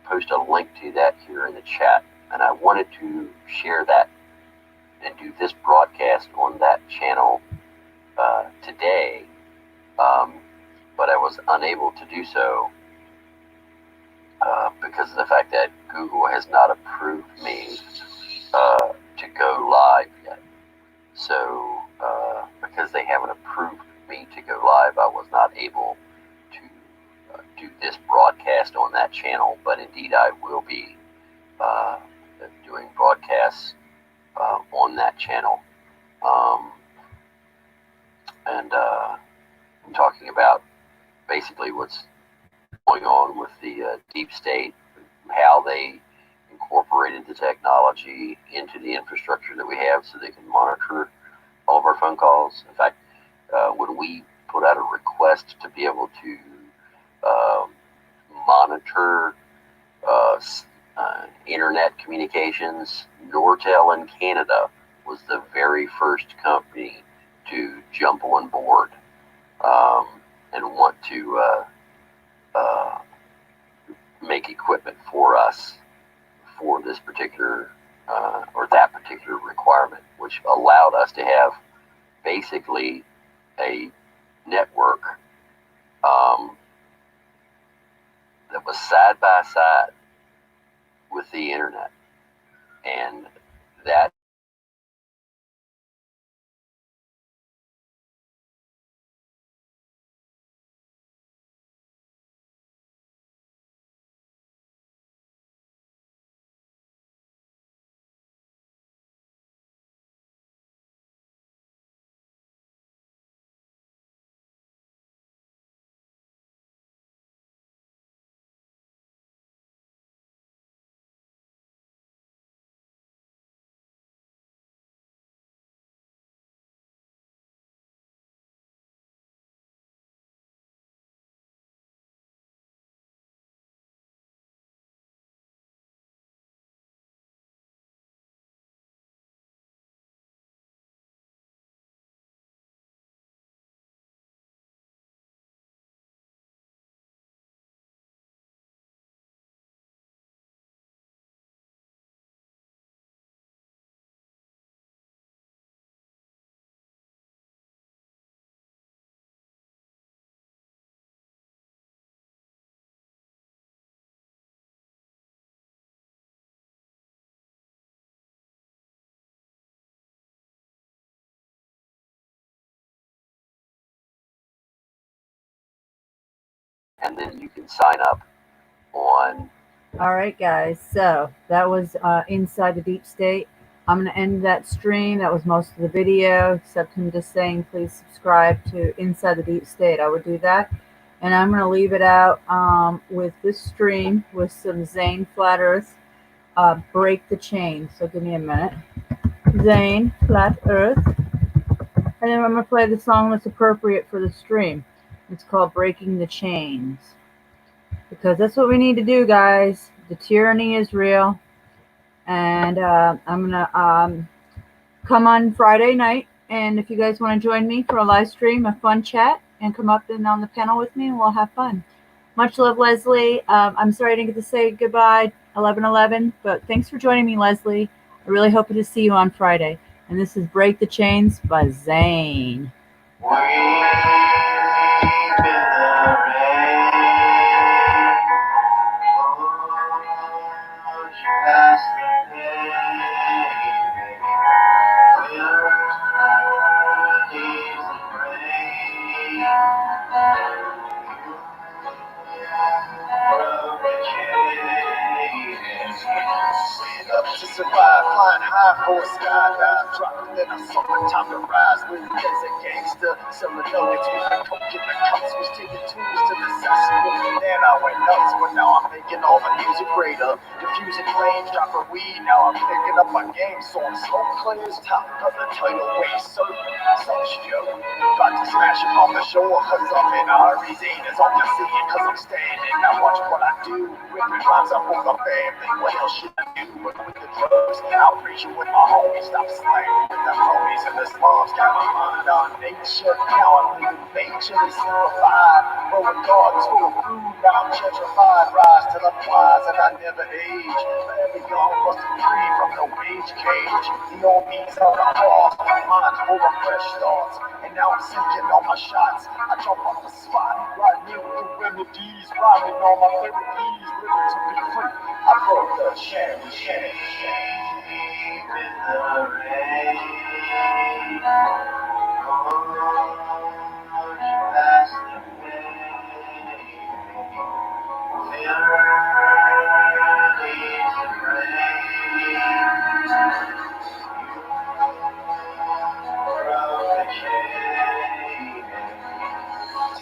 post a link to that here in the chat. And I wanted to share that and do this broadcast on that channel today, but I was unable to do so because of the fact that Google has not approved me to go live yet. So because they haven't approved me to go live, I was not able to do this broadcast on that channel, but indeed I will be doing broadcasts on that channel, and talking about basically what's going on with the deep state, how they incorporated the technology into the infrastructure that we have so they can monitor all of our phone calls. In fact, when we put out a request to be able to monitor internet communications, Nortel in Canada was the very first company to jump on board and want to make equipment for us for this particular or that particular requirement, which allowed us to have basically a network that was side by side with the internet, and that and then you can sign up on. All right, guys. So that was Inside the Deep State. I'm going to end that stream. That was most of the video, except him just saying, please subscribe to Inside the Deep State. I would do that. And I'm going to leave it out with this stream with some Zane Flat Earth, Break the Chain. So give me a minute. Zane Flat Earth. And then I'm going to play the song that's appropriate for the stream. It's called Breaking the Chains. Because that's what we need to do, guys. The tyranny is real. And I'm going to come on Friday night. And if you guys want to join me for a live stream, a fun chat, and come up and on the panel with me, and we'll have fun. Much love, Leslie. I'm sorry I didn't get to say goodbye, 11:11, but thanks for joining me, Leslie. I really hope to see you on Friday. And this is Break the Chains by Zane. To survive, flying high for a skydive, dropping then I saw the time to rise. Living as a gangster, selling nuggets with the coke in the cups, was taking tools to the cesspool. Then I went nuts, but now I'm making all the music greater. Diffusing flames, dropping weed, now I'm picking up my game. So I'm smoke clears, top of the tidal wave surfing. Some show, about to smash it on the shore, cause I'm in Arizona. All you see it, cause I'm standing. Now watch what I do, ripping rhymes up for the family. What else should I do? But with the drugs, I'll preach you with my homies. Stop slaying with the homies in the slums. Got my mind on nature. Now I'm living major, simplified. But regardless for the food, now I'm gentrified. Rise till I'm wise and I never age. Forever young, busted free from the wage cage. The old me's on the cross, my mind's full of fresh thoughts. And now I'm sinking on my shots. I jump off the spot, riding in with the remedies, riding on my favorite keys, living to be free. I broke the chain with the rain. Past the pain. Fear leads the rain. Broke the chain.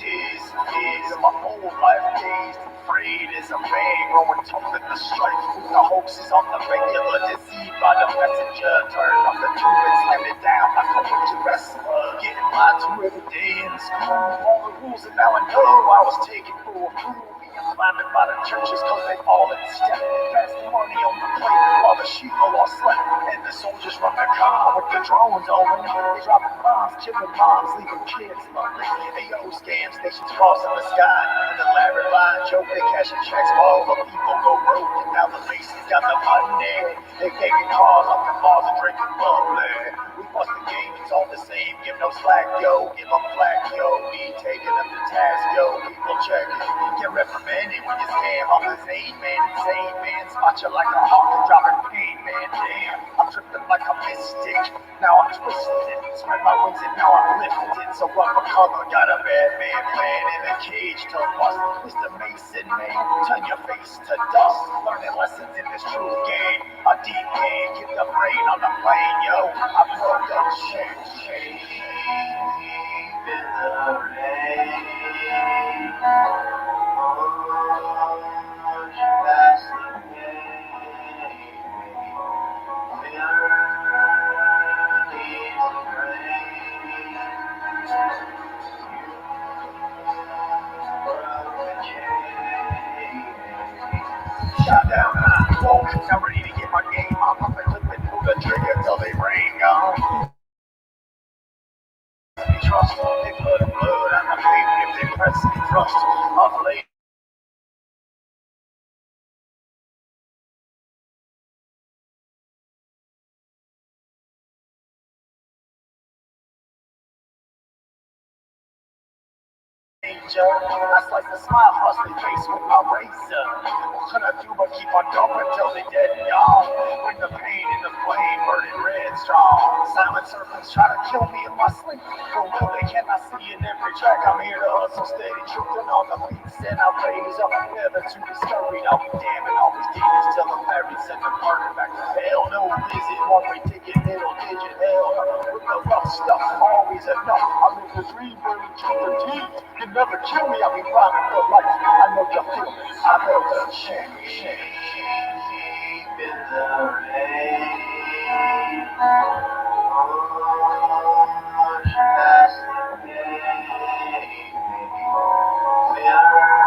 Tears of my whole life dazed, afraid as a man, growing tough in the strife. The hoaxes on the regular, deceived by the messenger. Turned up the tube and slammed it down like a wicked wrestler. Getting lied to every day in school. All the rules, and now I know I was taken for a fool. Being blinded by the churches cause they all in step. Fast money on the plate while the sheep are all slept. And the soldiers run their car with the drones on. They dropping bombs, killing moms, leaving kids lonely. AO scam stations crossing the sky. An elaborate line joke, they cashing checks while all the people go broke. And now the laces got the money. They taking cars off the bars and drinking bubbly. We bust the game, it's all the same. Give no slack, yo. Give them flack, yo. We taking them to task, yo. People check it. Get reprimanded when you scam off the Zane, man. Insane, man. Spot you like a hawk and dropping pain, man. Damn, I'm tripping like a mystic. Now I'm twisted. Spread my wings and now I'm lifted. So what for color? Got a bad man playing in a cage to bust. Mr. Mason, man. Turn your face to dust. Learning lessons in this true game. A deep game. Get the brain on the plane, yo. I broke the chain in the rain. Past the pain. Fear leads the rain. Broke the chain. Shot down and I woke. Now ready to get my game on. Pump and clip and pull the trigger till they ring on. Trust, they blood and blood. I'm a baby if they press me trust. Off late. I slice the smile across their face with my razor. What can I do but keep on dumping till they dead and gone? Bring the pain and the flame, burning red strong. Silent serpents try to kill me. my sleep. For real, they cannot see in every track. I'm here to hustle steady, tripping on the beats, and I raise up never to be scurried. I'll be damning all these demons till the fairy send them burning back to hell. No visit, one way ticket, middle digit, hell no. With the rough stuff, always enough. I live the dream, where we keep the teeth. You never kill me, I'll be rhyming for life. I know you feel me, I know the shame in the rain. That's the game. We are